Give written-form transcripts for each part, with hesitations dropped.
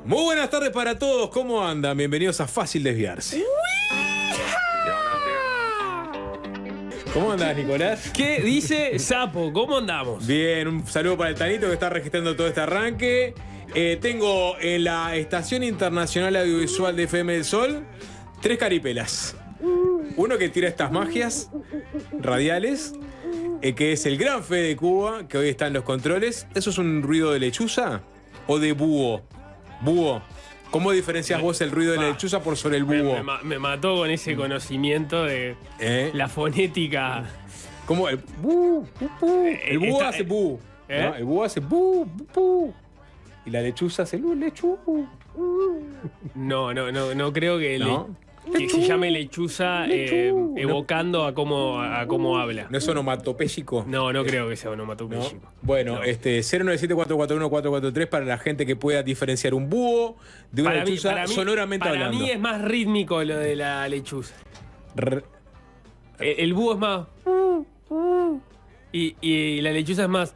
Muy buenas tardes para todos, ¿cómo andan? Bienvenidos a Fácil Desviarse. ¿Cómo andás, Nicolás? ¿Qué dice Sapo? ¿Cómo andamos? Bien, un saludo para el Tanito que está registrando todo este arranque. Tengo en la Estación Internacional Audiovisual de FM del Sol 3 caripelas. Uno que tira estas magias radiales, que es el gran Fede Cuba, que hoy está en los controles. ¿Eso es un ruido de lechuza o de búho? Búho. ¿Cómo diferencias vos el ruido de la lechuza por sobre el búho? Me mató con ese conocimiento de la fonética. ¿Cómo? El búho hace bú. ¿No? El búho hace bú, bú. Y la lechuza hace lechu. No creo que, ¿No? que se llame lechuza evocando a cómo habla. ¿No es onomatopéyico? No creo que sea onomatopéyico. ¿No? Bueno, no. 097-441-443 para la gente que pueda diferenciar un búho de una lechuza sonoramente hablando. Para mí es más rítmico lo de la lechuza. El búho es más... Y la lechuza es más...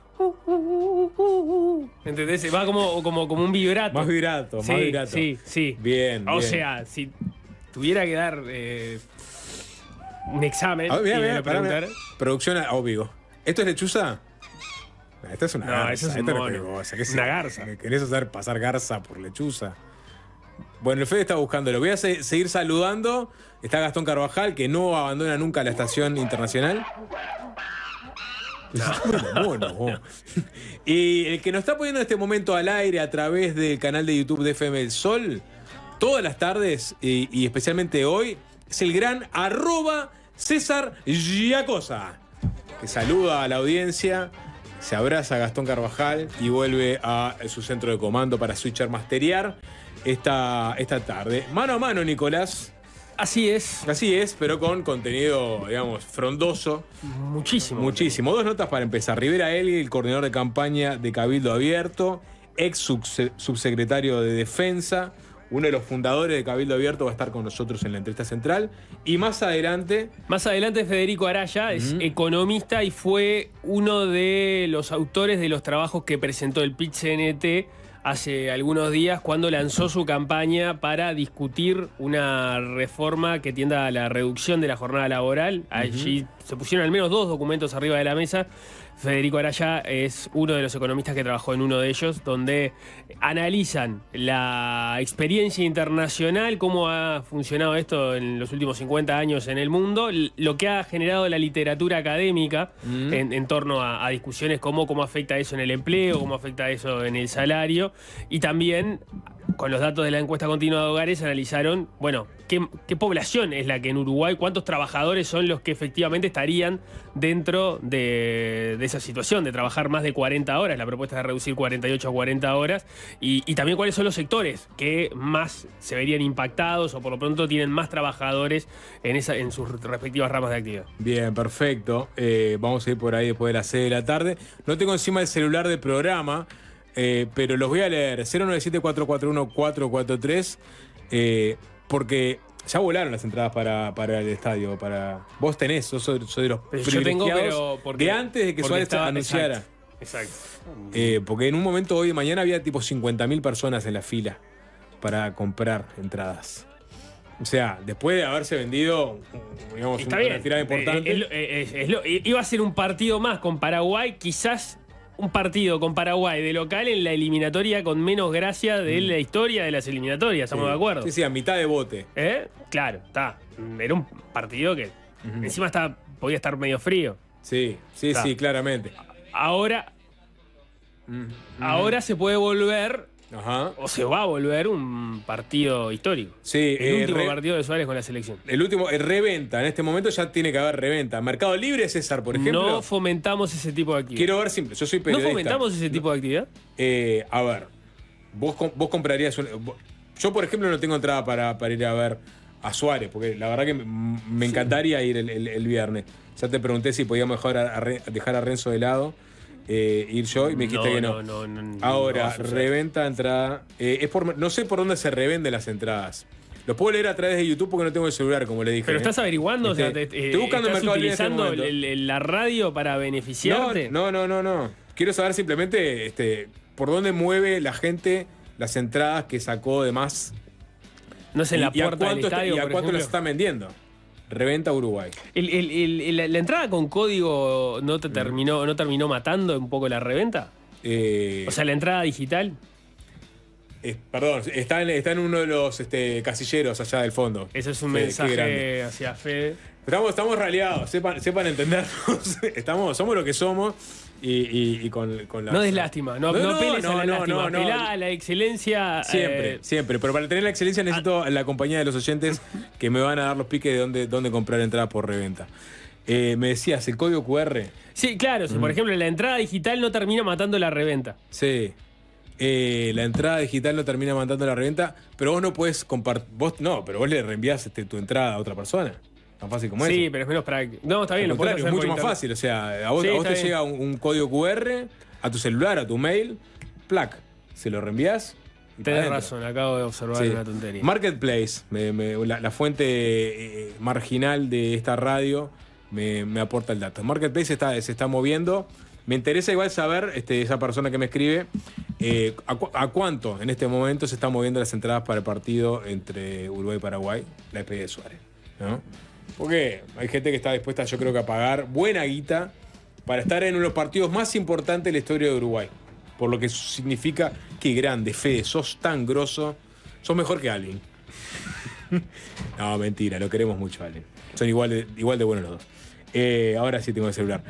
¿Entendés? Va como un vibrato. Más vibrato. Sí. Bien. O sea, si tuviera que dar un examen y me lo preguntar... Producción, obvio. ¿Esto es lechuza? Esta es una garza. Eso es un mono. Una garza. ¿Querés hacer pasar garza por lechuza? Bueno, el Fede está buscándolo. Voy a seguir saludando. Está Gastón Carvajal, que no abandona nunca la Estación Internacional. No. Y el que nos está poniendo en este momento al aire a través del canal de YouTube de FM del Sol, todas las tardes y especialmente hoy, es el gran @César Giacosa, que saluda a la audiencia, se abraza a Gastón Carvajal y vuelve a su centro de comando para switcher masterear esta tarde. Mano a mano, Nicolás. Así es, pero con contenido, digamos, frondoso. Muchísimo. Dos notas para empezar. Rivera Eli, el coordinador de campaña de Cabildo Abierto, ex subsecretario de Defensa, uno de los fundadores de Cabildo Abierto, va a estar con nosotros en la entrevista central. Y más adelante, Federico Araya es economista y fue uno de los autores de los trabajos que presentó el PIT-CNT hace algunos días cuando lanzó su campaña para discutir una reforma que tienda a la reducción de la jornada laboral. Allí se pusieron al menos 2 documentos arriba de la mesa. Federico Araya es uno de los economistas que trabajó en uno de ellos, donde analizan la experiencia internacional, cómo ha funcionado esto en los últimos 50 años en el mundo, lo que ha generado la literatura académica en torno a discusiones como cómo afecta eso en el empleo, cómo afecta eso en el salario, y también con los datos de la encuesta continua de hogares analizaron, bueno, qué población es la que en Uruguay, cuántos trabajadores son los que efectivamente estarían dentro de esa situación de trabajar más de 40 horas, la propuesta es de reducir 48 a 40 horas, y también cuáles son los sectores que más se verían impactados o por lo pronto tienen más trabajadores en sus respectivas ramas de actividad. Bien, perfecto. Vamos a ir por ahí después de las 6 de la tarde. No tengo encima el celular del programa, pero los voy a leer. 097-441-443, porque ya volaron las entradas para el estadio. Vos tenés, soy de los privilegiados. Yo tengo, pero porque, de antes de que Suárez anunciara. Exacto. Porque en un momento hoy y mañana había tipo 50.000 personas en la fila para comprar entradas. O sea, después de haberse vendido, digamos, una tirada importante. Iba a ser un partido más con Paraguay, quizás un partido con Paraguay de local en la eliminatoria con menos gracia de la historia de las eliminatorias, ¿estamos de acuerdo? Sí, a mitad de bote. Claro, está. Era un partido que encima podía estar medio frío. Sí, claramente. Ahora se puede volver, o se va a volver un partido histórico. Sí, el último partido de Suárez con la selección. El último, reventa. En este momento ya tiene que haber reventa. Mercado Libre, César, por ejemplo. No fomentamos ese tipo de actividad. Quiero ver simple. Yo soy periodista. ¿No fomentamos ese tipo de actividad? A ver, vos comprarías... Yo, por ejemplo, no tengo entrada para ir a ver a Suárez, porque la verdad que me encantaría ir el viernes. Ya te pregunté si podíamos dejar a Renzo de lado. Ir yo y me dijiste que no. Ahora, reventa entrada. No sé por dónde se revenden las entradas. Lo puedo leer a través de YouTube porque no tengo el celular, como le dije. Pero estás averiguando, estoy buscando ¿estás utilizando la radio para beneficiarte? No. Quiero saber simplemente por dónde mueve la gente las entradas que sacó de más. No sé, en la puerta del estadio, ¿Y a por cuánto ejemplo. las están vendiendo? Reventa Uruguay. La entrada con código no terminó matando un poco la reventa. O sea, la entrada digital. Perdón, está en uno de los casilleros allá del fondo. Ese es un Qué mensaje grande. hacia Fede. Estamos raleados, sepan entendernos. Somos lo que somos y con la. No des lástima, no apeles a la lástima. Apelá a la excelencia. Siempre. Pero para tener la excelencia necesito la compañía de los oyentes que me van a dar los piques de dónde comprar entradas por reventa. Me decías, el código QR. Sí, claro. Si por ejemplo la entrada digital no termina matando la reventa. Sí. La entrada digital no termina matando la reventa, pero vos no podés compartir. Pero vos le reenvías tu entrada a otra persona. Tan fácil como eso. Sí, pero es menos práctico. No, está bien, Al lo podés contrario, hacer es mucho por más internet. fácil. O sea, a vos Sí, te está bien. llega un código QR a tu celular, a tu mail, plac, se lo reenvías. Y Tenés para razón, acabo de observar Sí. una tontería. Marketplace, la fuente marginal de esta radio, me aporta el dato. Marketplace se está moviendo. Me interesa igual saber, esa persona que me escribe, a cuánto en este momento se están moviendo las entradas para el partido entre Uruguay y Paraguay, la EP de Suárez, ¿no? Porque hay gente que está dispuesta, yo creo que a pagar buena guita para estar en uno de los partidos más importantes de la historia de Uruguay. Por lo que significa, qué grande, Fede, sos tan grosso, sos mejor que Alvin. No, mentira, lo queremos mucho, Alvin. Son igual de buenos los dos. Ahora sí tengo el celular.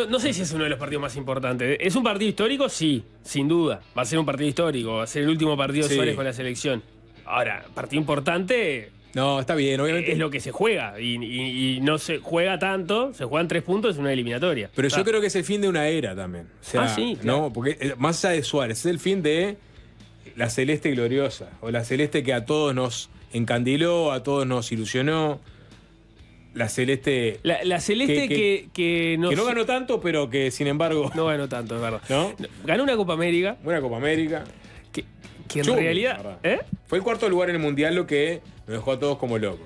No sé si es uno de los partidos más importantes. ¿Es un partido histórico? Sí, sin duda. Va a ser un partido histórico. Va a ser el último partido de Sí. Suárez con la selección. Ahora, partido importante No, está bien, obviamente. es lo que se juega. Y no se juega tanto. Se juegan 3 puntos, es una eliminatoria. Pero O sea, yo creo que es el fin de una era también. O sea, sí, claro. ¿no? Porque más allá de Suárez, es el fin de la celeste gloriosa. O la celeste que a todos nos encandiló, a todos nos ilusionó. La celeste La celeste que que no ganó tanto, pero que sin embargo. No ganó tanto, es verdad. ¿No? Ganó una Copa América. Buena Copa América. Que en Chumi, realidad. la verdad. ¿Eh? Fue el cuarto lugar en el mundial, lo que nos dejó a todos como locos.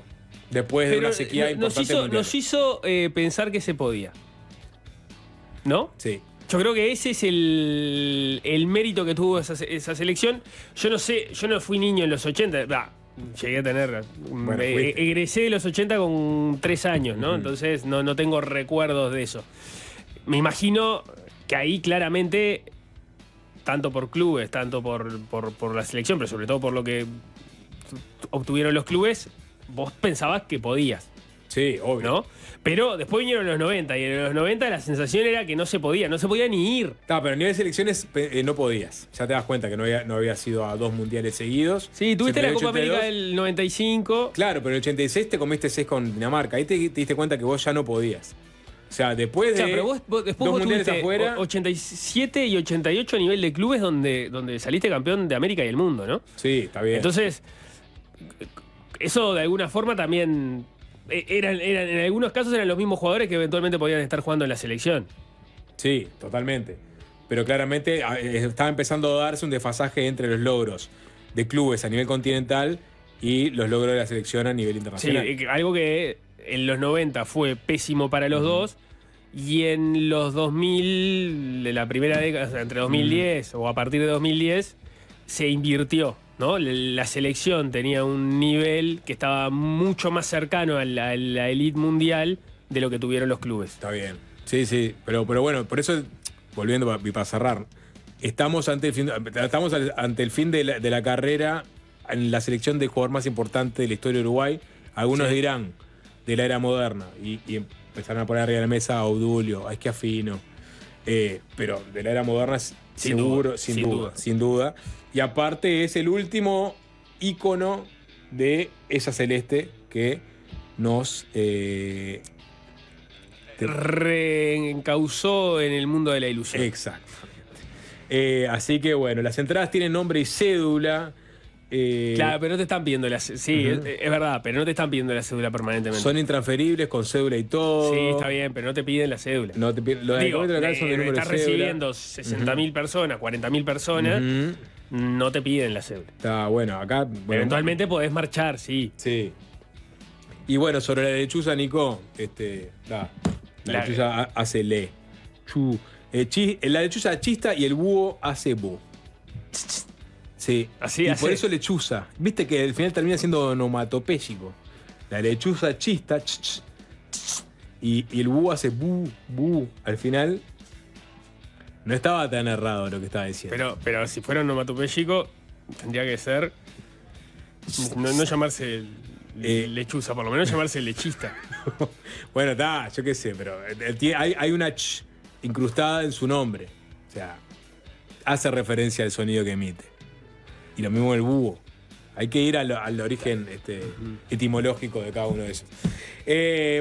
Después de Pero una sequía importante mundial. nos hizo pensar que se podía. ¿No? Sí. Yo creo que ese es el mérito que tuvo esa selección. Yo no sé, yo no fui niño en los 80. Llegué a tener. Fuiste. Egresé de los 80 con 3 años, ¿no? Ujú. Entonces no tengo recuerdos de eso. Me imagino que ahí claramente, tanto por clubes, tanto por la selección, pero sobre todo por lo que obtuvieron los clubes, vos pensabas que podías, Sí, obvio. ¿no? Pero después vinieron los 90 y en los 90 la sensación era que no se podía ni ir. Pero a nivel de selecciones no podías. Ya te das cuenta que no había sido a 2 mundiales seguidos. Sí, tuviste Se la perdió Copa el 82. América del 95. Claro, pero en el 86 te comiste 6 con Dinamarca. Ahí te diste cuenta que vos ya no podías. O sea, después O sea, de pero vos después 2 vos mundiales tuviste afuera. 87 y 88 a nivel de clubes donde saliste campeón de América y el mundo, ¿no? Sí, está bien. Entonces, eso de alguna forma también eran en algunos casos eran los mismos jugadores que eventualmente podían estar jugando en la selección. Sí, totalmente. Pero claramente estaba empezando a darse un desfasaje entre los logros de clubes a nivel continental y los logros de la selección a nivel Sí, internacional. algo que en los 90 fue pésimo para los dos y en los 2000, de la primera década, o sea, entre 2010 o a partir de 2010, se invirtió, ¿no? La selección tenía un nivel que estaba mucho más cercano a la elite mundial de lo que tuvieron los clubes. Está bien. Sí. Pero bueno, por eso, volviendo para cerrar, estamos ante el fin de la carrera en la selección del jugador más importante de la historia de Uruguay. Algunos Sí. dirán de la era moderna y empezaron a poner arriba de la mesa a Obdulio, a Schiaffino. Pero de la era moderna, Sin seguro, duda, sin duda. Y aparte es el último ícono de esa celeste que nos Reencauzó en el mundo de la ilusión. Exactamente. Así que bueno, las entradas tienen nombre y cédula. Claro, pero no te están pidiendo la sí, Ujú. es verdad, pero no te están pidiendo la cédula permanentemente. Son intransferibles con cédula y todo. Sí, está bien, pero no te piden la cédula. No te piden, los Digo, documentos locales son de número de estás cédula. recibiendo 60.000 personas, 40.000 personas, Ujú. no te piden la cédula. Está bueno, acá. Bueno, Eventualmente podés marchar, sí. Sí. Y bueno, sobre la lechuza, Nico, la lechuza hace le. La lechuza chista y el búho hace bu. Sí, Así y hace. por eso lechuza. Viste que al final termina siendo onomatopéyico. La lechuza chista, y el búho hace bu, bu. Al final, no estaba tan errado lo que estaba diciendo. Pero si fuera onomatopéyico, tendría que ser. No llamarse lechuza, por lo menos llamarse lechista. Bueno, está, yo qué sé, pero hay una ch incrustada en su nombre. O sea, hace referencia al sonido que emite. Y lo mismo el búho. Hay que ir al origen etimológico de cada uno de ellos.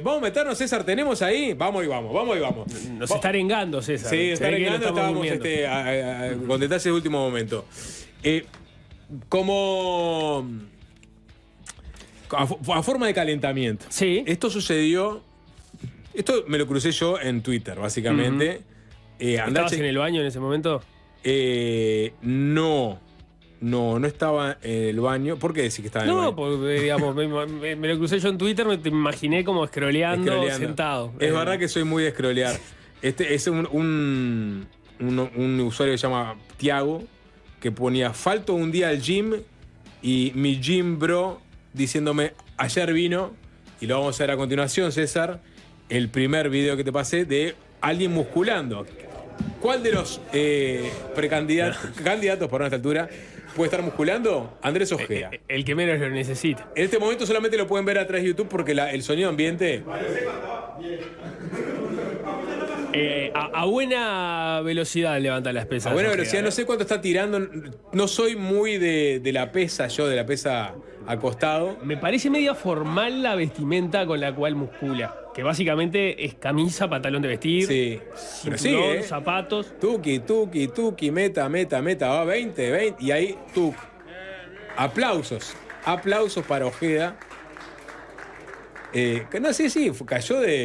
Vamos a meternos, César, ¿tenemos ahí? Vamos y vamos. Nos está arengando, César. Sí, está Se ve que lo arengando, estamos estábamos durmiendo. con detalles de último momento. Como a forma de calentamiento. Sí. Esto sucedió. Esto me lo crucé yo en Twitter, básicamente. ¿Estabas en el baño en ese momento? No estaba en el baño. ¿Por qué decís que estaba en el baño? No, porque digamos, me lo crucé yo en Twitter, me te imaginé como scrolleando sentado. Es verdad que soy muy de scrollear. Es un usuario que se llama Tiago, que ponía falto un día al gym y mi gym bro diciéndome ayer vino, y lo vamos a ver a continuación, César, el primer video que te pasé de alguien musculando. ¿Cuál de los candidatos por esta altura puede estar musculando? Andrés Ojeda. El que menos lo necesita. En este momento solamente lo pueden ver a través de YouTube porque el sonido ambiente. A buena velocidad levanta las pesas. A buena Ojeda, velocidad, no sé cuánto está tirando. No soy muy de la pesa, de la pesa acostado. Me parece media formal la vestimenta con la cual muscula. Que básicamente es camisa, pantalón de vestir, Sí, pero cinturón, sí, zapatos. Tuki, meta, va 20, y ahí tuk. Aplausos para Ojeda. No, sí,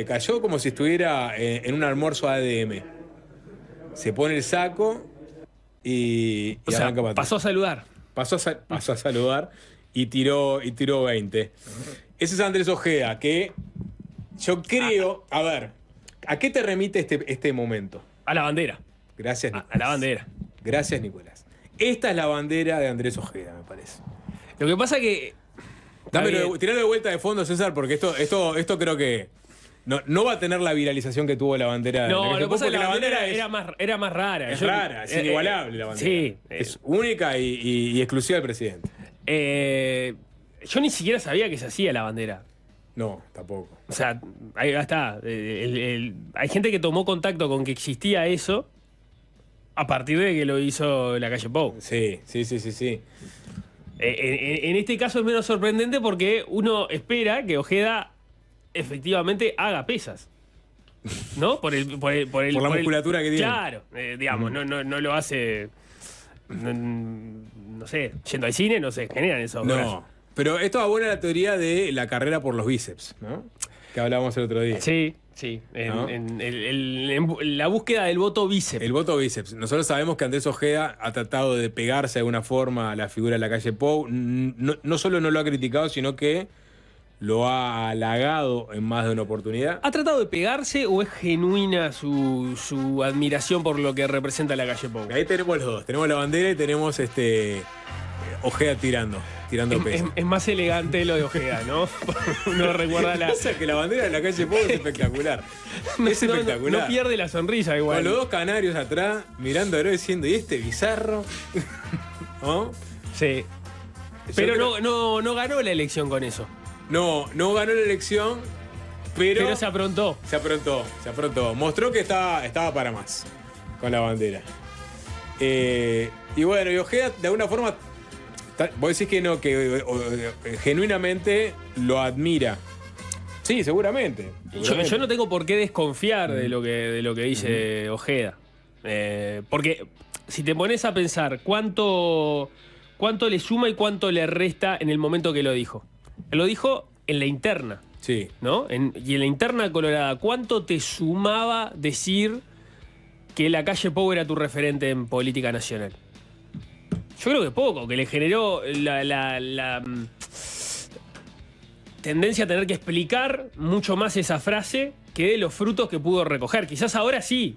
cayó como si estuviera en un almuerzo ADM. Se pone el saco y O sea, arranca para pasó a saludar. Pasó a saludar y tiró 20. Ese es Andrés Ojeda, que yo creo. A ver, ¿a qué te remite este momento? A la bandera. Gracias, Nicolás. A la bandera. Gracias, Nicolás. Esta es la bandera de Andrés Ojeda, me parece. Lo que pasa que. Tiralo de vuelta de fondo, César, porque esto creo que no va a tener la viralización que tuvo la bandera. No, lo que pasa es que la bandera es era más rara. Es rara, es inigualable la bandera. Sí. Es única y exclusiva del presidente. Yo ni siquiera sabía que se hacía la bandera. No, tampoco. O sea, ahí está. Hay gente que tomó contacto con que existía eso a partir de que lo hizo la calle Pou. Sí. En este caso es menos sorprendente porque uno espera que Ojeda efectivamente haga pesas. ¿No? Por la musculatura que tiene. Claro, digamos, no lo hace. No sé, yendo al cine no se generan esos brazos. No. Pero esto abona la teoría de la carrera por los bíceps, ¿no? Que hablábamos el otro día. Sí. ¿No? En la búsqueda del voto bíceps. El voto bíceps. Nosotros sabemos que Andrés Ojeda ha tratado de pegarse de alguna forma a la figura de la calle Pou. No solo no lo ha criticado, sino que lo ha halagado en más de una oportunidad. ¿Ha tratado de pegarse o es genuina su admiración por lo que representa la calle Pou? Ahí tenemos los dos. Tenemos la bandera y tenemos Ojeda tirando peso. Es más elegante lo de Ojeda, ¿no? Uno recuerda la. O sea que la bandera de la calle Pou es espectacular. Es espectacular. No pierde la sonrisa igual. Con los dos canarios atrás, mirando diciendo, ¿y este bizarro? ¿No? Sí. Pero no ganó la elección con eso. No ganó la elección, pero se aprontó. Se aprontó. Mostró que estaba para más con la bandera. Y bueno, y Ojeda, de alguna forma, vos decís que genuinamente lo admira. Sí, seguramente. Yo no tengo por qué desconfiar de lo que dice Ojeda. Porque si te pones a pensar cuánto le suma y cuánto le resta en el momento que lo dijo. Él lo dijo en la interna. Sí. ¿No? Y en la interna colorada, ¿cuánto te sumaba decir que la calle Pou era tu referente en política nacional? Yo creo que poco, que le generó la tendencia a tener que explicar mucho más esa frase que los frutos que pudo recoger. Quizás ahora sí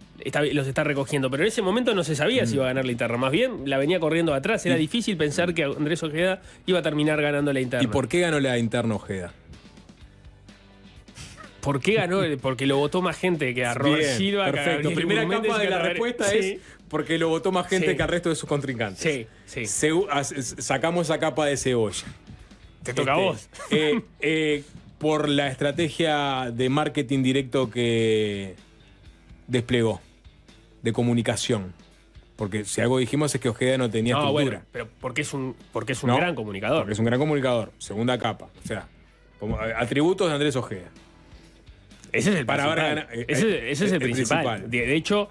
los está recogiendo. Pero en ese momento no se sabía si iba a ganar la interna. Más bien la venía corriendo atrás. Era difícil pensar que Andrés Ojeda iba a terminar ganando la interna. ¿Y por qué ganó la interna Ojeda? ¿Por qué ganó? Porque lo votó más gente que a Robert Silva. Perfecto. Primera capa de la respuesta es porque lo votó más gente que al resto de sus contrincantes. Sí. Sacamos esa capa de cebolla. Te toca a vos. Por la estrategia de marketing directo que desplegó, de comunicación. Porque si algo dijimos es que Ojeda no tenía estructura. Bueno, pero porque es un gran comunicador. Porque es un gran comunicador. Segunda capa. O sea, como atributos de Andrés Ojeda. Ese es el principal. Ese es el principal. De hecho,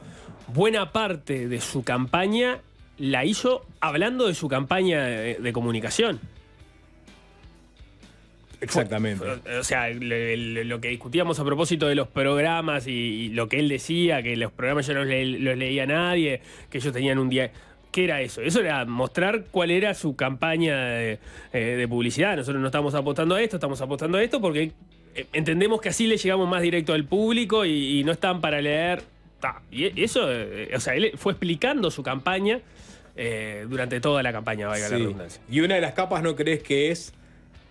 buena parte de su campaña la hizo hablando de su campaña de comunicación. Exactamente. O sea, lo que discutíamos a propósito de los programas y lo que él decía, que los programas ya no los leía nadie, que ellos tenían un día... ¿Qué era eso? Eso era mostrar cuál era su campaña de publicidad. Nosotros no estamos apostando a esto, estamos apostando a esto porque entendemos que así le llegamos más directo al público y no están para leer. Y eso, o sea, él fue explicando su campaña durante toda la campaña, valga la redundancia. Y una de las capas, ¿no crees que es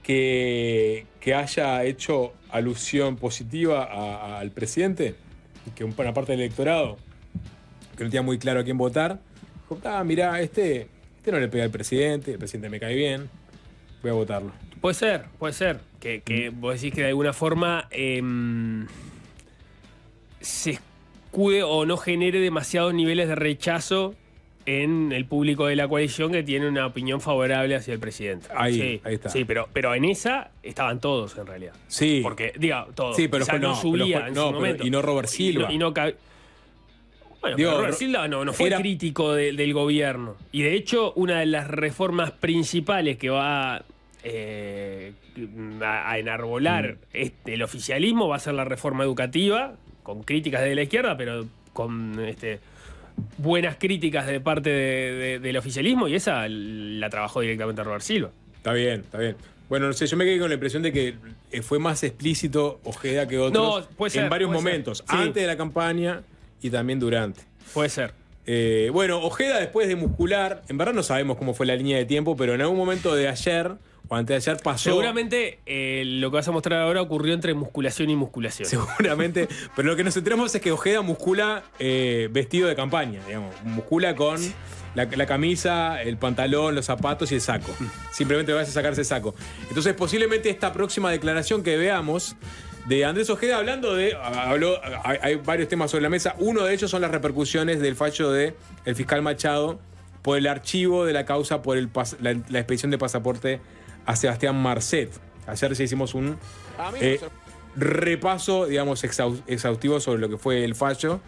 que haya hecho alusión positiva al presidente? Que una parte del electorado, que no tenía muy claro a quién votar, dijo, mirá, este no le pega al presidente, el presidente me cae bien, voy a votarlo. Puede ser. Que vos decís que de alguna forma se escude o no genere demasiados niveles de rechazo en el público de la coalición que tiene una opinión favorable hacia el presidente. Ahí está. Sí, pero en esa estaban todos en realidad. Sí. Porque, todos. Sí, pero no subía en su momento. Y no Robert Silva. Bueno, Robert Silva no fue crítico del gobierno. Y de hecho, una de las reformas principales que va a enarbolar el oficialismo va a ser la reforma educativa, con críticas de la izquierda, pero con buenas críticas de parte del oficialismo, y esa la trabajó directamente Robert Silva. Está bien. Bueno, no sé, yo me quedé con la impresión de que fue más explícito Ojeda que otros en varios momentos, antes de la campaña y también durante. Puede ser. Bueno, Ojeda después de Muscular, en verdad no sabemos cómo fue la línea de tiempo, pero en algún momento de ayer o antes de ayer pasó... Seguramente lo que vas a mostrar ahora ocurrió entre musculación y musculación. Seguramente, pero lo que nos enteramos es que Ojeda muscula vestido de campaña, digamos. Muscula con la camisa, el pantalón, los zapatos y el saco. Simplemente vas a sacarse el saco. Entonces, posiblemente esta próxima declaración que veamos de Andrés Ojeda hay varios temas sobre la mesa. Uno de ellos son las repercusiones del fallo del fiscal Machado por el archivo de la causa por la expedición de pasaporte a Sebastián Marcet. Ayer sí hicimos un repaso, digamos, exhaustivo sobre lo que fue el fallo.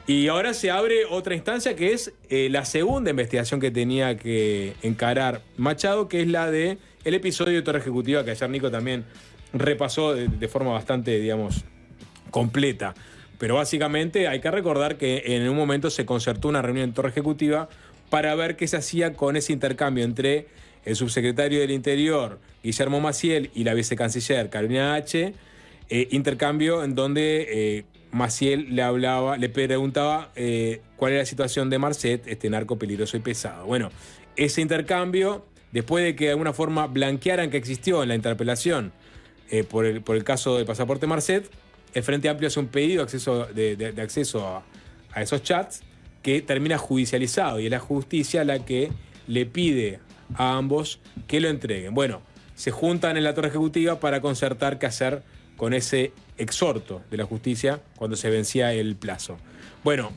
Y ahora se abre otra instancia que es la segunda investigación que tenía que encarar Machado, que es la del episodio de Torre Ejecutiva, que ayer Nico también repasó de forma bastante, digamos, completa. Pero básicamente hay que recordar que en un momento se concertó una reunión en Torre Ejecutiva para ver qué se hacía con ese intercambio entre el subsecretario del Interior, Guillermo Maciel, y la vicecanciller Carolina H. Intercambio en donde Maciel le preguntaba cuál era la situación de Marcet, este narco peligroso y pesado. Bueno, ese intercambio, después de que de alguna forma blanquearan que existió en la interpelación por el caso del pasaporte Marcet, el Frente Amplio hace un pedido de acceso a esos chats que termina judicializado, y es la justicia la que le pide a ambos que lo entreguen. Bueno, se juntan en la Torre Ejecutiva para concertar qué hacer con ese exhorto de la justicia cuando se vencía el plazo. Bueno,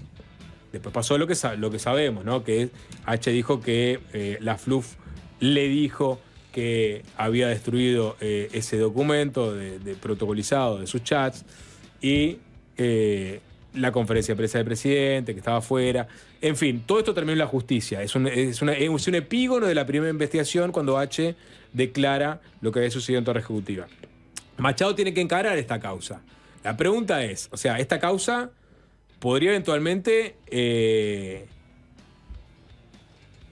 después pasó lo que sabemos, ¿no? Que H dijo que la FLUF le dijo que había destruido ese documento de protocolizado de sus chats, y la conferencia de prensa del presidente, que estaba afuera. En fin, todo esto terminó en la justicia. Es un epígono de la primera investigación cuando H declara lo que había sucedido en Torre Ejecutiva. Machado tiene que encarar esta causa. La pregunta es, o sea, esta causa podría eventualmente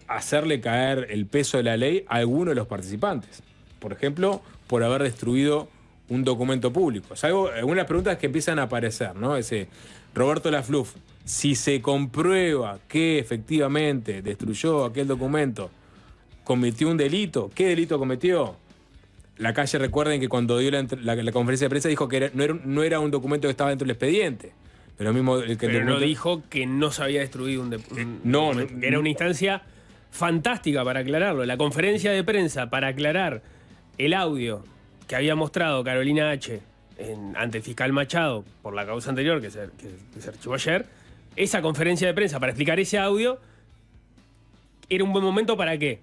hacerle caer el peso de la ley a alguno de los participantes. Por ejemplo, por haber destruido un documento público. Es algunas preguntas que empiezan a aparecer, ¿no? Roberto Lafluf Si se comprueba que efectivamente destruyó aquel documento, cometió un delito, ¿qué delito cometió? La Calle, recuerden que cuando dio la conferencia de prensa dijo que no era un documento que estaba dentro del expediente. Pero mismo el que Pero no dijo que no se había destruido un documento. Era una instancia fantástica para aclararlo. La conferencia de prensa para aclarar el audio que había mostrado Carolina H. ante el fiscal Machado por la causa anterior que se archivó ayer, esa conferencia de prensa para explicar ese audio era un buen momento ¿para qué?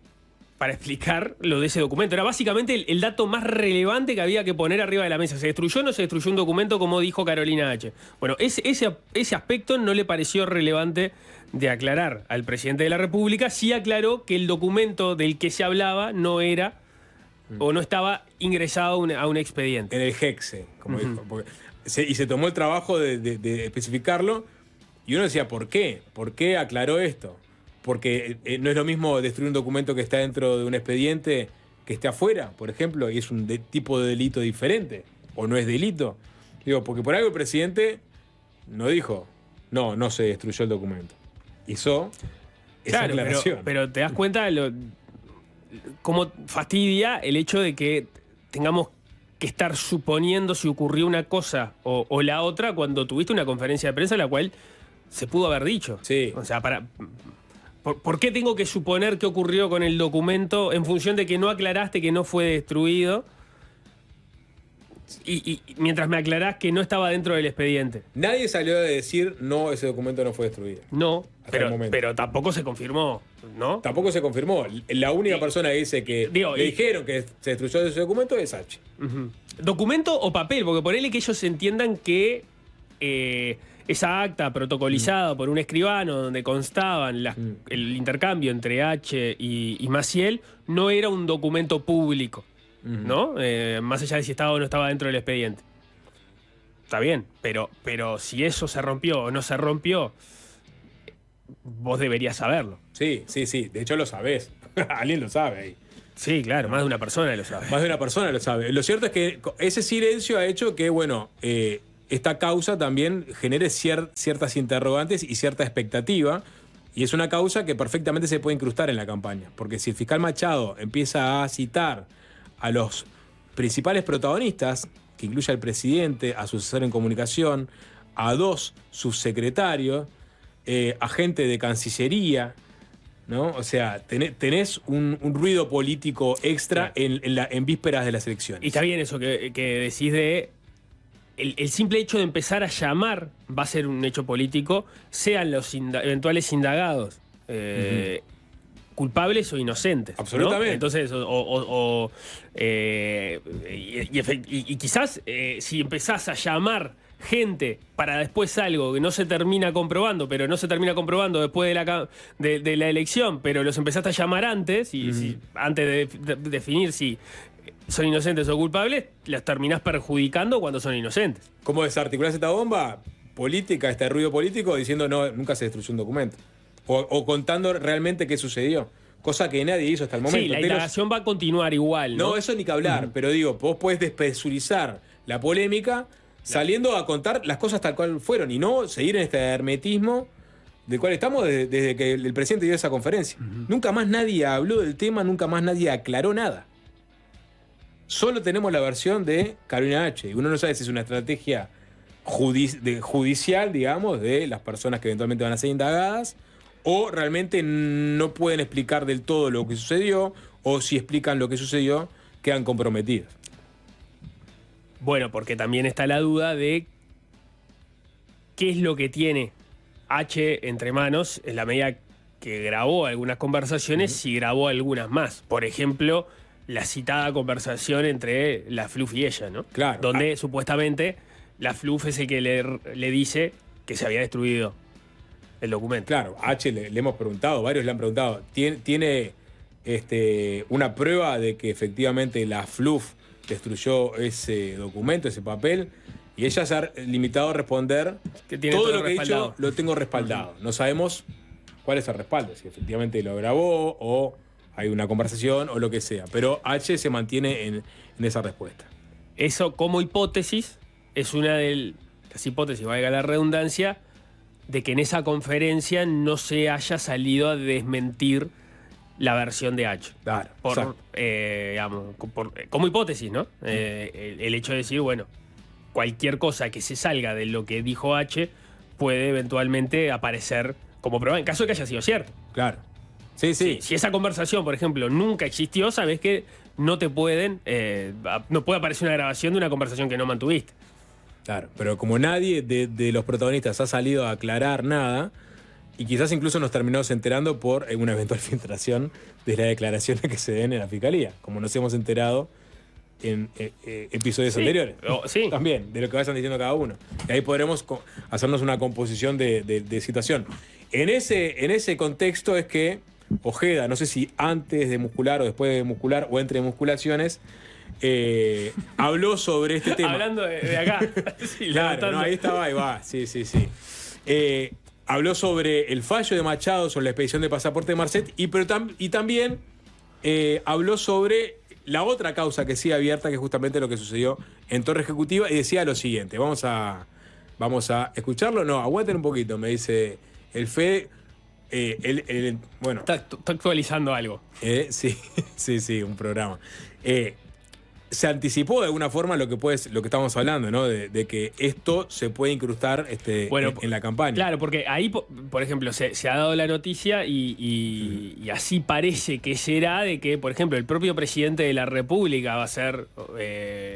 Para explicar lo de ese documento. Era básicamente el dato más relevante que había que poner arriba de la mesa. ¿Se destruyó o no se destruyó un documento como dijo Carolina H? Bueno, ese aspecto no le pareció relevante de aclarar al presidente de la República. Sí aclaró que el documento del que se hablaba no era o no estaba ingresado a un expediente. En el GEXE, como dijo. Y se tomó el trabajo de especificarlo y uno decía, ¿por qué? ¿Por qué aclaró esto? Porque no es lo mismo destruir un documento que está dentro de un expediente que esté afuera, por ejemplo, y es un tipo de delito diferente, o no es delito. Digo, porque por algo el presidente no dijo, no se destruyó el documento. Hizo esa aclaración. Pero te das cuenta cómo fastidia el hecho de que tengamos que estar suponiendo si ocurrió una cosa o la otra cuando tuviste una conferencia de prensa en la cual se pudo haber dicho. Sí. O sea, ¿por qué tengo que suponer qué ocurrió con el documento en función de que no aclaraste que no fue destruido y mientras me aclarás que no estaba dentro del expediente? Nadie salió a decir, no, ese documento no fue destruido. No, pero tampoco se confirmó, ¿no? Tampoco se confirmó. La única persona que dice que le dijeron que se destruyó ese documento es H. ¿Documento o papel? Porque ponele que ellos entiendan que esa acta protocolizada por un escribano donde constaban el intercambio entre H y Maciel no era un documento público, ¿no? Más allá de si estaba o no estaba dentro del expediente. Está bien, pero si eso se rompió o no se rompió, vos deberías saberlo. Sí. De hecho lo sabés. Alguien lo sabe ahí. Sí, claro, más de una persona lo sabe. Más de una persona lo sabe. Lo cierto es que ese silencio ha hecho que, bueno, esta causa también genere ciertas interrogantes y cierta expectativa. Y es una causa que perfectamente se puede incrustar en la campaña. Porque si el fiscal Machado empieza a citar a los principales protagonistas, que incluye al presidente, a su asesor en comunicación, a 2 subsecretarios, a gente de Cancillería, ¿no? O sea, tenés un ruido político extra en vísperas de las elecciones. Y está bien eso que decís de el simple hecho de empezar a llamar va a ser un hecho político, sean los eventuales indagados culpables o inocentes. Absolutamente. ¿No? Entonces, y quizás si empezás a llamar gente para después algo que no se termina comprobando, pero no se termina comprobando después de la elección, pero los empezaste a llamar antes, antes de definir si son inocentes o culpables, los terminás perjudicando cuando son inocentes. ¿Cómo desarticulás esta bomba política, este ruido político, diciendo no, nunca se destruyó un documento? O contando realmente qué sucedió. Cosa que nadie hizo hasta el momento. Sí, la indagación va a continuar igual, ¿no? No, eso ni que hablar, pero digo, vos podés despresurizar la polémica saliendo a contar las cosas tal cual fueron y no seguir en este hermetismo del cual estamos desde que el presidente dio esa conferencia. Nunca más nadie habló del tema, nunca más nadie aclaró nada. Solo tenemos la versión de Carolina H. Y uno no sabe si es una estrategia judicial, digamos, de las personas que eventualmente van a ser indagadas, o realmente no pueden explicar del todo lo que sucedió, o si explican lo que sucedió, quedan comprometidos. Bueno, porque también está la duda de qué es lo que tiene H entre manos en la medida que grabó algunas conversaciones, si grabó algunas más. Por ejemplo, la citada conversación entre la Fluff y ella, ¿no? Claro. Donde supuestamente la Fluff es el que le dice que se había destruido el documento. Claro, a H le hemos preguntado, varios le han preguntado, ¿tiene una prueba de que efectivamente la Fluff destruyó ese documento, ese papel? Y ella se ha limitado a responder que tiene todo lo que he dicho lo tengo respaldado. No sabemos cuál es el respaldo, si efectivamente lo grabó o hay una conversación o lo que sea. Pero H se mantiene en esa respuesta. Eso como hipótesis es una de las hipótesis, valga la redundancia, de que en esa conferencia no se haya salido a desmentir la versión de H. Claro, Digamos, como hipótesis, ¿no? El hecho de decir, bueno, cualquier cosa que se salga de lo que dijo H puede eventualmente aparecer como prueba en caso de que haya sido cierto. Claro. Sí. Si esa conversación, por ejemplo, nunca existió, sabes que no te pueden, no puede aparecer una grabación de una conversación que no mantuviste. Claro, pero como nadie de los protagonistas ha salido a aclarar nada, y quizás incluso nos terminamos enterando por una eventual filtración de las declaraciones que se den en la fiscalía, como nos hemos enterado en episodios anteriores. Sí. También, de lo que vayan diciendo cada uno. Y ahí podremos hacernos una composición de situación. En ese contexto es que Ojeda, no sé si antes de muscular o después de muscular o entre musculaciones, habló sobre este tema. Hablando de acá. Sí, claro, no, ahí estaba, ahí va. Sí. Habló sobre el fallo de Machado, sobre la expedición de pasaporte de Marcet, y también habló sobre la otra causa que sigue abierta, que es justamente lo que sucedió en Torre Ejecutiva, y decía lo siguiente. Vamos a escucharlo. No, aguanten un poquito, me dice el Fede. Bueno. Está actualizando algo. Sí, un programa. Se anticipó de alguna forma lo que estamos hablando, ¿no? De que esto se puede incrustar en la campaña. Claro, porque ahí, por ejemplo, se ha dado la noticia y así parece que será de que, por ejemplo, el propio presidente de la República va a ser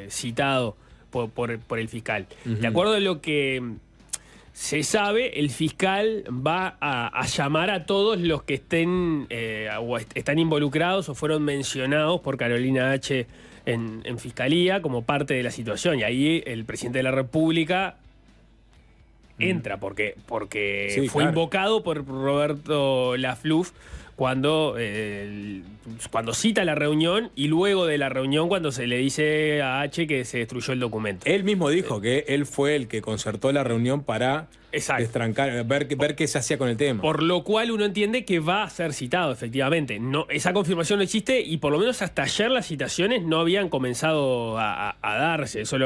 citado por el fiscal. De acuerdo a lo que se sabe, el fiscal va a llamar a todos los que estén o están involucrados o fueron mencionados por Carolina H. en fiscalía como parte de la situación. Y ahí el presidente de la República entra porque sí, fue claro. invocado por Roberto Lafluf cuando cita la reunión y luego de la reunión cuando se le dice a H que se destruyó el documento. Él mismo dijo que él fue el que concertó la reunión para destrancar, ver qué se hacía con el tema. Por lo cual uno entiende que va a ser citado, efectivamente. No, esa confirmación no existe y por lo menos hasta ayer las citaciones no habían comenzado a darse. Eso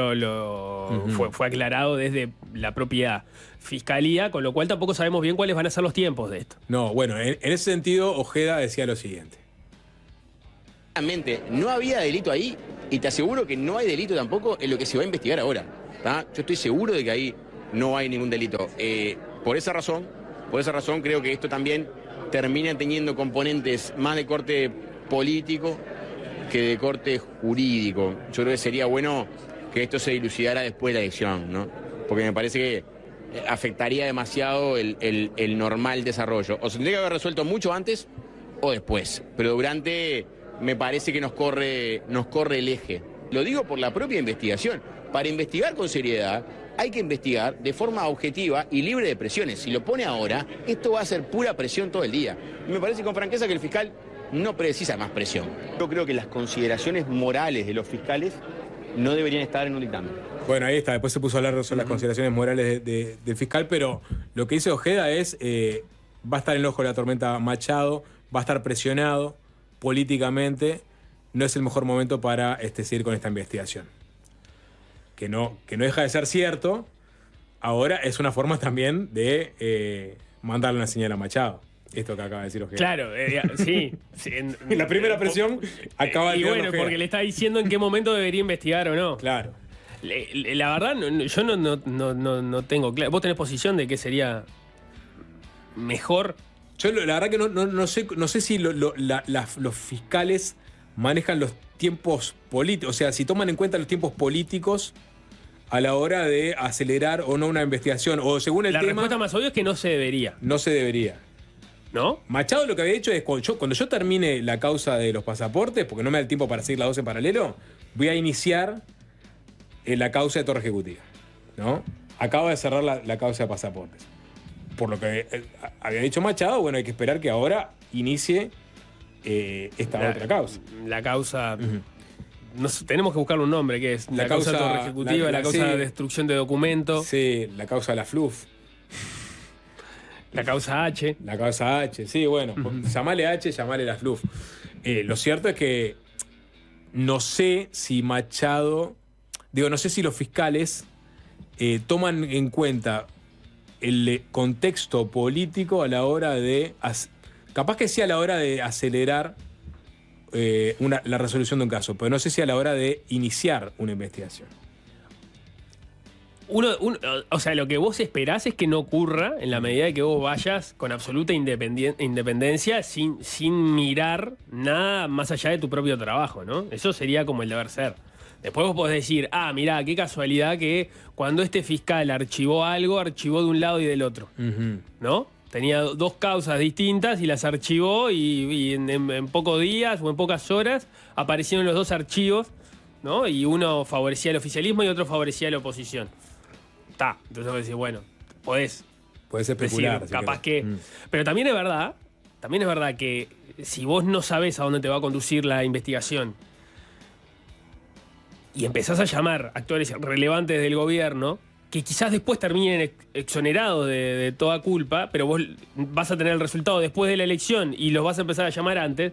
fue aclarado desde la propia fiscalía, con lo cual tampoco sabemos bien cuáles van a ser los tiempos de esto. No, bueno, en ese sentido, Ojeda decía lo siguiente. Realmente no había delito ahí y te aseguro que no hay delito tampoco en lo que se va a investigar ahora. ¿Tá? Yo estoy seguro de que ahí no hay ningún delito. Por esa razón creo que esto también termina teniendo componentes más de corte político que de corte jurídico. Yo creo que sería bueno que esto se dilucidara después de la elección, ¿no? Porque me parece que afectaría demasiado el normal desarrollo. O se tendría que haber resuelto mucho antes o después. Pero durante me parece que nos corre el eje. Lo digo por la propia investigación. Para investigar con seriedad hay que investigar de forma objetiva y libre de presiones. Si lo pone ahora, esto va a ser pura presión todo el día. Me parece con franqueza que el fiscal no precisa más presión. Yo creo que las consideraciones morales de los fiscales no deberían estar en un dictamen. Bueno, ahí está. Después se puso a hablar sobre las consideraciones morales del fiscal, pero lo que dice Ojeda es, va a estar en el ojo de la tormenta Machado, va a estar presionado políticamente, no es el mejor momento para seguir con esta investigación. Que no deja de ser cierto, ahora es una forma también de mandarle una señal a Machado. Esto que acaba de decir Ojeda. Claro, sí. La primera presión acaba de Y bueno, Ojeda. porque le está diciendo en qué momento debería investigar o no. Claro. La verdad, yo no tengo claro. ¿Vos tenés posición de qué sería mejor? Yo la verdad que no sé si los fiscales manejan los tiempos políticos, o sea, si toman en cuenta los tiempos políticos a la hora de acelerar o no una investigación, o según el tema... La respuesta más obvia es que no se debería. No se debería. ¿No? Machado lo que había hecho es, cuando yo termine la causa de los pasaportes, porque no me da el tiempo para seguir las dos en paralelo, voy a iniciar la causa de Torre Ejecutiva, ¿no? Acaba de cerrar la causa de pasaportes. Por lo que había dicho Machado, bueno, hay que esperar que ahora inicie esta otra causa. La causa... tenemos que buscarle un nombre, que es la causa de Torre Ejecutiva, la causa de destrucción de documentos. Sí, la causa de la FLUF. La causa H. La causa H, sí, bueno. Llamale H, llamale la FLUF. Lo cierto es que no sé si Machado... no sé si los fiscales toman en cuenta el contexto político a la hora de... Capaz que sí a la hora de acelerar la resolución de un caso, pero no sé si a la hora de iniciar una investigación. O sea, lo que vos esperás es que no ocurra en la medida de que vos vayas con absoluta independencia sin mirar nada más allá de tu propio trabajo, ¿no? Eso sería como el deber ser. Después vos podés decir, mirá, qué casualidad que cuando este fiscal archivó algo, archivó de un lado y del otro, ¿no? Tenía dos causas distintas y las archivó y en pocos días o en pocas horas aparecieron los dos archivos, ¿no? Y uno favorecía el oficialismo y otro favorecía a la oposición. Entonces vos decís, bueno, podés especular. Decir, capaz que... Pero también es verdad que si vos no sabés a dónde te va a conducir la investigación y empezás a llamar actores relevantes del gobierno, que quizás después terminen exonerados de toda culpa, pero vos vas a tener el resultado después de la elección y los vas a empezar a llamar antes,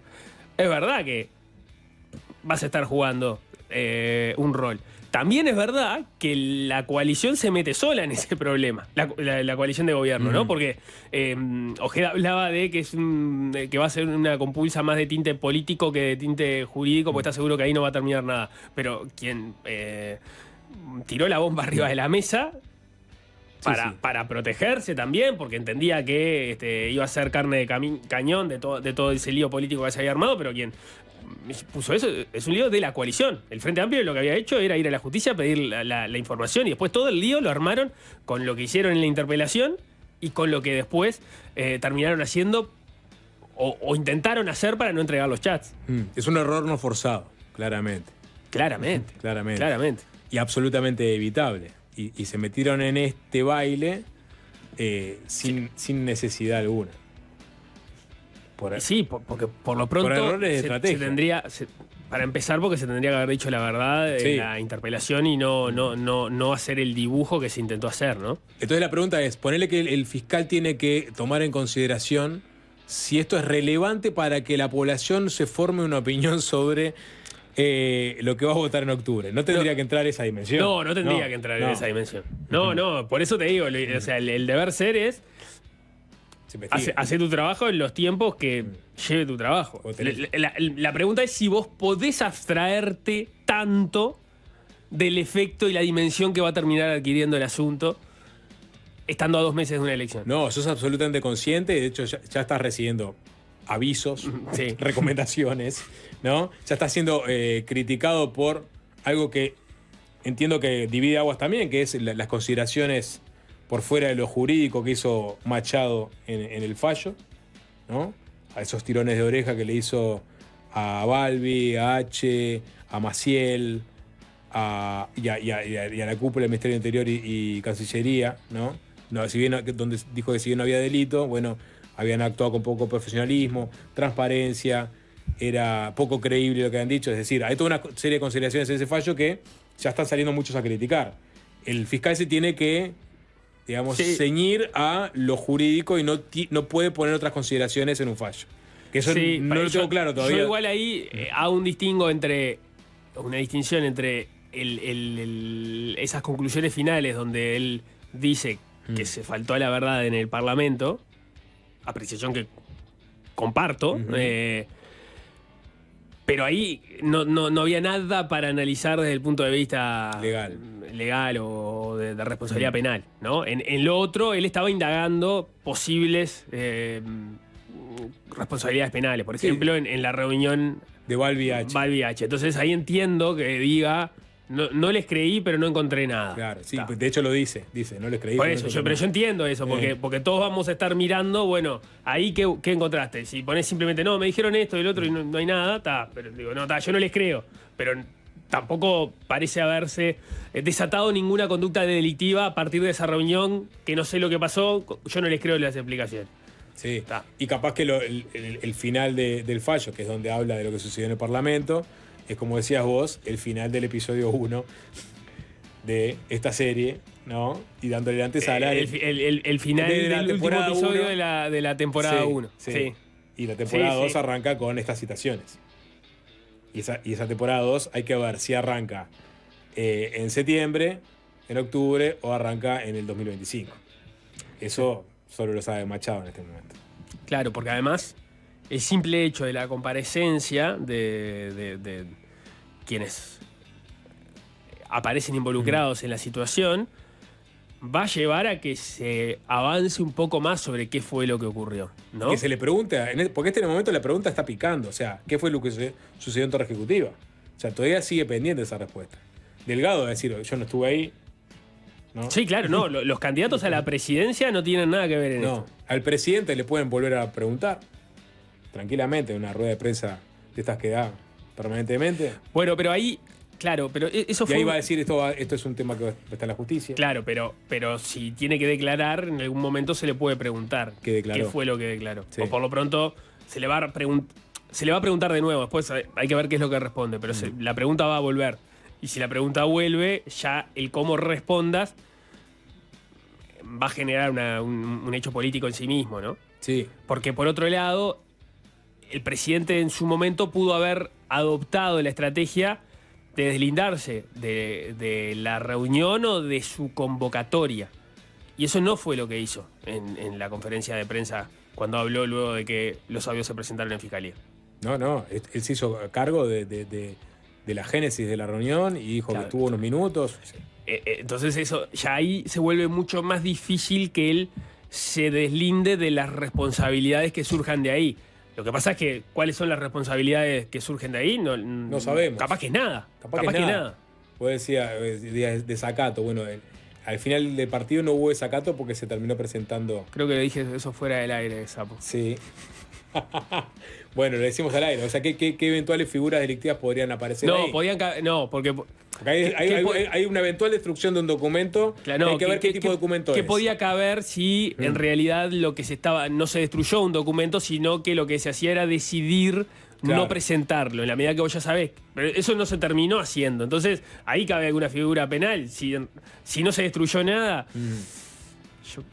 es verdad que vas a estar jugando un rol. También es verdad que la coalición se mete sola en ese problema, la coalición de gobierno, ¿no? Porque Ojeda hablaba de que va a ser una compulsa más de tinte político que de tinte jurídico, porque está seguro que ahí no va a terminar nada. Pero quien tiró la bomba arriba de la mesa para protegerse también, porque entendía que iba a ser carne de cañón de todo ese lío político que se había armado, pero quien puso eso es un lío de la coalición. El Frente Amplio lo que había hecho era ir a la justicia a pedir la información y después todo el lío lo armaron con lo que hicieron en la interpelación y con lo que después terminaron haciendo o intentaron hacer para no entregar los chats. Es un error no forzado, claramente. Claramente. Y absolutamente evitable. Y se metieron en este baile sin necesidad alguna. Porque por lo pronto por errores de estrategia. Para empezar, porque se tendría que haber dicho la verdad en la interpelación y no hacer el dibujo que se intentó hacer, ¿no? Entonces la pregunta es, ponele que el fiscal tiene que tomar en consideración si esto es relevante para que la población se forme una opinión sobre lo que va a votar en octubre. No tendría que entrar esa dimensión. No tendría que entrar en esa dimensión. No, por eso te digo, o sea, el deber ser es hacer tu trabajo en los tiempos que lleve tu trabajo. La pregunta es si vos podés abstraerte tanto del efecto y la dimensión que va a terminar adquiriendo el asunto estando a 2 meses de una elección. No, sos absolutamente consciente. De hecho, ya estás recibiendo avisos, recomendaciones, ¿no? Ya está siendo criticado por algo que entiendo que divide aguas también, que es las consideraciones por fuera de lo jurídico que hizo Machado en el fallo, ¿no? A esos tirones de oreja que le hizo a Balbi, a H, a Maciel, y a la cúpula del Ministerio del Interior y Cancillería, ¿no? Si bien, donde dijo que si bien no había delito, bueno, habían actuado con poco profesionalismo, transparencia, era poco creíble lo que habían dicho. Es decir, hay toda una serie de consideraciones en ese fallo que ya están saliendo muchos a criticar. El fiscal se tiene que, digamos, ceñir a lo jurídico y no puede poner otras consideraciones en un fallo. Que eso no lo tengo claro todavía. Yo igual ahí hago una distinción entre esas conclusiones finales donde él dice que se faltó a la verdad en el Parlamento, apreciación que comparto, pero ahí no había nada para analizar desde el punto de vista legal o de responsabilidad penal, ¿no? En lo otro, él estaba indagando posibles responsabilidades penales. Por ejemplo, en la reunión de Balbi H. Entonces ahí entiendo que diga, no les creí, pero no encontré nada. Claro, sí, de hecho lo dice, no les creí. Por eso, pero yo entiendo eso, porque todos vamos a estar mirando, bueno, ahí qué encontraste. Si pones simplemente, no, me dijeron esto y el otro y no hay nada, pero digo, yo no les creo. Pero tampoco parece haberse desatado ninguna conducta delictiva a partir de esa reunión, que no sé lo que pasó, yo no les creo las explicaciones. Sí, y capaz que el final del fallo, que es donde habla de lo que sucedió en el Parlamento, es, como decías vos, el final del episodio 1 de esta serie, ¿no? Y dándole la antesala. El final del último episodio de la temporada 1. Sí. Y la temporada 2 arranca con estas citaciones. Y esa temporada 2 hay que ver si arranca en septiembre, en octubre o arranca en el 2025. Eso solo lo sabe Machado en este momento. Claro, porque además el simple hecho de la comparecencia de quienes aparecen involucrados en la situación va a llevar a que se avance un poco más sobre qué fue lo que ocurrió, ¿no? Que se le pregunte, porque en este momento la pregunta está picando, o sea, ¿qué fue lo que sucedió en Torre Ejecutiva? O sea, todavía sigue pendiente esa respuesta. Delgado va a decir, yo no estuve ahí, ¿no? Sí, claro, no, los candidatos a la presidencia no tienen nada que ver en esto. Al presidente le pueden volver a preguntar, tranquilamente, en una rueda de prensa de estas que da permanentemente. Bueno, pero ahí... Claro, pero eso fue... Y ahí va a decir, esto es un tema que está en la justicia. Claro, pero si tiene que declarar, en algún momento se le puede preguntar qué fue lo que declaró. Sí. O por lo pronto se le va a preguntar de nuevo. Después hay que ver qué es lo que responde, pero la pregunta va a volver. Y si la pregunta vuelve, ya el cómo respondas va a generar un hecho político en sí mismo, ¿no? Sí. Porque por otro lado, el presidente en su momento pudo haber adoptado la estrategia de deslindarse de la reunión o de su convocatoria. Y eso no fue lo que hizo en la conferencia de prensa cuando habló luego de que los audios se presentaron en Fiscalía. No, él se hizo cargo de la génesis de la reunión y dijo que tuvo unos minutos. Entonces eso, ya ahí se vuelve mucho más difícil que él se deslinde de las responsabilidades que surjan de ahí. Lo que pasa es que, ¿cuáles son las responsabilidades que surgen de ahí? No sabemos. Capaz que nada. Capaz que nada. Vos decías de desacato. Bueno, al final del partido no hubo desacato porque se terminó presentando. Creo que le dije eso fuera del aire, Sapo. Sí. Bueno, lo decimos al aire. O sea, ¿qué eventuales figuras delictivas podrían aparecer ahí? Porque hay una eventual destrucción de un documento. Claro, hay que ver qué tipo de documento es. Que podía caber si en realidad no se destruyó un documento, sino que lo que se hacía era decidir no presentarlo, en la medida que vos ya sabés. Pero eso no se terminó haciendo. Entonces, ahí cabe alguna figura penal. Si no se destruyó nada...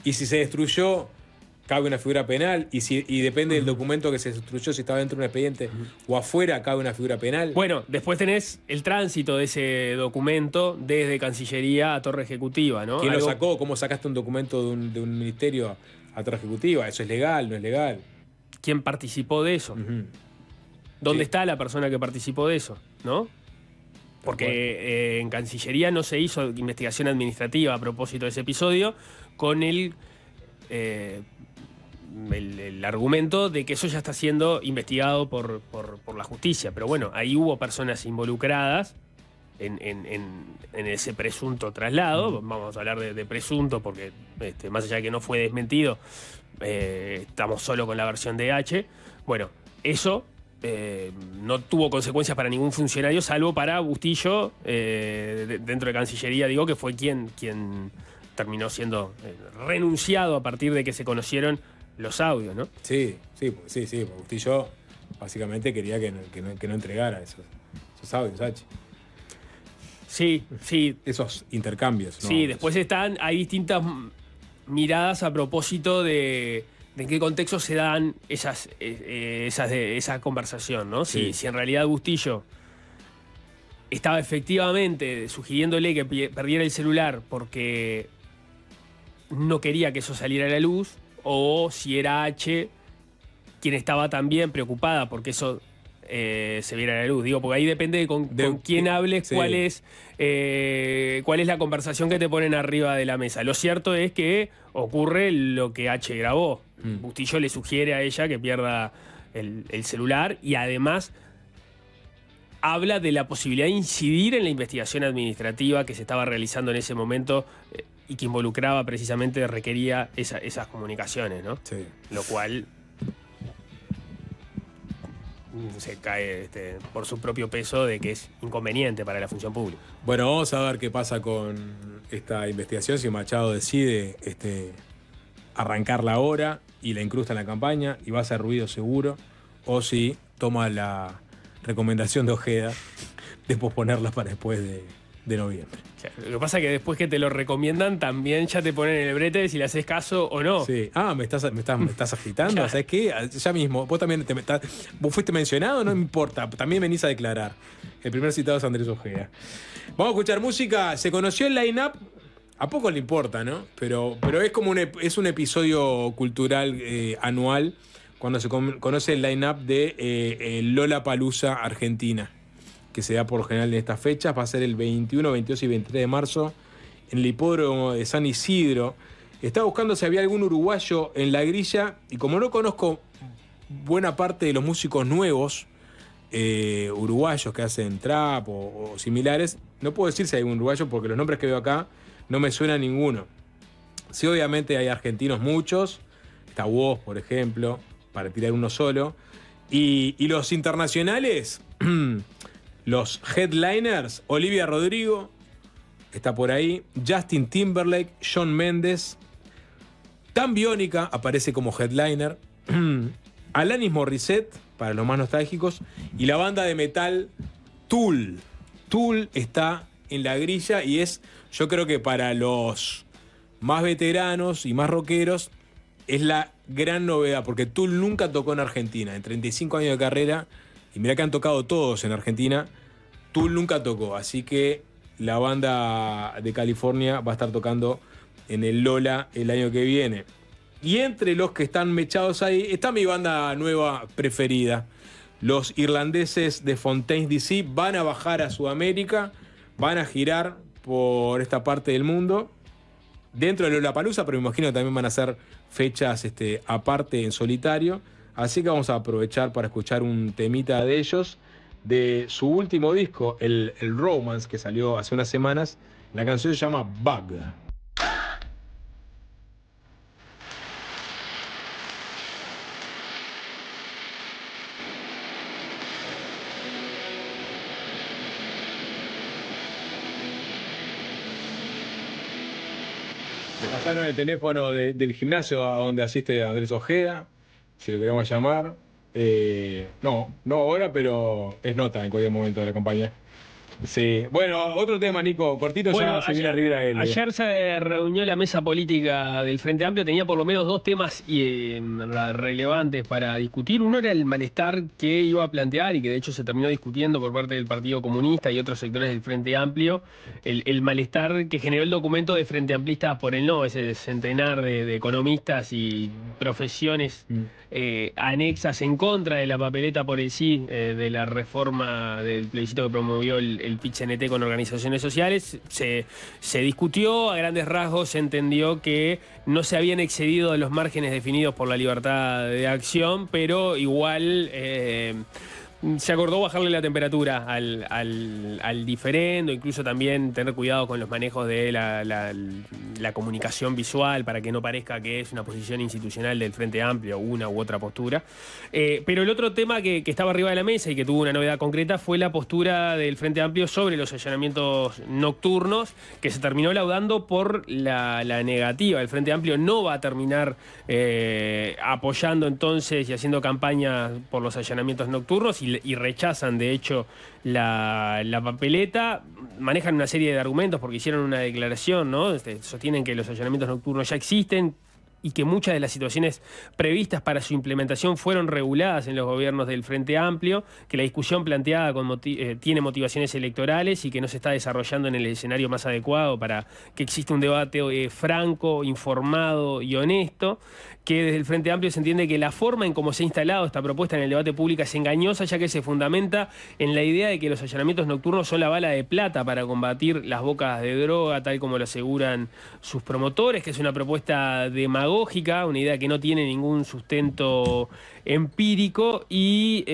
Y si se destruyó... cabe una figura penal y depende del documento que se destruyó, si estaba dentro de un expediente o afuera, cabe una figura penal. Bueno, después tenés el tránsito de ese documento desde Cancillería a Torre Ejecutiva, ¿no? ¿Quién lo sacó? ¿Cómo sacaste un documento de un ministerio a Torre Ejecutiva? ¿Eso es legal? ¿No es legal? ¿Quién participó de eso? ¿Dónde está la persona que participó de eso? ¿No? Porque en Cancillería no se hizo investigación administrativa a propósito de ese episodio con el argumento de que eso ya está siendo investigado por la justicia. Pero bueno, ahí hubo personas involucradas en ese presunto traslado. Vamos a hablar de presunto porque más allá de que no fue desmentido, estamos solo con la versión de H. Bueno, eso no tuvo consecuencias para ningún funcionario, salvo para Bustillo, dentro de Cancillería, digo, que fue quien terminó siendo renunciado a partir de que se conocieron los audios, ¿no? Sí. Bustillo básicamente quería que no entregara esos audios, H. Sí. Esos intercambios, ¿no? Sí, después hay distintas miradas a propósito de en qué contexto se dan esa conversación, ¿no? Sí. Si en realidad Bustillo estaba efectivamente sugiriéndole que perdiera el celular porque no quería que eso saliera a la luz, o si era H quien estaba también preocupada porque eso se viera a la luz. Digo, porque ahí depende con quién hables, sí. cuál es la conversación que te ponen arriba de la mesa. Lo cierto es que ocurre lo que H grabó. Bustillo le sugiere a ella que pierda el celular y además habla de la posibilidad de incidir en la investigación administrativa que se estaba realizando en ese momento y que involucraba precisamente, requería esas comunicaciones, ¿no? Sí. Lo cual se cae por su propio peso de que es inconveniente para la función pública. Bueno, vamos a ver qué pasa con esta investigación, si Machado decide arrancarla ahora y la incrusta en la campaña y va a hacer ruido seguro, o si toma la recomendación de Ojeda de posponerla para después de noviembre. Lo que pasa es que después que te lo recomiendan también ya te ponen en el brete de si le haces caso o no. Sí. ¿Me estás agitando? ¿Sabes qué? Ya mismo, vos también vos fuiste mencionado, no me importa, también venís a declarar. El primer citado es Andrés Ojeda. Vamos a escuchar música. Se conoció el line-up A poco le importa, ¿no? Pero es como es un episodio cultural anual cuando se conoce el line-up de Lollapalooza Argentina, que se da por lo general en estas fechas. Va a ser el 21, 22 y 23 de marzo en el hipódromo de San Isidro. Estaba buscando si había algún uruguayo en la grilla y como no conozco buena parte de los músicos nuevos uruguayos que hacen trap o similares, no puedo decir si hay un uruguayo porque los nombres que veo acá no me suena ninguno. Sí, obviamente hay argentinos muchos. Está Woz, por ejemplo, para tirar uno solo. Y los internacionales, los headliners, Olivia Rodrigo, está por ahí. Justin Timberlake, Shawn Mendes. Tan Biónica aparece como headliner. Alanis Morissette, para los más nostálgicos. Y la banda de metal Tool. Tool está en la grilla y es, yo creo que para los más veteranos y más rockeros, es la gran novedad, porque Tool nunca tocó en Argentina. En 35 años de carrera, y mirá que han tocado todos en Argentina, Tool nunca tocó. Así que la banda de California va a estar tocando en el Lola el año que viene. Y entre los que están mechados ahí está mi banda nueva preferida. Los irlandeses de Fontaines DC van a bajar a Sudamérica, van a girar por esta parte del mundo, dentro de Lollapalooza, pero me imagino que también van a hacer fechas aparte en solitario. Así que vamos a aprovechar para escuchar un temita de ellos, de su último disco, el Romance, que salió hace unas semanas. La canción se llama Bug. Me pasaron el teléfono del gimnasio a donde asiste Andrés Ojeda, si lo queremos llamar. No ahora, pero es nota en cualquier momento de la campaña. Sí. Bueno, otro tema, Nico, cortito, bueno, ya se viene a Rivera L. Ayer se reunió la mesa política del Frente Amplio, tenía por lo menos dos temas relevantes para discutir. Uno era el malestar que iba a plantear y que de hecho se terminó discutiendo por parte del Partido Comunista y otros sectores del Frente Amplio, el malestar que generó el documento de Frente Amplistas por el No, ese centenar de economistas y profesiones anexas en contra de la papeleta por el sí de la reforma del plebiscito que promovió el PIT-CNT con organizaciones sociales. Se discutió, a grandes rasgos se entendió que no se habían excedido de los márgenes definidos por la libertad de acción, pero igual se acordó bajarle la temperatura al diferendo, incluso también tener cuidado con los manejos de la comunicación visual para que no parezca que es una posición institucional del Frente Amplio, una u otra postura. Pero el otro tema que estaba arriba de la mesa y que tuvo una novedad concreta fue la postura del Frente Amplio sobre los allanamientos nocturnos, que se terminó laudando por la negativa. El Frente Amplio no va a terminar apoyando entonces y haciendo campaña por los allanamientos nocturnos y rechazan de hecho la papeleta. Manejan una serie de argumentos porque hicieron una declaración, ¿no? Sostienen que los allanamientos nocturnos ya existen y que muchas de las situaciones previstas para su implementación fueron reguladas en los gobiernos del Frente Amplio, que la discusión planteada tiene motivaciones electorales y que no se está desarrollando en el escenario más adecuado para que exista un debate franco, informado y honesto, que desde el Frente Amplio se entiende que la forma en cómo se ha instalado esta propuesta en el debate público es engañosa, ya que se fundamenta en la idea de que los allanamientos nocturnos son la bala de plata para combatir las bocas de droga, tal como lo aseguran sus promotores, que es una propuesta demagógica, una idea que no tiene ningún sustento empírico, y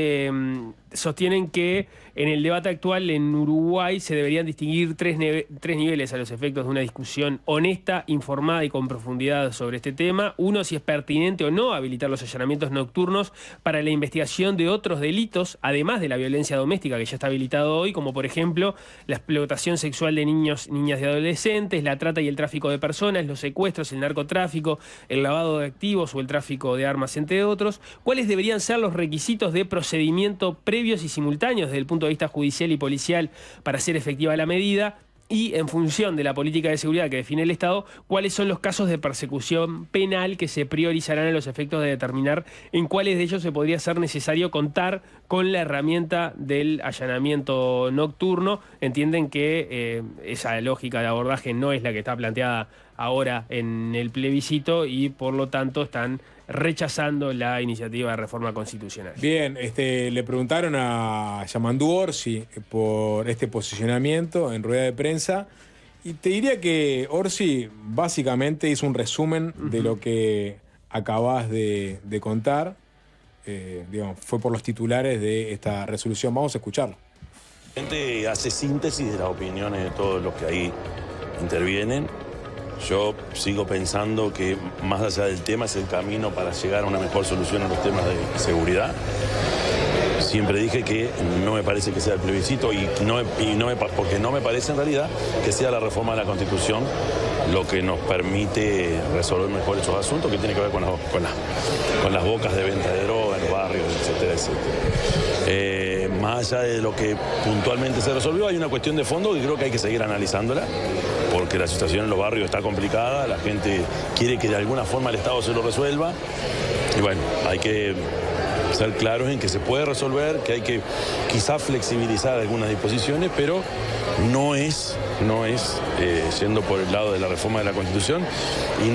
sostienen que en el debate actual en Uruguay se deberían distinguir tres niveles a los efectos de una discusión honesta, informada y con profundidad sobre este tema. Uno, si es pertinente o no habilitar los allanamientos nocturnos para la investigación de otros delitos, además de la violencia doméstica que ya está habilitado hoy, como por ejemplo la explotación sexual de niños, niñas y adolescentes, la trata y el tráfico de personas, los secuestros, el narcotráfico, el lavado de activos o el tráfico de armas, entre otros. ¿Cuáles deberían ser los requisitos de procedimiento previos y simultáneos desde el punto de vista judicial y policial para hacer efectiva la medida? y en función de la política de seguridad que define el Estado, cuáles son los casos de persecución penal que se priorizarán a los efectos de determinar en cuáles de ellos se podría ser necesario contar con la herramienta del allanamiento nocturno. Entienden que esa lógica de abordaje no es la que está planteada ahora en el plebiscito y por lo tanto están rechazando la iniciativa de reforma constitucional. Bien, le preguntaron a Yamandú Orsi por este posicionamiento en rueda de prensa y te diría que Orsi básicamente hizo un resumen de lo que acabas de contar. Digamos, fue por los titulares de esta resolución. Vamos a escucharlo. La gente hace síntesis de las opiniones de todos los que ahí intervienen. Yo sigo pensando que más allá del tema es el camino para llegar a una mejor solución a los temas de seguridad. Siempre dije que no me parece que sea el plebiscito porque no me parece en realidad que sea la reforma de la Constitución lo que nos permite resolver mejor esos asuntos que tiene que ver con las bocas de venta de droga en los barrios, etcétera, etcétera. Más allá de lo que puntualmente se resolvió, hay una cuestión de fondo que creo que hay que seguir analizándola, porque la situación en los barrios está complicada, la gente quiere que de alguna forma el Estado se lo resuelva, y bueno, hay que ser claros en que se puede resolver, que hay que quizás flexibilizar algunas disposiciones, pero no es yendo por el lado de la reforma de la Constitución y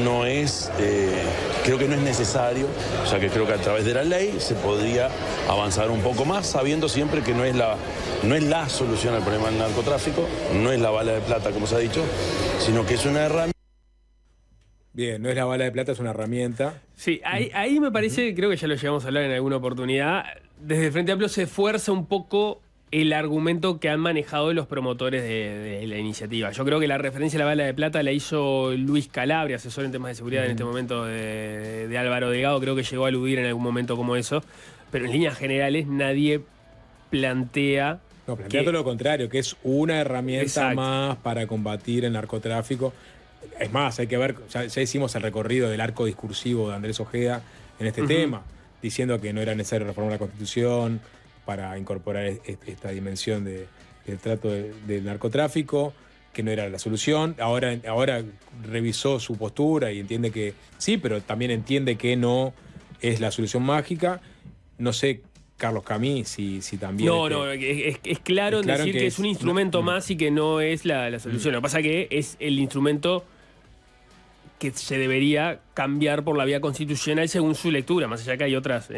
creo que no es necesario, o sea que creo que a través de la ley se podría avanzar un poco más, sabiendo siempre que no es la solución al problema del narcotráfico, no es la bala de plata como se ha dicho, sino que es una herramienta. Bien, no es la bala de plata, es una herramienta. Sí, ahí me parece, creo que ya lo llegamos a hablar en alguna oportunidad, desde el Frente Amplio se esfuerza un poco el argumento que han manejado los promotores de la iniciativa. Yo creo que la referencia a la bala de plata la hizo Luis Calabria, asesor en temas de seguridad en este momento de Álvaro Delgado, creo que llegó a aludir en algún momento como eso, pero en líneas generales nadie plantea... No, plantea todo lo contrario, que es una herramienta más para combatir el narcotráfico. Es más, hay que ver, ya hicimos el recorrido del arco discursivo de Andrés Ojeda en este tema, diciendo que no era necesario reformar la Constitución para incorporar esta dimensión del trato del narcotráfico, que no era la solución. Ahora revisó su postura y entiende que sí, pero también entiende que no es la solución mágica. No sé, Carlos Camí, si también... Es claro en decir que es un instrumento más y que no es la solución. Lo que pasa es que es el instrumento que se debería cambiar por la vía constitucional según su lectura, más allá que hay otras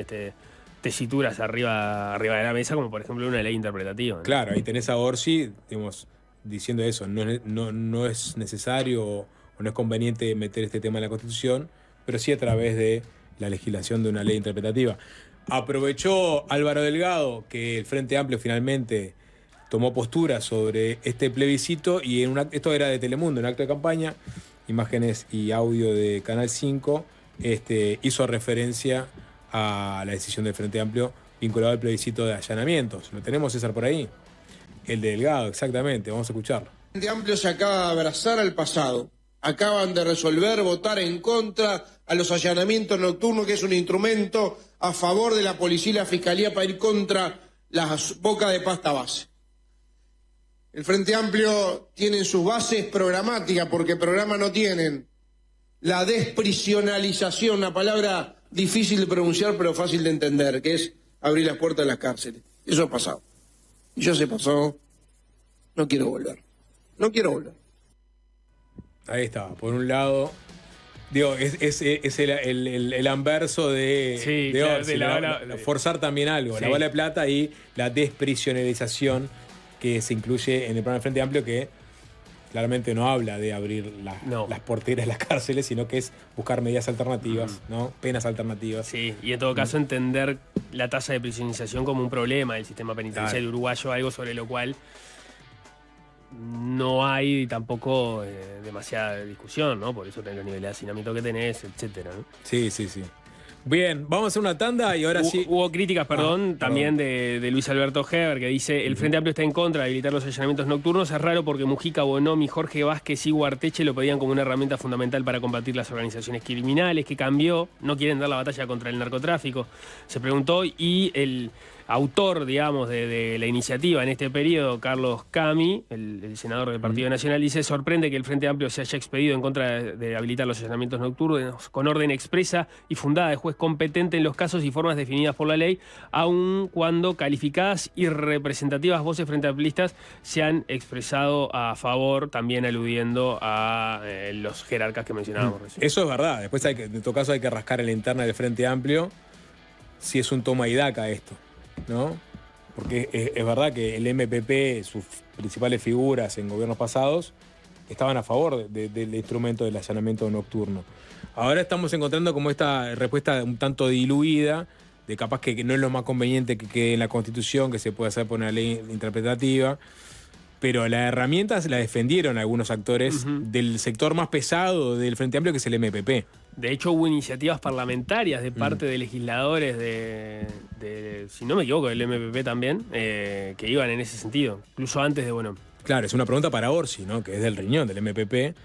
tesituras arriba de la mesa, como por ejemplo una ley interpretativa, ¿no? Claro, ahí tenés a Orsi, digamos, diciendo eso, no es necesario o no es conveniente meter este tema en la Constitución, pero sí a través de la legislación de una ley interpretativa. Aprovechó Álvaro Delgado que el Frente Amplio finalmente tomó postura sobre este plebiscito y esto era de Telemundo, en acto de campaña, imágenes y audio de Canal 5, hizo referencia a la decisión del Frente Amplio vinculado al plebiscito de allanamientos. ¿Lo tenemos, César, por ahí? El de Delgado, exactamente, vamos a escucharlo. El Frente Amplio se acaba de abrazar al pasado. Acaban de resolver votar en contra a los allanamientos nocturnos, que es un instrumento a favor de la policía y la fiscalía para ir contra las bocas de pasta base. El Frente Amplio tiene sus bases programáticas, porque programa no tienen. La desprisionalización, una palabra difícil de pronunciar pero fácil de entender, que es abrir las puertas de las cárceles. Eso ha pasado. Y ya se pasó. No quiero volver. No quiero volver. Ahí está, por un lado, digo, es el anverso de Orsi, ¿no? Forzar también algo, la bala de plata y la desprisionalización que se incluye en el plan del Frente Amplio, que claramente no habla de abrir las porteras de las cárceles, sino que es buscar medidas alternativas, ¿no? Penas alternativas. Sí, y en todo caso entender la tasa de prisionalización como un problema del sistema penitenciario uruguayo, algo sobre lo cual no hay tampoco demasiada discusión, ¿no? Por eso tenés los niveles de hacinamiento que tenés, etcétera, ¿no? Sí. Bien, vamos a hacer una tanda y ahora sí... Hubo críticas, también de Luis Alberto Heber, que dice: el Frente Amplio está en contra de habilitar los allanamientos nocturnos. Es raro porque Mujica, Bonomi, Jorge Vázquez y Guarteche lo pedían como una herramienta fundamental para combatir las organizaciones criminales. ¿Qué cambió? No quieren dar la batalla contra el narcotráfico, se preguntó. Y autor, digamos, de la iniciativa en este periodo, Carlos Cami, el senador del Partido Nacional, dice: sorprende que el Frente Amplio se haya expedido en contra de habilitar los allanamientos nocturnos con orden expresa y fundada de juez competente en los casos y formas definidas por la ley, aun cuando calificadas y representativas voces frente amplistas se han expresado a favor, también aludiendo a los jerarcas que mencionábamos recién. Eso es verdad. Después, en todo caso, hay que rascar en la interna del Frente Amplio si es un toma y daca esto, ¿no? Porque es verdad que el MPP, sus principales figuras en gobiernos pasados, estaban a favor del instrumento del allanamiento nocturno. Ahora estamos encontrando como esta respuesta un tanto diluida, de capaz que no es lo más conveniente que quede en la Constitución, que se puede hacer por una ley interpretativa, pero las herramientas la defendieron algunos actores del sector más pesado del Frente Amplio, que es el MPP. De hecho, hubo iniciativas parlamentarias de parte de legisladores si no me equivoco, del MPP también, que iban en ese sentido, incluso antes de, bueno... Claro, es una pregunta para Orsi, ¿no? Que es del riñón del MPP,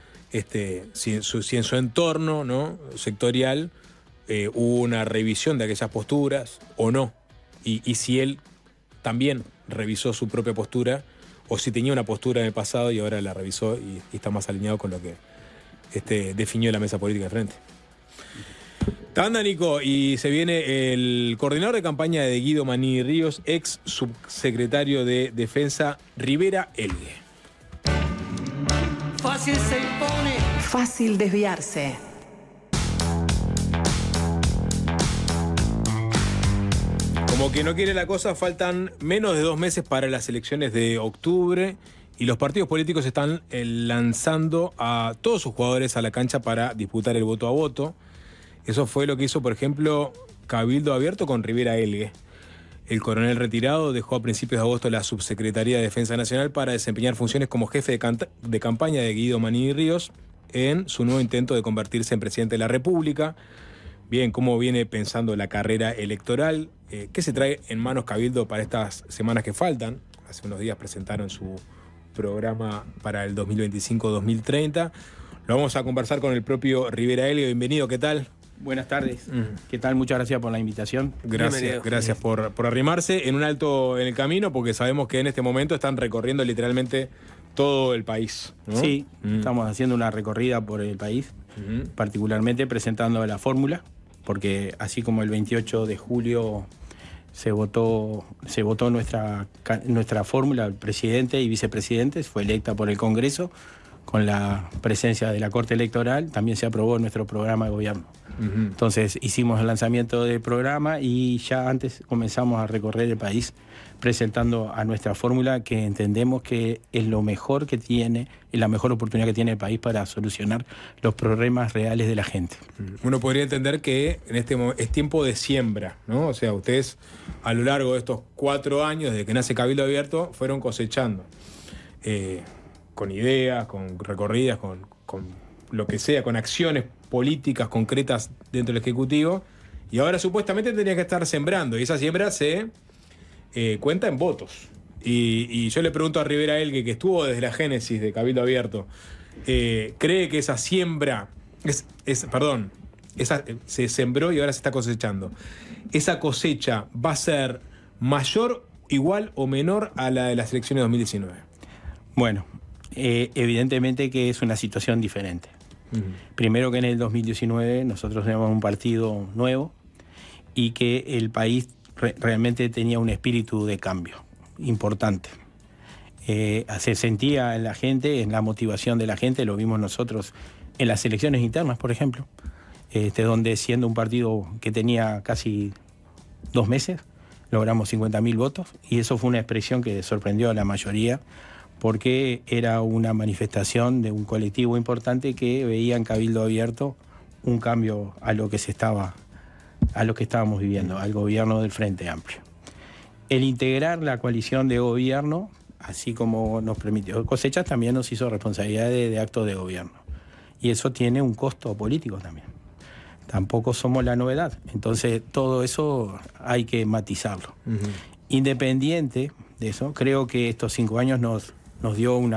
si en su entorno, ¿no?, sectorial hubo una revisión de aquellas posturas o no, y si él también revisó su propia postura, o si tenía una postura en el pasado y ahora la revisó y está más alineado con lo que definió la mesa política de frente. Tanda, Nico, y se viene el coordinador de campaña de Guido Manini Ríos, ex subsecretario de Defensa, Rivera Elgue. Fácil se impone. Fácil desviarse. Como que no quiere la cosa, faltan menos de 2 meses para las elecciones de octubre y los partidos políticos están lanzando a todos sus jugadores a la cancha para disputar el voto a voto. Eso fue lo que hizo, por ejemplo, Cabildo Abierto con Rivera Elgue. El coronel retirado dejó a principios de agosto la Subsecretaría de Defensa Nacional para desempeñar funciones como jefe de campaña de Guido Manini Ríos en su nuevo intento de convertirse en presidente de la República. Bien, ¿cómo viene pensando la carrera electoral? ¿Qué se trae en manos Cabildo para estas semanas que faltan? Hace unos días presentaron su programa para el 2025-2030. Lo vamos a conversar con el propio Rivera Elgue. Bienvenido, ¿qué tal? Buenas tardes. ¿Qué tal? Muchas gracias por la invitación. Gracias por arrimarse en un alto en el camino, porque sabemos que en este momento están recorriendo literalmente todo el país, ¿no? Sí, estamos haciendo una recorrida por el país, particularmente presentando la fórmula, porque así como el 28 de julio se votó nuestra fórmula, el presidente y vicepresidentes, fue electa por el Congreso, con la presencia de la Corte Electoral, también se aprobó nuestro programa de gobierno. Entonces hicimos el lanzamiento del programa y ya antes comenzamos a recorrer el país presentando a nuestra fórmula, que entendemos que es lo mejor que tiene, es la mejor oportunidad que tiene el país para solucionar los problemas reales de la gente. Uno podría entender que en este momento es tiempo de siembra, ¿no? O sea, ustedes a lo largo de estos 4 años, desde que nace Cabildo Abierto, fueron cosechando con ideas, con recorridas, con lo que sea, con acciones políticas concretas dentro del Ejecutivo, y ahora supuestamente tendría que estar sembrando, y esa siembra se cuenta en votos. Y yo le pregunto a Rivera Elgue, que estuvo desde la génesis de Cabildo Abierto, ¿cree que esa siembra, se sembró y ahora se está cosechando, esa cosecha va a ser mayor, igual o menor a la de las elecciones de 2019? Bueno, evidentemente que es una situación diferente. Primero, que en el 2019 nosotros teníamos un partido nuevo y que el país realmente tenía un espíritu de cambio importante. Se sentía en la gente, en la motivación de la gente, lo vimos nosotros en las elecciones internas, por ejemplo, donde siendo un partido que tenía casi 2 meses, logramos 50.000 votos, y eso fue una expresión que sorprendió a la mayoría, porque era una manifestación de un colectivo importante que veía en Cabildo Abierto un cambio a lo que estábamos viviendo, al gobierno del Frente Amplio. El integrar la coalición de gobierno, así como nos permitió cosechas, también nos hizo responsabilidad de actos de gobierno. Y eso tiene un costo político también. Tampoco somos la novedad. Entonces, todo eso hay que matizarlo. Independiente de eso, creo que estos 5 años nos dio un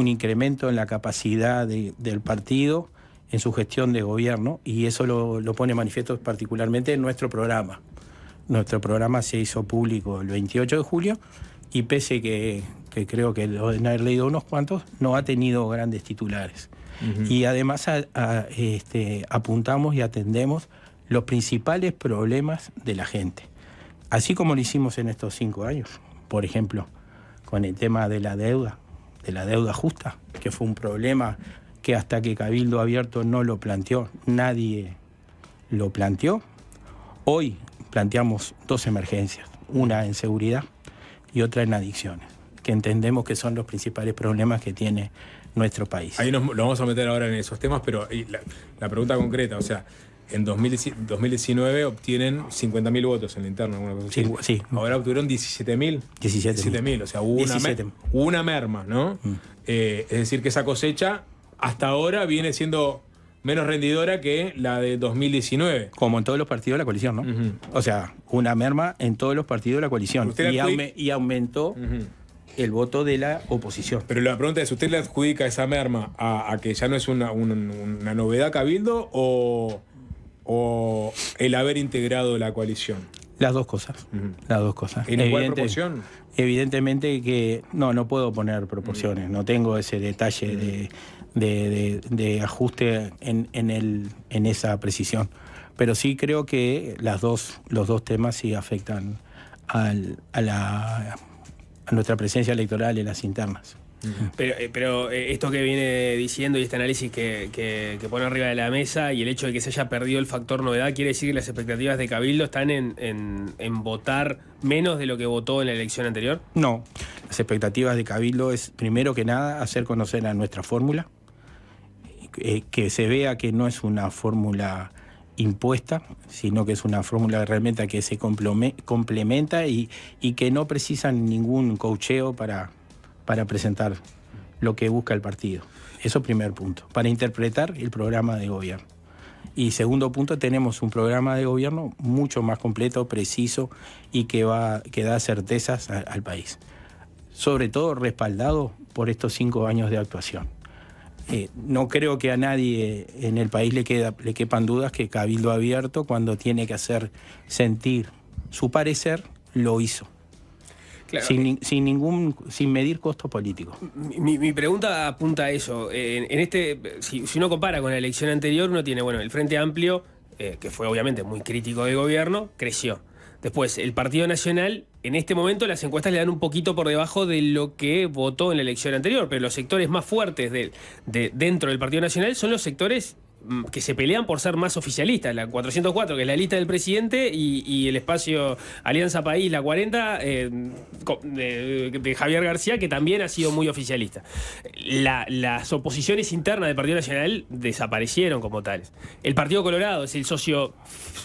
incremento en la capacidad del partido en su gestión de gobierno, y eso lo pone manifiesto particularmente en nuestro programa. Nuestro programa se hizo público el 28 de julio y pese que creo que lo deben haber leído unos cuantos, no ha tenido grandes titulares. Y además apuntamos y atendemos los principales problemas de la gente. Así como lo hicimos en estos 5 años. Por ejemplo, con el tema de la deuda justa, que fue un problema que hasta que Cabildo Abierto no lo planteó, nadie lo planteó. Hoy planteamos 2 emergencias, una en seguridad y otra en adicciones, que entendemos que son los principales problemas que tiene nuestro país. Ahí lo vamos a meter ahora en esos temas, pero la pregunta concreta, o sea, en 2019 obtienen 50.000 votos en la interna. Sí. Ahora obtuvieron 17.000. 17.000, o sea, hubo una merma, ¿no? Es decir, que esa cosecha hasta ahora viene siendo menos rendidora que la de 2019. Como en todos los partidos de la coalición, ¿no? O sea, una merma en todos los partidos de la coalición. Y aumentó el voto de la oposición. Pero la pregunta es, ¿usted le adjudica esa merma a que ya no es una novedad Cabildo o el haber integrado la coalición? Las dos cosas. Las dos cosas. ¿En igual proporción? Evidentemente que no puedo poner proporciones, no tengo ese detalle de ajuste en esa precisión. Pero sí creo que los dos temas sí afectan a nuestra presencia electoral en las internas. Pero esto que viene diciendo y este análisis que pone arriba de la mesa y el hecho de que se haya perdido el factor novedad, ¿quiere decir que las expectativas de Cabildo están en votar menos de lo que votó en la elección anterior? No, las expectativas de Cabildo es, primero que nada, hacer conocer a nuestra fórmula, que se vea que no es una fórmula impuesta, sino que es una fórmula realmente que se complementa y que no precisan ningún coacheo para presentar lo que busca el partido. Eso primer punto, para interpretar el programa de gobierno. Y segundo punto, tenemos un programa de gobierno mucho más completo, preciso y que da certezas al país. Sobre todo respaldado por estos 5 años de actuación. No creo que a nadie en el país le quepan dudas que Cabildo Abierto, cuando tiene que hacer sentir su parecer, lo hizo. Claro. Sin medir costo político. Mi pregunta apunta a eso. Si uno compara con la elección anterior, uno tiene, el Frente Amplio, que fue obviamente muy crítico del gobierno, creció. Después, el Partido Nacional, en este momento las encuestas le dan un poquito por debajo de lo que votó en la elección anterior, pero los sectores más fuertes dentro del Partido Nacional son los sectores que se pelean por ser más oficialistas. La 404, que es la lista del presidente, y el espacio Alianza País, la 40, de Javier García, que también ha sido muy oficialista. Las oposiciones internas del Partido Nacional desaparecieron como tales. El Partido Colorado es el socio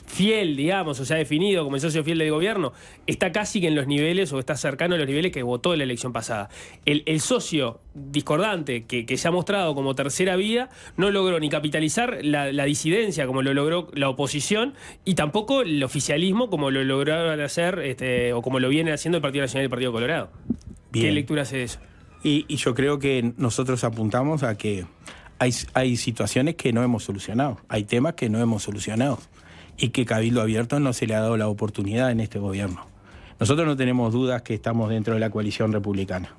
fiel, digamos, o sea, definido como el socio fiel del gobierno, está casi que en los niveles, o está cercano a los niveles que votó en la elección pasada. El socio discordante, que se ha mostrado como tercera vía, no logró ni capitalizar la disidencia como lo logró la oposición, y tampoco el oficialismo como lo lograron hacer o como lo viene haciendo el Partido Nacional y el Partido Colorado. Bien. ¿Qué lectura hace de eso? Y yo creo que nosotros apuntamos a que hay situaciones que no hemos solucionado, hay temas que no hemos solucionado y que Cabildo Abierto no se le ha dado la oportunidad en este gobierno. Nosotros no tenemos dudas que estamos dentro de la coalición republicana,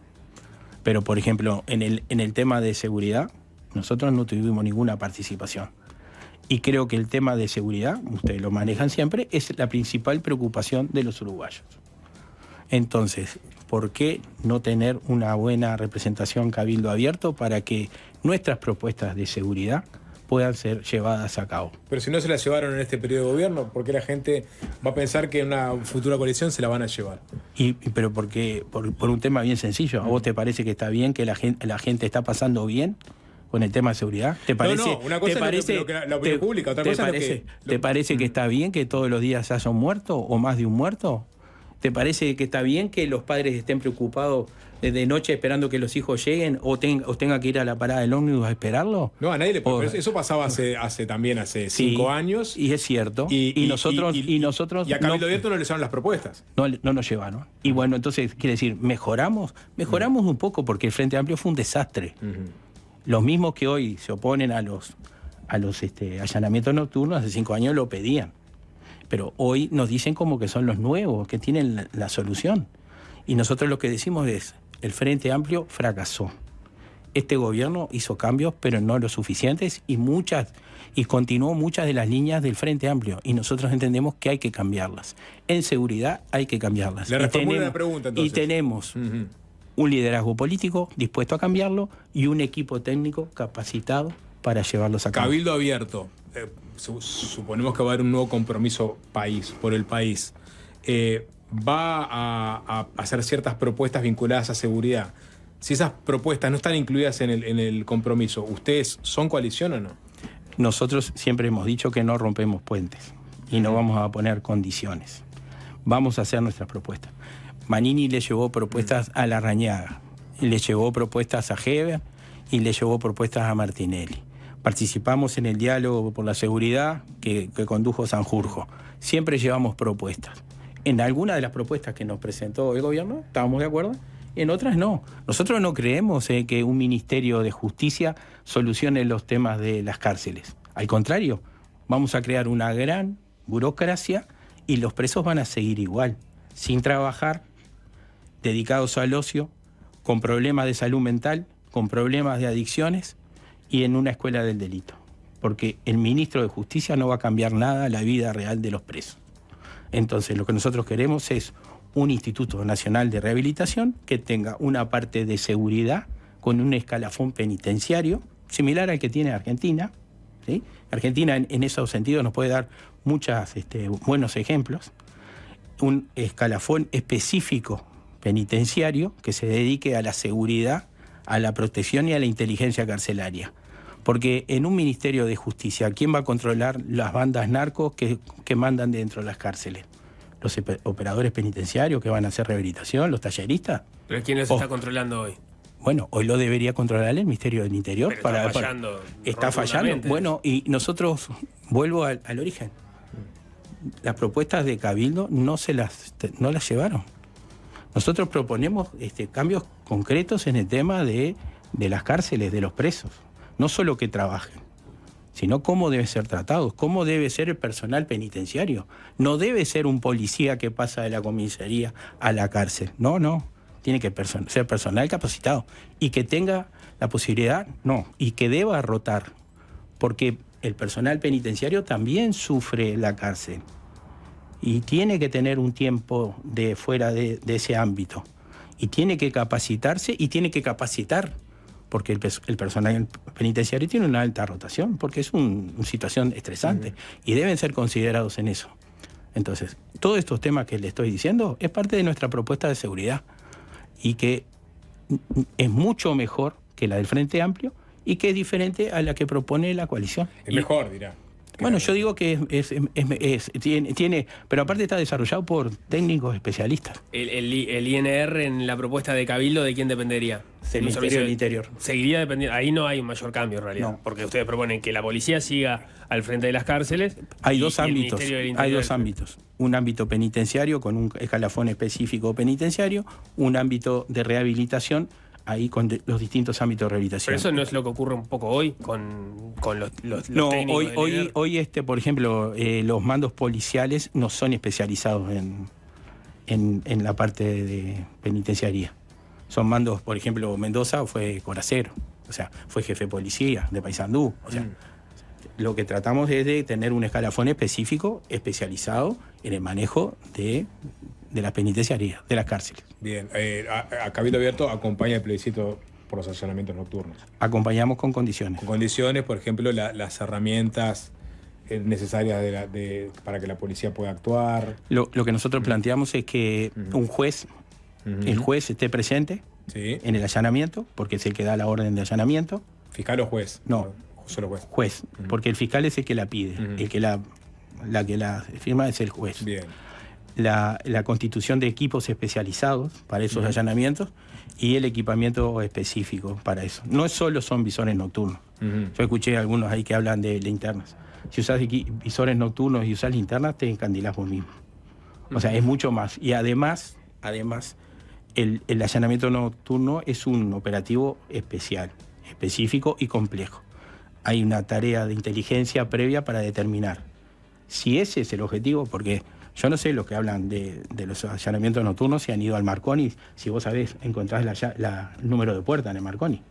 pero por ejemplo en el tema de seguridad nosotros no tuvimos ninguna participación. Y creo que el tema de seguridad, ustedes lo manejan siempre, es la principal preocupación de los uruguayos. Entonces, ¿por qué no tener una buena representación Cabildo Abierto para que nuestras propuestas de seguridad puedan ser llevadas a cabo? Pero si no se las llevaron en este periodo de gobierno, ¿por qué la gente va a pensar que en una futura coalición se la van a llevar? Pero porque por un tema bien sencillo. ¿A vos te parece que está bien, que la gente está pasando bien con el tema de seguridad? ¿Te parece, no, una cosa es la opinión pública, otra cosa es ¿te parece que está bien que todos los días haya un muerto o más de un muerto? ¿Te parece que está bien que los padres estén preocupados de noche esperando que los hijos lleguen o tenga que ir a la parada del ómnibus a esperarlo? No, a nadie le puede. Eso pasaba hace 5 años. Y es cierto. Y nosotros a Cabildo Abierto no les llevaron las propuestas. No nos llevaron. Y bueno, entonces, quiere decir, ¿mejoramos? Mejoramos un poco porque el Frente Amplio fue un desastre. Los mismos que hoy se oponen a los allanamientos nocturnos, hace 5 años lo pedían. Pero hoy nos dicen como que son los nuevos, que tienen la solución. Y nosotros lo que decimos es, el Frente Amplio fracasó. Este gobierno hizo cambios, pero no los suficientes, y continuó muchas de las líneas del Frente Amplio. Y nosotros entendemos que hay que cambiarlas. En seguridad hay que cambiarlas. Le reformulo la pregunta, entonces. Y tenemos un liderazgo político dispuesto a cambiarlo y un equipo técnico capacitado para llevarlos a cabo. Cabildo abierto. Suponemos que va a haber un nuevo compromiso por el país. Va a hacer ciertas propuestas vinculadas a seguridad. Si esas propuestas no están incluidas en el compromiso, ¿ustedes son coalición o no? Nosotros siempre hemos dicho que no rompemos puentes y no vamos a poner condiciones. Vamos a hacer nuestras propuestas. Manini le llevó propuestas a Larrañaga, le llevó propuestas a Heber y le llevó propuestas a Martinelli. Participamos en el diálogo por la seguridad que condujo Sanjurjo. Siempre llevamos propuestas. En algunas de las propuestas que nos presentó el gobierno estábamos de acuerdo, en otras no. Nosotros no creemos que un Ministerio de Justicia solucione los temas de las cárceles. Al contrario, vamos a crear una gran burocracia y los presos van a seguir igual, sin trabajar, dedicados al ocio, con problemas de salud mental, con problemas de adicciones y en una escuela del delito. Porque el ministro de Justicia no va a cambiar nada la vida real de los presos. Entonces, lo que nosotros queremos es un Instituto Nacional de Rehabilitación que tenga una parte de seguridad con un escalafón penitenciario, similar al que tiene Argentina. ¿Sí? Argentina en esos sentidos nos puede dar muchos buenos ejemplos. Un escalafón específico penitenciario que se dedique a la seguridad, a la protección y a la inteligencia carcelaria. Porque en un Ministerio de Justicia, ¿quién va a controlar las bandas narcos que mandan dentro de las cárceles? ¿Los operadores penitenciarios que van a hacer rehabilitación? ¿Los talleristas? ¿Pero quién los está controlando hoy? Bueno, hoy lo debería controlar el Ministerio del Interior. Pero está fallando. Está fallando. Bueno, y nosotros, vuelvo al origen. Las propuestas de Cabildo no las llevaron. Nosotros proponemos cambios concretos en el tema de las cárceles, de los presos. No solo que trabajen, sino cómo deben ser tratados, cómo debe ser el personal penitenciario. No debe ser un policía que pasa de la comisaría a la cárcel. No. Tiene que ser personal capacitado y que tenga la posibilidad, y que deba rotar, porque el personal penitenciario también sufre la cárcel y tiene que tener un tiempo de fuera de ese ámbito y tiene que capacitarse y tiene que capacitar, porque el personal penitenciario tiene una alta rotación, porque es una situación estresante y deben ser considerados en eso. Entonces, todos estos temas que le estoy diciendo es parte de nuestra propuesta de seguridad y que es mucho mejor que la del Frente Amplio y que es diferente a la que propone la coalición. Es mejor, dirá. Bueno, yo digo que tiene, pero aparte está desarrollado por técnicos especialistas. ¿El INR en la propuesta de Cabildo de quién dependería? Del Ministerio del Interior. Seguiría dependiendo. Ahí no hay un mayor cambio en realidad. No. Porque ustedes proponen que la policía siga al frente de las cárceles. Hay dos ámbitos. Hay dos ámbitos. Un ámbito penitenciario con un escalafón específico penitenciario, un ámbito de rehabilitación, ahí con los distintos ámbitos de rehabilitación. Pero eso no es lo que ocurre un poco hoy con los no, técnicos. hoy por ejemplo, los mandos policiales no son especializados en la parte de penitenciaría. Son mandos, por ejemplo, Mendoza fue coracero, o sea, fue jefe de policía de Paysandú. O sea, lo que tratamos es de tener un escalafón específico, especializado en el manejo de las penitenciarías, de las cárceles. Bien, a Cabildo Abierto acompaña el plebiscito por los allanamientos nocturnos. Acompañamos con condiciones. Con condiciones, por ejemplo, las herramientas necesarias para que la policía pueda actuar. Lo que nosotros planteamos es que un juez, el juez esté presente en el allanamiento, porque es el que da la orden de allanamiento. ¿Fiscal o juez? No. Solo juez. Juez, porque el fiscal es el que la pide, el que la firma es el juez. Bien. La constitución de equipos especializados para esos allanamientos y el equipamiento específico para eso. No solo son visores nocturnos. Yo escuché a algunos ahí que hablan de linternas. Si usás visores nocturnos y usás linternas, te encandilás vos mismo. O sea, es mucho más. Y además el allanamiento nocturno es un operativo especial, específico y complejo. Hay una tarea de inteligencia previa para determinar Si ese es el objetivo, porque yo no sé los que hablan de los allanamientos nocturnos, si han ido al Marconi, si vos sabés, encontrás el número de puerta en el Marconi.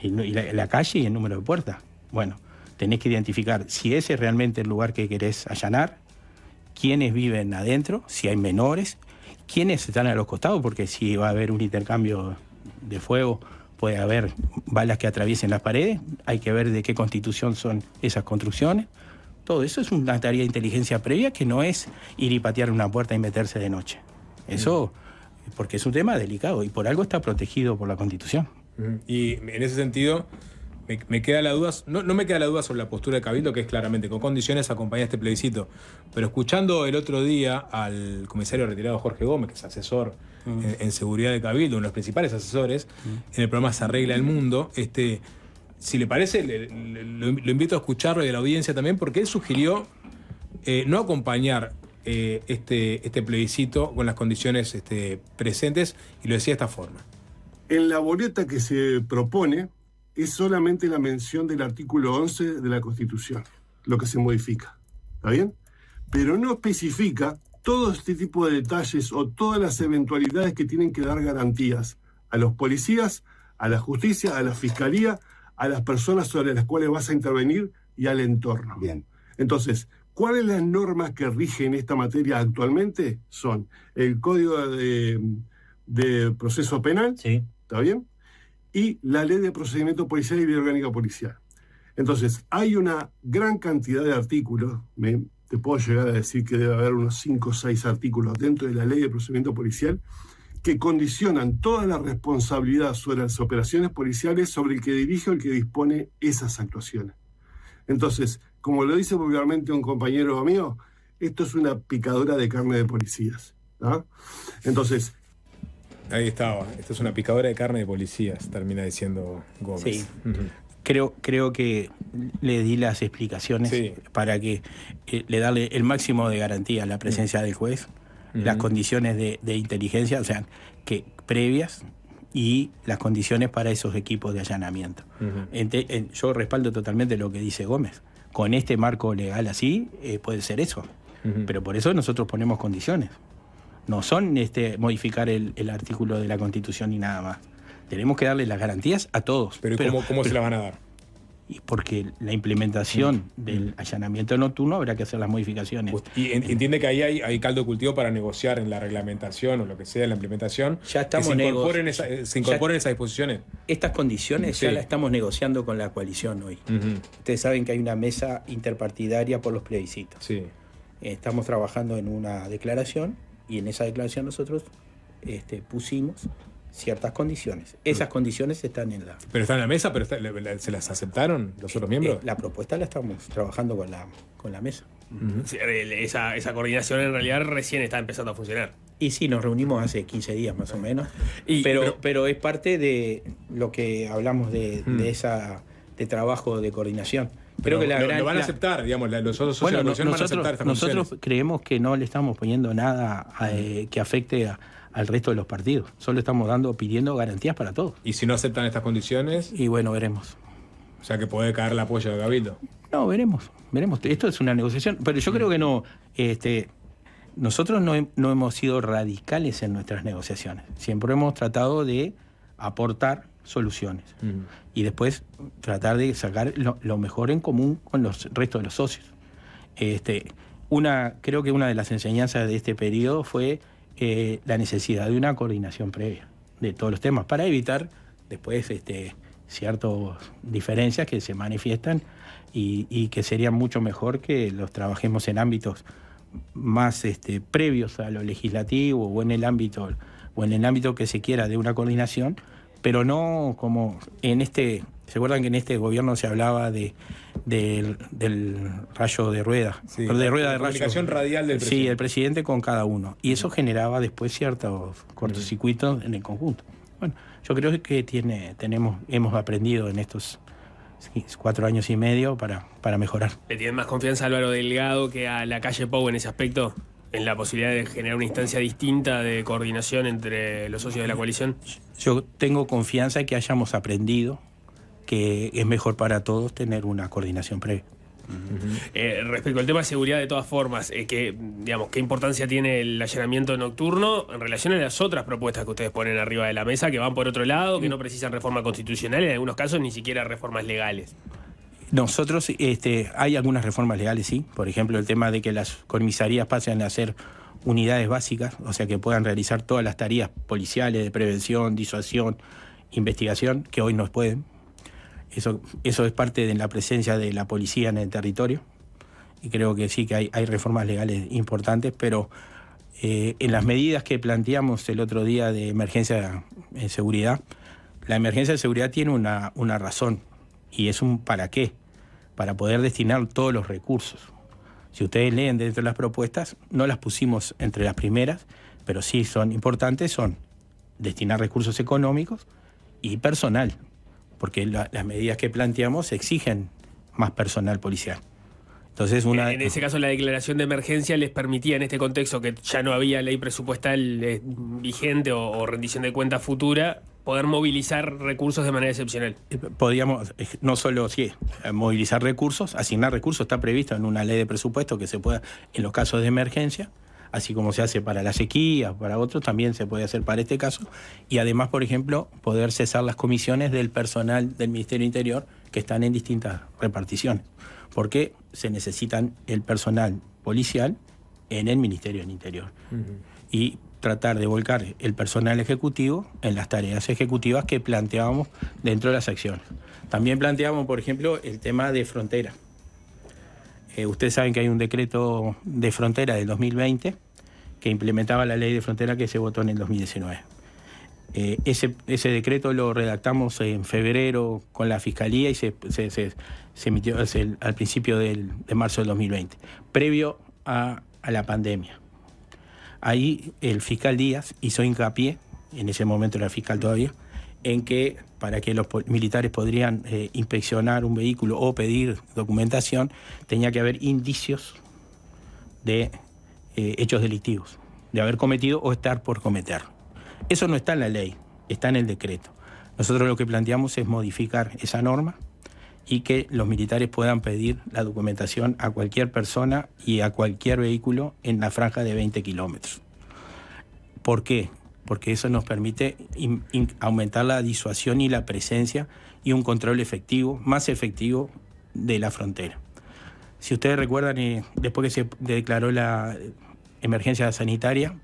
Y la calle y el número de puerta. Bueno, tenés que identificar si ese es realmente el lugar que querés allanar, quiénes viven adentro, si hay menores, quiénes están a los costados, porque si va a haber un intercambio de fuego, puede haber balas que atraviesen las paredes, hay que ver de qué constitución son esas construcciones. Todo eso es una tarea de inteligencia previa que no es ir y patear una puerta y meterse de noche. Eso, porque es un tema delicado y por algo está protegido por la Constitución. Y en ese sentido, me queda la duda, no me queda la duda sobre la postura de Cabildo, que es claramente con condiciones acompañar este plebiscito. Pero escuchando el otro día al comisario retirado Jorge Gómez, que es asesor en seguridad de Cabildo, uno de los principales asesores, en el programa Se Arregla el Mundo, si le parece, lo invito a escucharlo y a la audiencia también, porque él sugirió no acompañar este plebiscito con las condiciones presentes, y lo decía de esta forma. En la boleta que se propone es solamente la mención del artículo 11 de la Constitución, lo que se modifica, ¿está bien? Pero no especifica todo este tipo de detalles o todas las eventualidades que tienen que dar garantías a los policías, a la justicia, a la fiscalía, a las personas sobre las cuales vas a intervenir y al entorno. Bien. Entonces, ¿cuáles las normas que rigen esta materia actualmente? Son el Código de Proceso Penal, Sí. ¿está bien? Y la Ley de Procedimiento Policial y Ley Orgánica Policial. Entonces, hay una gran cantidad de artículos, te puedo llegar a decir que debe haber unos 5 o 6 artículos dentro de la Ley de Procedimiento Policial que condicionan toda la responsabilidad sobre las operaciones policiales sobre el que dirige o el que dispone esas actuaciones. Entonces, como lo dice vulgarmente un compañero mío, esto es una picadora de carne de policías, ¿no? Entonces... Ahí estaba, esto es una picadora de carne de policías, termina diciendo Gómez. Sí. Creo que le di las explicaciones para que le darle el máximo de garantía a la presencia del juez, las condiciones de inteligencia, o sea, que previas, y las condiciones para esos equipos de allanamiento. Yo respaldo totalmente lo que dice Gómez. Con este marco legal así, puede ser eso. Pero por eso nosotros ponemos condiciones. No son modificar el artículo de la Constitución ni nada más. Tenemos que darle las garantías a todos. Pero ¿cómo se las van a dar? Y porque la implementación del allanamiento nocturno habrá que hacer las modificaciones. Y entiende que ahí hay caldo de cultivo para negociar en la reglamentación o lo que sea en la implementación. Ya estamos se incorporen esas disposiciones. Estas condiciones ya las estamos negociando con la coalición hoy. Ustedes saben que hay una mesa interpartidaria por los plebiscitos. Sí. Estamos trabajando en una declaración y en esa declaración nosotros pusimos ciertas condiciones. Esas condiciones están en la... Pero están en la mesa, pero ¿se las aceptaron los otros miembros? La propuesta la estamos trabajando con la mesa. Sí, esa coordinación en realidad recién está empezando a funcionar. Y sí, nos reunimos hace 15 días más o menos. Pero es parte de lo que hablamos de trabajo de coordinación. Pero lo van a aceptar, digamos, los otros socios de la coalición van a aceptar estas condiciones. Nosotros creemos que no le estamos poniendo nada que afecte al resto de los partidos. Solo estamos pidiendo garantías para todos. ¿Y si no aceptan estas condiciones? Y bueno, veremos. O sea que puede caer el apoyo de Cabildo. No, veremos. Esto es una negociación. Pero yo creo que no. Nosotros no hemos sido radicales en nuestras negociaciones. Siempre hemos tratado de aportar soluciones. Y después tratar de sacar lo mejor en común con los restos de los socios. Creo que una de las enseñanzas de este periodo fue la necesidad de una coordinación previa de todos los temas para evitar después ciertas diferencias que se manifiestan y que sería mucho mejor que los trabajemos en ámbitos más previos a lo legislativo o en el ámbito que se quiera de una coordinación, pero no como ¿se acuerdan que en este gobierno se hablaba del rayo de rueda? Sí, de rueda de rayo. Comunicación radial del presidente. Sí, el presidente con cada uno. Y eso generaba después ciertos cortocircuitos en el conjunto. Bueno, yo creo que hemos aprendido en estos 4 años y medio para mejorar. ¿Le tienen más confianza a Álvaro Delgado que a la calle Pou en ese aspecto? ¿En la posibilidad de generar una instancia distinta de coordinación entre los socios de la coalición? Yo tengo confianza en que hayamos aprendido que es mejor para todos tener una coordinación previa. Respecto al tema de seguridad, de todas formas, ¿qué importancia tiene el allanamiento nocturno en relación a las otras propuestas que ustedes ponen arriba de la mesa, que van por otro lado, que no precisan reforma constitucional, en algunos casos ni siquiera reformas legales? Nosotros, hay algunas reformas legales, sí. Por ejemplo, el tema de que las comisarías pasen a ser unidades básicas, o sea, que puedan realizar todas las tareas policiales de prevención, disuasión, investigación, que hoy no pueden. Eso es parte de la presencia de la policía en el territorio, y creo que sí que hay reformas legales importantes, pero en las medidas que planteamos el otro día de emergencia en seguridad, la emergencia de seguridad tiene una razón, y es un para qué, para poder destinar todos los recursos. Si ustedes leen dentro de las propuestas, no las pusimos entre las primeras, pero sí son importantes, son destinar recursos económicos y personal, porque las medidas que planteamos exigen más personal policial. Entonces, en ese caso, la declaración de emergencia les permitía, en este contexto que ya no había ley presupuestal vigente o rendición de cuentas futura, poder movilizar recursos de manera excepcional. Podíamos, no solo movilizar recursos, asignar recursos, está previsto en una ley de presupuesto que se pueda, en los casos de emergencia, así como se hace para la sequía, para otros, también se puede hacer para este caso. Y además, por ejemplo, poder cesar las comisiones del personal del Ministerio del Interior que están en distintas reparticiones, porque se necesitan el personal policial en el Ministerio del Interior. Y tratar de volcar el personal ejecutivo en las tareas ejecutivas que planteábamos dentro de las acciones. También planteamos, por ejemplo, el tema de frontera. Ustedes saben que hay un decreto de frontera del 2020 que implementaba la ley de frontera que se votó en el 2019. Ese decreto lo redactamos en febrero con la Fiscalía y se emitió al principio de marzo del 2020, previo a la pandemia. Ahí el fiscal Díaz hizo hincapié, en ese momento era fiscal todavía, en que para que los militares podrían inspeccionar un vehículo o pedir documentación, tenía que haber indicios de hechos delictivos, de haber cometido o estar por cometer. Eso no está en la ley, está en el decreto. Nosotros lo que planteamos es modificar esa norma y que los militares puedan pedir la documentación a cualquier persona y a cualquier vehículo en la franja de 20 kilómetros. ¿Por qué? Porque eso nos permite aumentar la disuasión y la presencia y un control efectivo, más efectivo de la frontera. Si ustedes recuerdan, después que se declaró la emergencia sanitaria,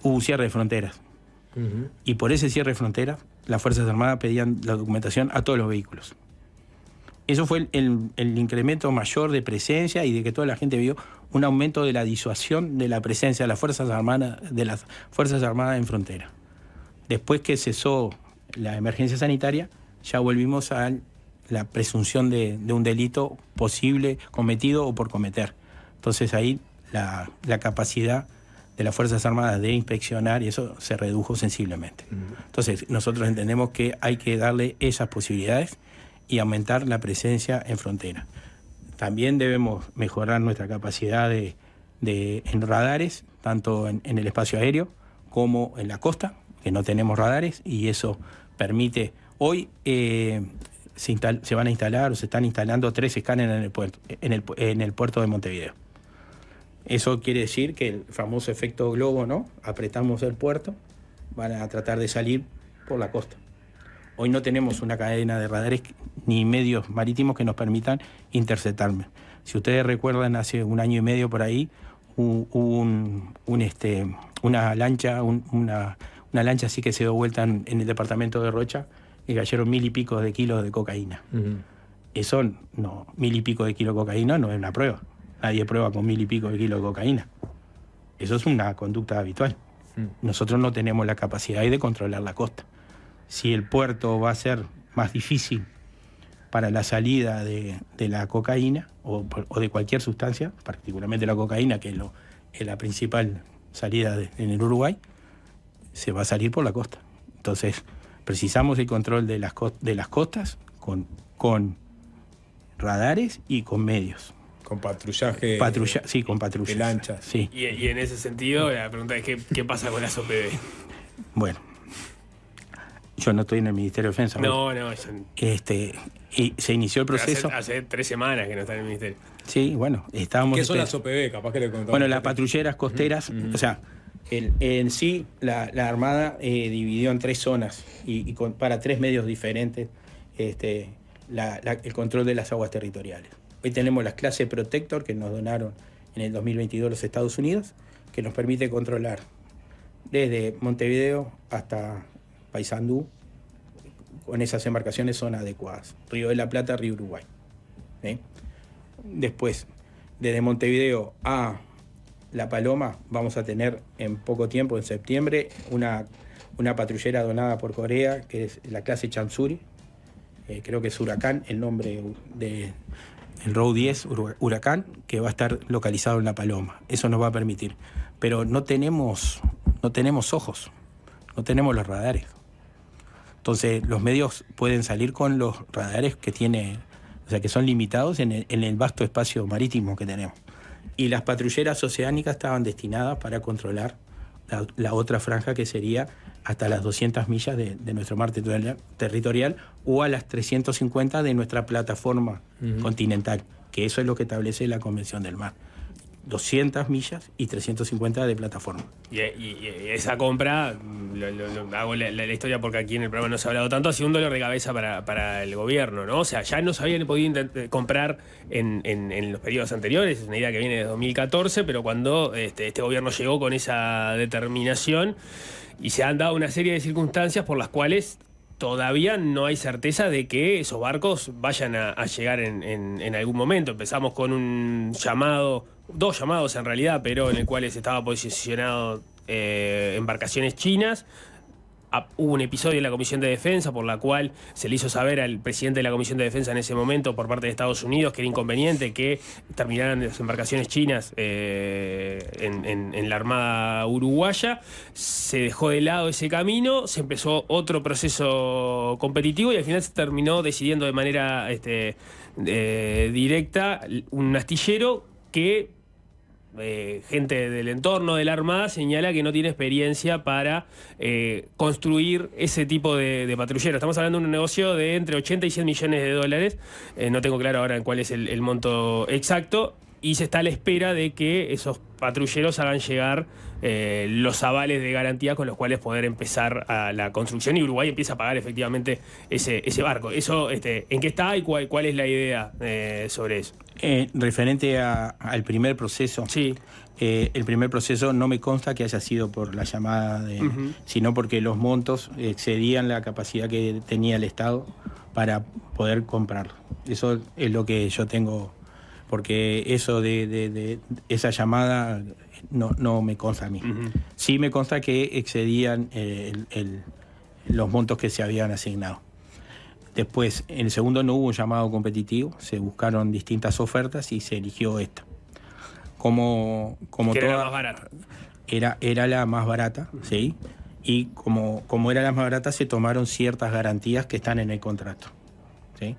hubo un cierre de fronteras. Y por ese cierre de fronteras, las Fuerzas Armadas pedían la documentación a todos los vehículos. Eso fue el incremento mayor de presencia y de que toda la gente vio un aumento de la disuasión de la presencia de las Fuerzas Armadas en frontera. Después que cesó la emergencia sanitaria, ya volvimos a la presunción de un delito posible cometido o por cometer. Entonces ahí la capacidad de las Fuerzas Armadas de inspeccionar y eso se redujo sensiblemente. Entonces nosotros entendemos que hay que darle esas posibilidades y aumentar la presencia en frontera. También debemos mejorar nuestra capacidad en radares, tanto en el espacio aéreo como en la costa, que no tenemos radares, y eso permite... Hoy se van a instalar o se están instalando 3 escáneres en el puerto de Montevideo. Eso quiere decir que el famoso efecto globo, ¿no? Apretamos el puerto, van a tratar de salir por la costa. Hoy no tenemos una cadena de radares ni medios marítimos que nos permitan interceptarme. Si ustedes recuerdan, hace un año y medio por ahí, hubo una lancha así que se dio vuelta en el departamento de Rocha y cayeron 1.000 y pico de kilos de cocaína. Eso, no, 1.000 y pico de kilos de cocaína no es una prueba. Nadie prueba con 1.000 y pico de kilos de cocaína. Eso es una conducta habitual. Nosotros no tenemos la capacidad de controlar la costa. Si el puerto va a ser más difícil para la salida de la cocaína o de cualquier sustancia, particularmente la cocaína, que es la principal salida en el Uruguay, se va a salir por la costa. Entonces, precisamos el control de las costas con radares y con medios. Con patrullaje. Sí, con patrullaje. De lanchas. Sí. Y en ese sentido, la pregunta es: ¿qué pasa con las OPB? Bueno. Yo no estoy en el Ministerio de Defensa. No. Y se inició el proceso. Hace 3 semanas que no está en el Ministerio. Sí, bueno, estábamos... ¿Qué son las OPB? Capaz que le contamos. Bueno, las patrulleras costeras, o sea, en sí la Armada dividió en 3 zonas para 3 medios diferentes el control de las aguas territoriales. Hoy tenemos las clases Protector que nos donaron en el 2022 los Estados Unidos, que nos permite controlar desde Montevideo hasta Paysandú. Con esas embarcaciones son adecuadas. Río de la Plata, Río Uruguay. ¿Sí? Después, desde Montevideo a La Paloma, vamos a tener en poco tiempo, en septiembre, una patrullera donada por Corea, que es la clase Chamsuri. Creo que es Huracán, el nombre del Row 10, Huracán, que va a estar localizado en La Paloma. Eso nos va a permitir. Pero no tenemos ojos, no tenemos los radares. Entonces, los medios pueden salir con los radares que tiene, o sea, que son limitados en el vasto espacio marítimo que tenemos. Y las patrulleras oceánicas estaban destinadas para controlar la otra franja, que sería hasta las 200 millas de nuestro mar territorial o a las 350 de nuestra plataforma continental, que eso es lo que establece la Convención del Mar. 200 millas y 350 de plataforma. Y esa compra, hago la historia porque aquí en el programa no se ha hablado tanto, ha sido un dolor de cabeza para el gobierno, ¿no? O sea, ya no se habían podido comprar en los periodos anteriores, es una idea que viene de 2014, pero cuando este gobierno llegó con esa determinación, y se han dado una serie de circunstancias por las cuales todavía no hay certeza de que esos barcos vayan a llegar en algún momento. Empezamos con un llamado, 2 llamados en realidad, pero en el cual estaba posicionado embarcaciones chinas. Hubo un episodio en la Comisión de Defensa por la cual se le hizo saber al presidente de la Comisión de Defensa en ese momento por parte de Estados Unidos que era inconveniente que terminaran las embarcaciones chinas en la Armada uruguaya. Se dejó de lado ese camino, se empezó otro proceso competitivo y al final se terminó decidiendo de manera directa un astillero que gente del entorno de la Armada señala que no tiene experiencia para construir ese tipo de patrullero. Estamos hablando de un negocio de entre 80 y 100 millones de dólares. No tengo claro ahora en cuál es el monto exacto. Y se está a la espera de que esos patrulleros hagan llegar los avales de garantía con los cuales poder empezar a la construcción y Uruguay empieza a pagar efectivamente ese barco. Eso, ¿en qué está y cuál es la idea sobre eso? Referente al primer proceso, sí. El primer proceso no me consta que haya sido por la llamada, sino porque los montos excedían la capacidad que tenía el Estado para poder comprarlo. Eso es lo que yo tengo, porque eso de esa llamada no me consta a mí. Sí me consta que excedían los montos que se habían asignado. Después, en el segundo no hubo un llamado competitivo, se buscaron distintas ofertas y se eligió esta. Como que toda, era la más barata. Era la más barata, ¿sí? Y como era la más barata, se tomaron ciertas garantías que están en el contrato, ¿sí?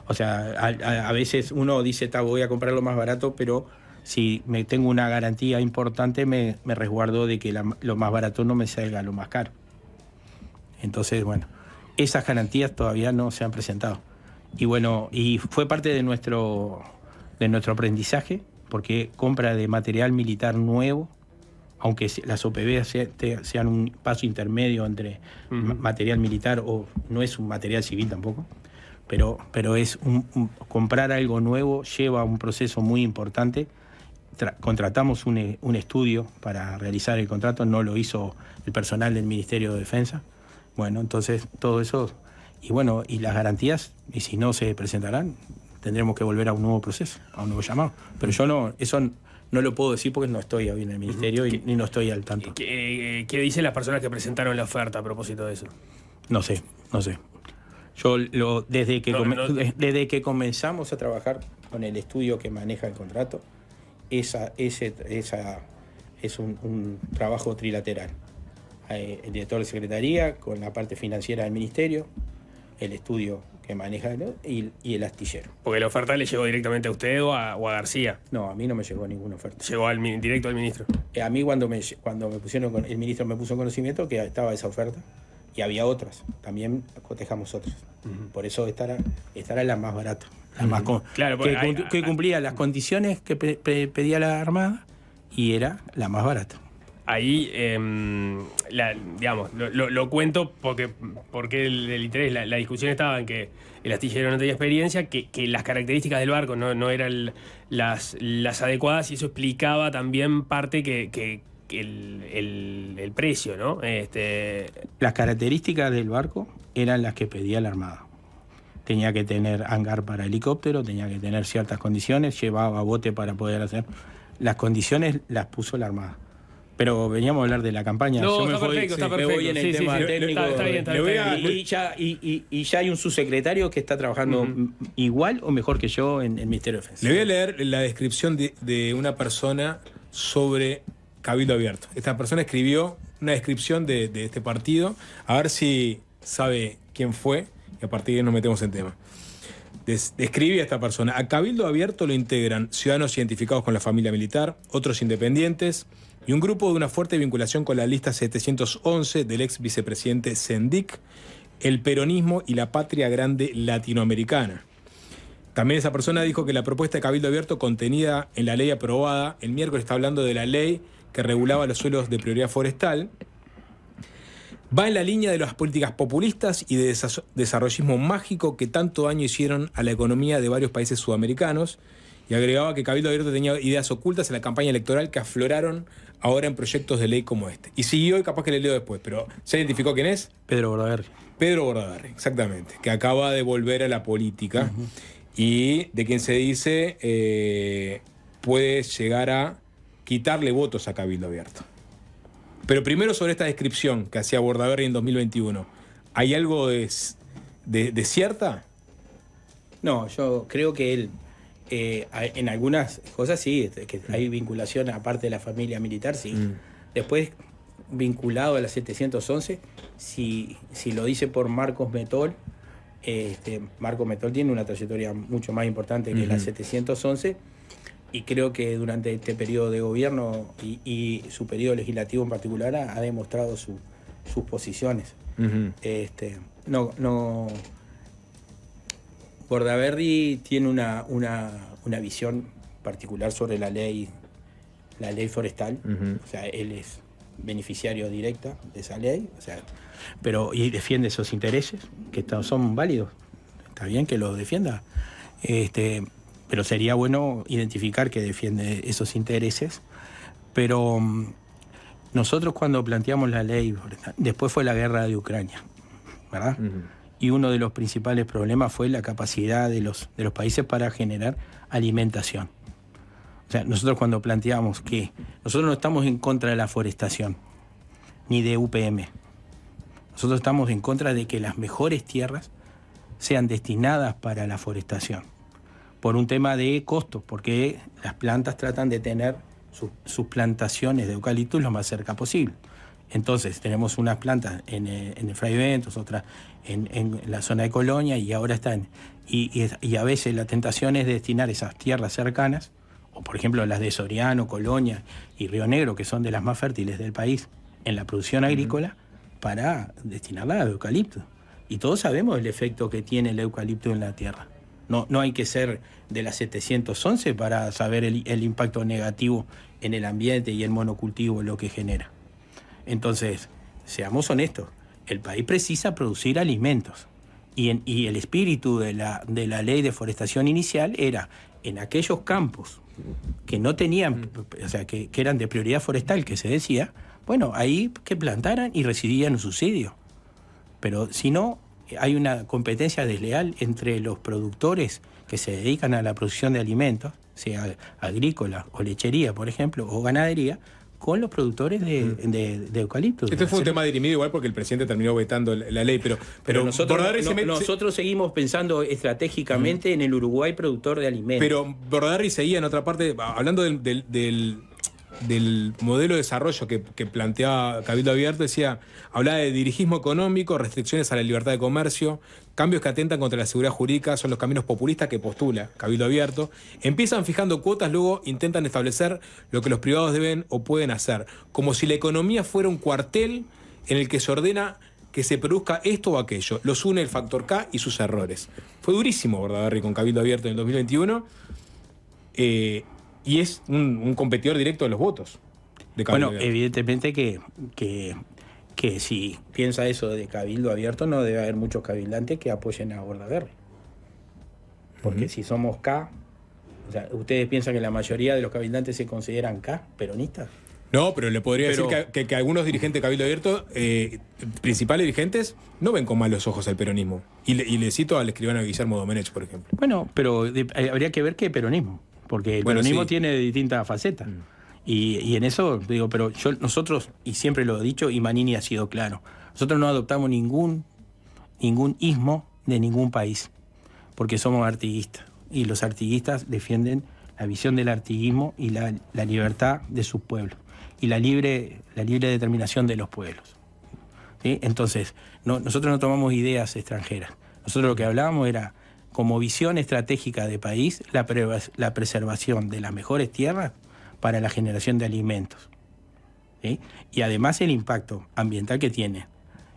O sea, a veces uno dice, voy a comprar lo más barato, pero si tengo una garantía importante, me resguardo de que lo más barato no me salga lo más caro. Entonces, bueno, esas garantías todavía no se han presentado. Y bueno, y fue parte de nuestro aprendizaje, porque compra de material militar nuevo, aunque las OPB sean un paso intermedio entre material militar o no es un material civil tampoco, pero es comprar algo nuevo lleva un proceso muy importante. Contratamos un estudio para realizar el contrato, no lo hizo el personal del Ministerio de Defensa. Bueno, entonces todo eso, y bueno, y las garantías, y si no se presentarán, tendremos que volver a un nuevo proceso, a un nuevo llamado. Pero yo eso no lo puedo decir porque no estoy hoy en el Ministerio y no estoy al tanto. ¿Qué dicen las personas que presentaron la oferta a propósito de eso? No sé. Yo desde que comenzamos a trabajar con el estudio que maneja el contrato, esa es un trabajo trilateral. El director de Secretaría con la parte financiera del Ministerio, el estudio que maneja y el astillero. Porque la oferta le llegó directamente a usted o a García. No, a mí no me llegó ninguna oferta. Llegó directo al ministro. A mí cuando me pusieron, el ministro me puso en conocimiento que estaba esa oferta, Y había otras, también cotejamos otras. Por eso esta era la más barata, la más Claro, que cumplía las condiciones que pedía la Armada y era la más barata. Ahí, digamos, lo cuento porque el interés, la discusión estaba en que el astillero no tenía experiencia, que las características del barco no eran las adecuadas, y eso explicaba también parte que el precio, ¿no? Las características del barco eran las que pedía la Armada. Tenía que tener hangar para helicóptero, tenía que tener ciertas condiciones, llevaba bote para poder hacer. Las condiciones las puso la Armada. Pero veníamos a hablar de la campaña. No, yo me está voy, perfecto, está me perfecto. voy en el tema técnico. Está bien. Y ya hay un subsecretario que está trabajando igual o mejor que yo en el Ministerio de Defensa. Le voy a leer la descripción de una persona sobre Cabildo Abierto. Esta persona escribió una descripción de este partido, a ver si sabe quién fue, y a partir de ahí nos metemos en tema. Describe a esta persona: a Cabildo Abierto lo integran ciudadanos identificados con la familia militar, otros independientes y un grupo de una fuerte vinculación con la lista 711 del ex vicepresidente Sendik, el peronismo y la patria grande latinoamericana. También esa persona dijo que la propuesta de Cabildo Abierto contenida en la ley aprobada el miércoles, está hablando de la ley que regulaba los suelos de prioridad forestal, va en la línea de las políticas populistas y de desarrollismo mágico que tanto daño hicieron a la economía de varios países sudamericanos, y agregaba que Cabildo Abierto tenía ideas ocultas en la campaña electoral que afloraron ahora en proyectos de ley como este. Y siguió, y capaz que le leo después, pero ¿se identificó quién es? Pedro Bordaberry. Pedro Bordaberry, exactamente, que acaba de volver a la política y de quien se dice puede llegar a quitarle votos a Cabildo Abierto. Pero primero, sobre esta descripción que hacía Bordaberry en 2021, ¿hay algo de cierta? No, yo creo que él, en algunas cosas sí, que hay vinculación aparte de la familia militar, sí. Después, vinculado a la 711, si lo dice por Marcos Metol, Marcos Metol tiene una trayectoria mucho más importante que la 711, y creo que durante este periodo de gobierno y su periodo legislativo en particular ha demostrado sus posiciones. Bordaberry tiene una visión particular sobre la ley forestal. O sea, él es beneficiario directa de esa ley, o sea, y defiende esos intereses que son válidos. Está bien que los defienda, pero sería bueno identificar que defiende esos intereses. Pero nosotros, cuando planteamos la ley, después fue la guerra de Ucrania, ¿verdad? Y uno de los principales problemas fue la capacidad de los países para generar alimentación. O sea, nosotros cuando planteamos que nosotros no estamos en contra de la forestación, ni de UPM. Nosotros estamos en contra de que las mejores tierras sean destinadas para la forestación, por un tema de costos, porque las plantas tratan de tener sus plantaciones de eucaliptus lo más cerca posible. Entonces tenemos unas plantas en el Fray Bentos, otras en la zona de Colonia, y ahora están. Y a veces la tentación es de destinar esas tierras cercanas, o por ejemplo las de Soriano, Colonia y Río Negro, que son de las más fértiles del país, en la producción agrícola, para destinarla a eucalipto. Y todos sabemos el efecto que tiene el eucalipto en la tierra. No hay que ser de la 711 para saber el impacto negativo en el ambiente y el monocultivo lo que genera. Entonces, seamos honestos, el país precisa producir alimentos. Y el espíritu de la ley de forestación inicial era, en aquellos campos que no tenían, o sea, que eran de prioridad forestal, que se decía, bueno, ahí que plantaran y recibían un subsidio. Pero si no, hay una competencia desleal entre los productores que se dedican a la producción de alimentos, sea agrícola o lechería, por ejemplo, o ganadería, con los productores de eucaliptos. Este fue un tema dirimido igual porque el presidente terminó vetando la ley, pero nosotros seguimos pensando estratégicamente en el Uruguay productor de alimentos. Pero Bordaberry seguía en otra parte, hablando del modelo de desarrollo que planteaba Cabildo Abierto, hablaba de dirigismo económico, restricciones a la libertad de comercio, cambios que atentan contra la seguridad jurídica, son los caminos populistas que postula Cabildo Abierto. Empiezan fijando cuotas, luego intentan establecer lo que los privados deben o pueden hacer, como si la economía fuera un cuartel en el que se ordena que se produzca esto o aquello. Los une el factor K y sus errores. Fue durísimo Bordaberry con Cabildo Abierto en el 2021 y es un competidor directo de los votos de Cabildo Abierto. Evidentemente que si piensa eso de Cabildo Abierto, no debe haber muchos cabildantes que apoyen a Bordaberry. Porque si somos K, o sea, ¿ustedes piensan que la mayoría de los cabildantes se consideran K, peronistas? No, pero le podría decir que algunos dirigentes de Cabildo Abierto, principales dirigentes, no ven con malos ojos al peronismo. Y le cito al escribano Guillermo Domenech, por ejemplo. Bueno, pero habría que ver qué peronismo, porque el peronismo sí tiene distintas facetas. Y en eso, digo, pero nosotros, y siempre lo he dicho, y Manini ha sido claro, nosotros no adoptamos ningún ismo de ningún país, porque somos artiguistas. Y los artiguistas defienden la visión del artiguismo y la libertad de sus pueblos. Y la libre determinación de los pueblos. ¿Sí? Entonces, nosotros no tomamos ideas extranjeras. Nosotros lo que hablábamos era, como visión estratégica de país, la preservación de las mejores tierras para la generación de alimentos. ¿Sí? Y además el impacto ambiental que tiene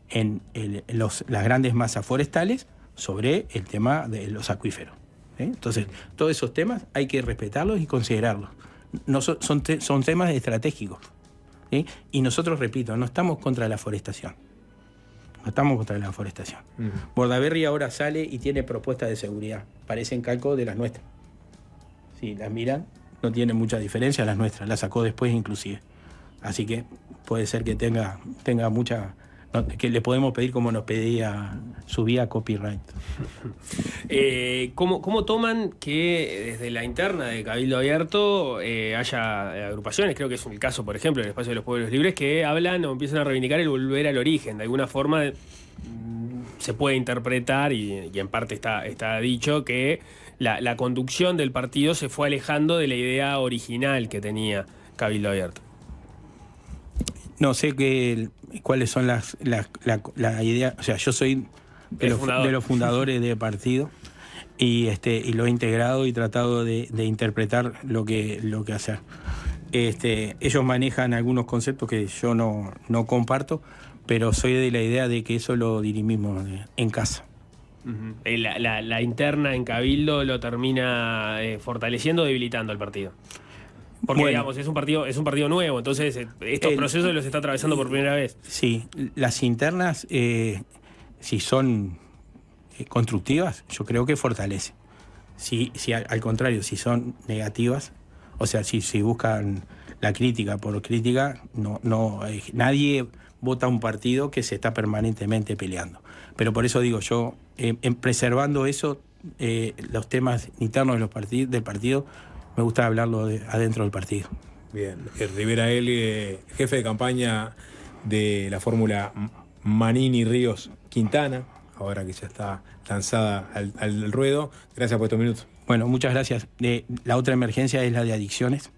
en las grandes masas forestales sobre el tema de los acuíferos. ¿Sí? Entonces, todos esos temas hay que respetarlos y considerarlos. No son temas estratégicos. ¿Sí? Y nosotros, repito, no estamos contra la forestación. No estamos contra la forestación. Bordaberry ahora sale y tiene propuestas de seguridad. Parecen calco de las nuestras. Si las miran, no tienen mucha diferencia a las nuestras. Las sacó después inclusive. Así que puede ser que tenga mucha... que le podemos pedir como nos pedía su vía copyright. ¿Cómo toman que desde la interna de Cabildo Abierto haya agrupaciones? Creo que es el caso, por ejemplo, del Espacio de los Pueblos Libres, que hablan o empiezan a reivindicar el volver al origen. De alguna forma se puede interpretar, y en parte está dicho, que la conducción del partido se fue alejando de la idea original que tenía Cabildo Abierto. No sé cuáles son las ideas. O sea, yo soy de los fundadores del partido y lo he integrado y tratado de interpretar lo que hacer. Ellos manejan algunos conceptos que yo no comparto, pero soy de la idea de que eso lo dirimimos en casa. La interna en Cabildo lo termina fortaleciendo o debilitando al partido. Porque, bueno, digamos, es un partido nuevo, entonces estos procesos los está atravesando por primera vez. Sí, las internas, si son constructivas, yo creo que fortalece. Si al contrario, si son negativas, o sea, si buscan la crítica por crítica, nadie vota un partido que se está permanentemente peleando. Pero por eso digo, yo, preservando eso, los temas internos del partido, me gusta hablarlo adentro del partido. Bien. Rivera L., jefe de campaña de la fórmula Manini-Ríos-Quintana, ahora que ya está lanzada al ruedo. Gracias por estos minutos. Bueno, muchas gracias. La otra emergencia es la de adicciones.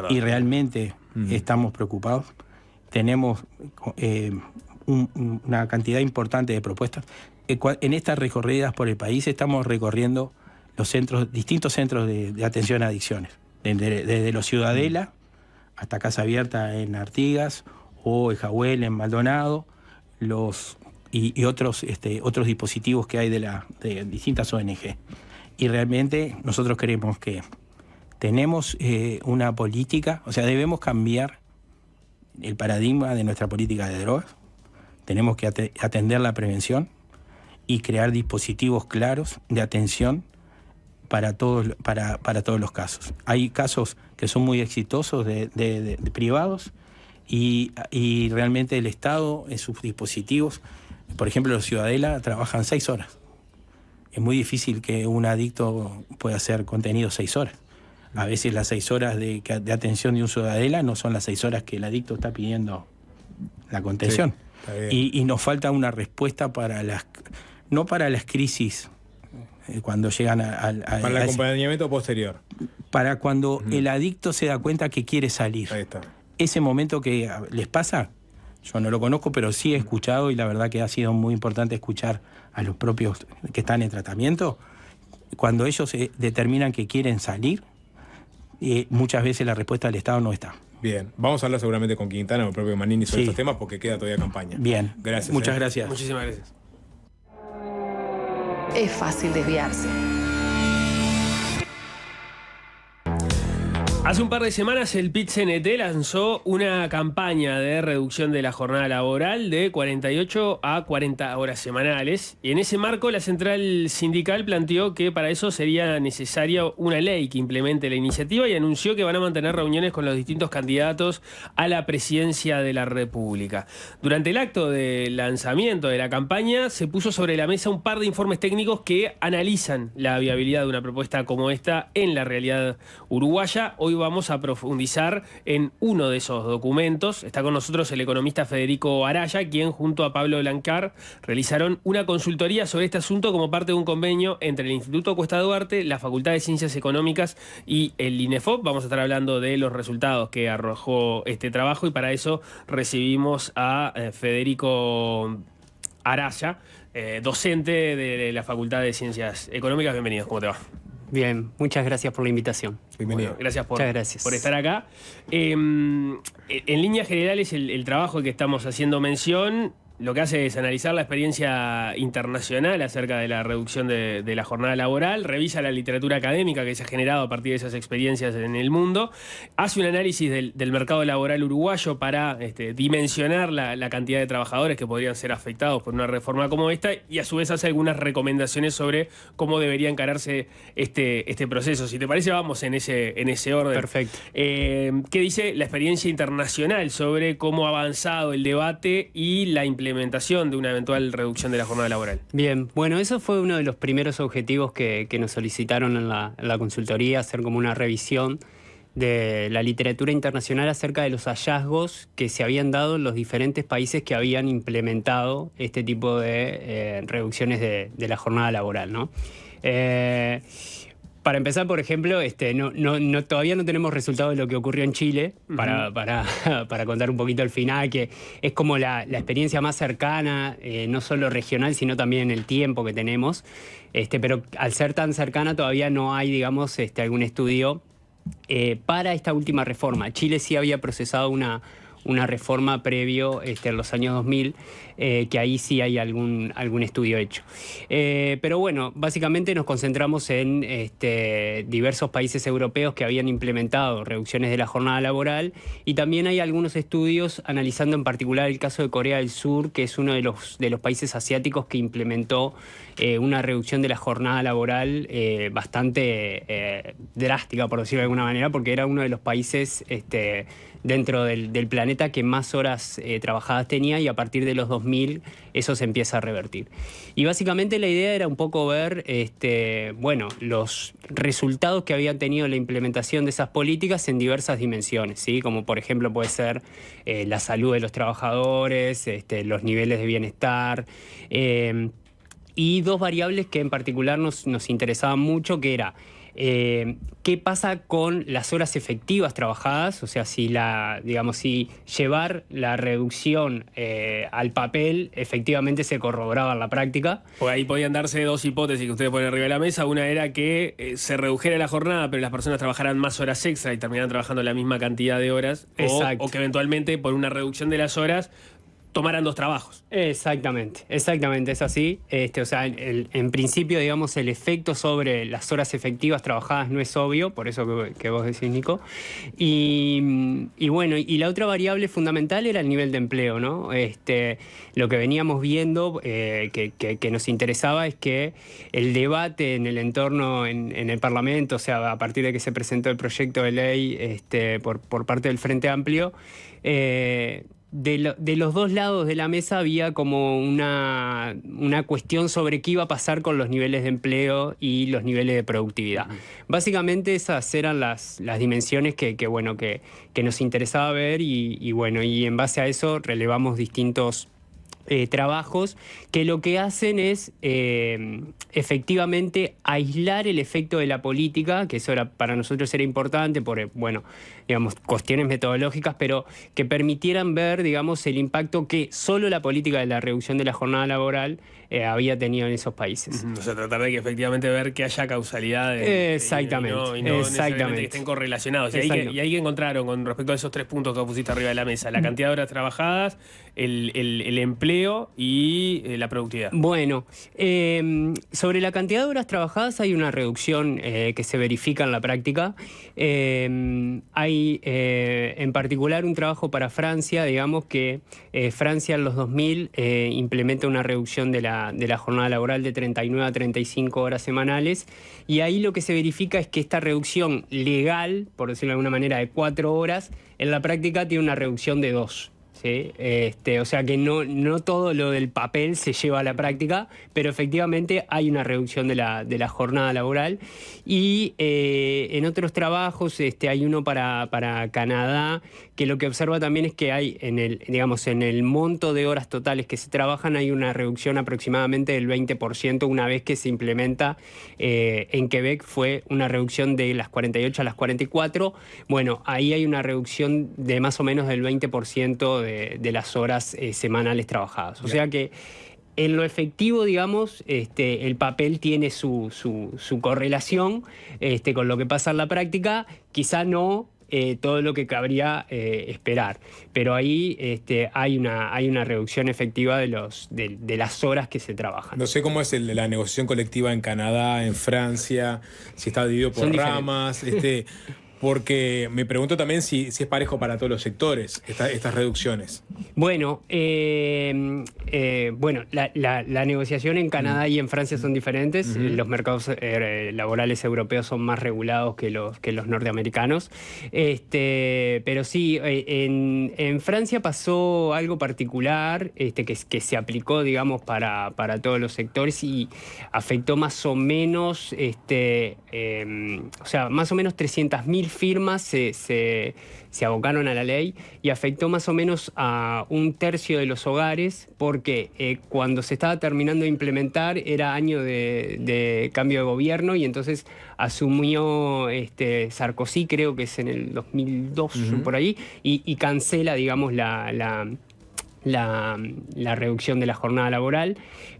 Y realmente estamos preocupados. Tenemos una cantidad importante de propuestas. En estas recorridas por el país estamos recorriendo distintos centros de atención a adicciones, desde los Ciudadela hasta Casa Abierta en Artigas o Ejahuel en Maldonado, y otros dispositivos que hay de distintas ONG. Y realmente nosotros creemos que tenemos una política, o sea, debemos cambiar el paradigma de nuestra política de drogas, tenemos que atender la prevención y crear dispositivos claros de atención para todos los casos. Hay casos que son muy exitosos de privados y realmente el Estado en sus dispositivos, por ejemplo los Ciudadela trabajan 6 horas. Es muy difícil que un adicto pueda hacer contenido 6 horas. A veces las 6 horas de atención de un Ciudadela no son las 6 horas que el adicto está pidiendo la contención. Sí, y nos falta una respuesta no para las crisis cuando llegan para el acompañamiento posterior. Para cuando el adicto se da cuenta que quiere salir. Ahí está. Ese momento que les pasa, yo no lo conozco, pero sí he escuchado, y la verdad que ha sido muy importante escuchar a los propios que están en tratamiento. Cuando ellos determinan que quieren salir, muchas veces la respuesta del Estado no está. Bien, vamos a hablar seguramente con Quintana o el propio Manini sobre Sí. estos temas porque queda todavía campaña. Bien. Gracias. Muchas gracias. Muchísimas gracias. Es fácil desviarse. Hace un par de semanas el PIT-CNT lanzó una campaña de reducción de la jornada laboral de 48 a 40 horas semanales. Y en ese marco la central sindical planteó que para eso sería necesaria una ley que implemente la iniciativa y anunció que van a mantener reuniones con los distintos candidatos a la presidencia de la República. Durante el acto de lanzamiento de la campaña se puso sobre la mesa un par de informes técnicos que analizan la viabilidad de una propuesta como esta en la realidad uruguaya. Hoy vamos a profundizar en uno de esos documentos. Está con nosotros el economista Federico Araya, quien junto a Pablo Blancar realizaron una consultoría sobre este asunto como parte de un convenio entre el Instituto Cuesta Duarte, la Facultad de Ciencias Económicas y el INEFOP. Vamos a estar hablando de los resultados que arrojó este trabajo y para eso recibimos a Federico Araya, docente de la Facultad de Ciencias Económicas. Bienvenidos, ¿cómo te va? Bien, muchas gracias por la invitación. Bienvenido. Bueno, gracias Muchas gracias. por estar acá. En líneas generales, el trabajo que estamos haciendo mención lo que hace es analizar la experiencia internacional acerca de la reducción de la jornada laboral, revisa la literatura académica que se ha generado a partir de esas experiencias en el mundo, hace un análisis del mercado laboral uruguayo para dimensionar la cantidad de trabajadores que podrían ser afectados por una reforma como esta y a su vez hace algunas recomendaciones sobre cómo debería encararse este proceso. Si te parece, vamos en ese orden. Perfecto. ¿Qué dice la experiencia internacional sobre cómo ha avanzado el debate y la implementación de una eventual reducción de la jornada laboral? Bien, bueno, eso fue uno de los primeros objetivos que nos solicitaron en la consultoría, hacer como una revisión de la literatura internacional acerca de los hallazgos que se habían dado en los diferentes países que habían implementado este tipo de reducciones de la jornada laboral, ¿no? Para empezar, por ejemplo, todavía no tenemos resultados de lo que ocurrió en Chile, para contar un poquito el final, que es como la experiencia más cercana, no solo regional, sino también en el tiempo que tenemos. Pero al ser tan cercana todavía no hay, digamos, algún estudio para esta última reforma. Chile sí había procesado una reforma previo en los años 2000, que ahí sí hay algún estudio hecho. Pero bueno, básicamente nos concentramos en diversos países europeos que habían implementado reducciones de la jornada laboral y también hay algunos estudios analizando en particular el caso de Corea del Sur, que es uno de los países asiáticos que implementó una reducción de la jornada laboral bastante drástica, por decirlo de alguna manera, porque era uno de los países dentro del planeta que más horas trabajadas tenía y a partir de los 2000 eso se empieza a revertir. Y básicamente la idea era un poco ver los resultados que habían tenido la implementación de esas políticas en diversas dimensiones, ¿sí? Como por ejemplo puede ser la salud de los trabajadores, los niveles de bienestar, y dos variables que en particular nos interesaban mucho, que era qué pasa con las horas efectivas trabajadas, o sea, si llevar la reducción al papel efectivamente se corroboraba en la práctica. Pues ahí podían darse dos hipótesis que ustedes ponen arriba de la mesa. Una era que se redujera la jornada, pero las personas trabajaran más horas extra y terminaran trabajando la misma cantidad de horas. O que eventualmente por una reducción de las horas tomaran dos trabajos. Exactamente, es así. En principio, digamos, el efecto sobre las horas efectivas trabajadas no es obvio, por eso que vos decís, Nico. Y bueno, y la otra variable fundamental era el nivel de empleo, ¿no? Lo que veníamos viendo que nos interesaba es que el debate en el entorno, en el Parlamento, o sea, a partir de que se presentó el proyecto de ley por parte del Frente Amplio, de los dos lados de la mesa había como una cuestión sobre qué iba a pasar con los niveles de empleo y los niveles de productividad. Básicamente esas eran las dimensiones que nos interesaba ver y en base a eso relevamos distintos trabajos que lo que hacen es efectivamente aislar el efecto de la política, que eso para nosotros era importante por, digamos, cuestiones metodológicas, pero que permitieran ver, digamos, el impacto que solo la política de la reducción de la jornada laboral había tenido en esos países. O sea, tratar de que efectivamente ver que haya causalidad. Exactamente. Y no necesariamente que estén correlacionados. Y ahí que encontraron con respecto a esos 3 puntos que pusiste arriba de la mesa: la cantidad de horas trabajadas, el empleo y la productividad. Bueno, sobre la cantidad de horas trabajadas hay una reducción que se verifica en la práctica. Hay en particular un trabajo para Francia, digamos que Francia en los 2000 implementa una reducción de la jornada laboral de 39 a 35 horas semanales, y ahí lo que se verifica es que esta reducción legal, por decirlo de alguna manera, de 4 horas, en la práctica tiene una reducción de 2. ¿Sí? O sea que no todo lo del papel se lleva a la práctica, pero efectivamente hay una reducción de la jornada laboral. Y en otros trabajos hay uno para Canadá, que lo que observa también es que hay en el monto de horas totales que se trabajan hay una reducción aproximadamente del 20% una vez que se implementa. En Quebec fue una reducción de las 48 a las 44. Bueno, ahí hay una reducción de más o menos del 20% de las horas semanales trabajadas. O sea que en lo efectivo, digamos, el papel tiene su correlación con lo que pasa en la práctica, quizá no todo lo que cabría esperar, pero ahí hay una reducción efectiva de las horas que se trabajan. No sé cómo es la negociación colectiva en Canadá, en Francia, si está dividido por ramas, porque me pregunto también si es parejo para todos los sectores estas reducciones. Bueno, la negociación en Canadá y en Francia son diferentes. Los mercados laborales europeos son más regulados que los norteamericanos. Pero sí, en Francia pasó algo particular que se aplicó, digamos, para todos los sectores y afectó más o menos, más o menos 300.000 firmas se abocaron a la ley y afectó más o menos a 1/3 de los hogares porque cuando se estaba terminando de implementar era año de cambio de gobierno y entonces asumió Sarkozy, creo que es en el 2002 por ahí, y cancela, digamos, la reducción de la jornada laboral.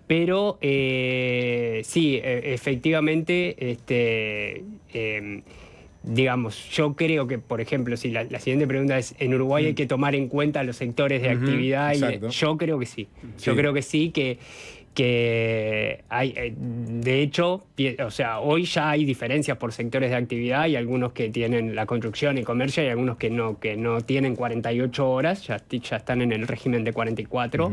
Pero sí, efectivamente, digamos, yo creo que, por ejemplo, si la siguiente pregunta es, ¿en Uruguay hay que tomar en cuenta los sectores de actividad? Yo creo que sí. Yo creo que sí, que hay, de hecho, o sea, hoy ya hay diferencias por sectores de actividad. Hay algunos que tienen la construcción y comercio y algunos que no tienen 48 horas, ya están en el régimen de 44.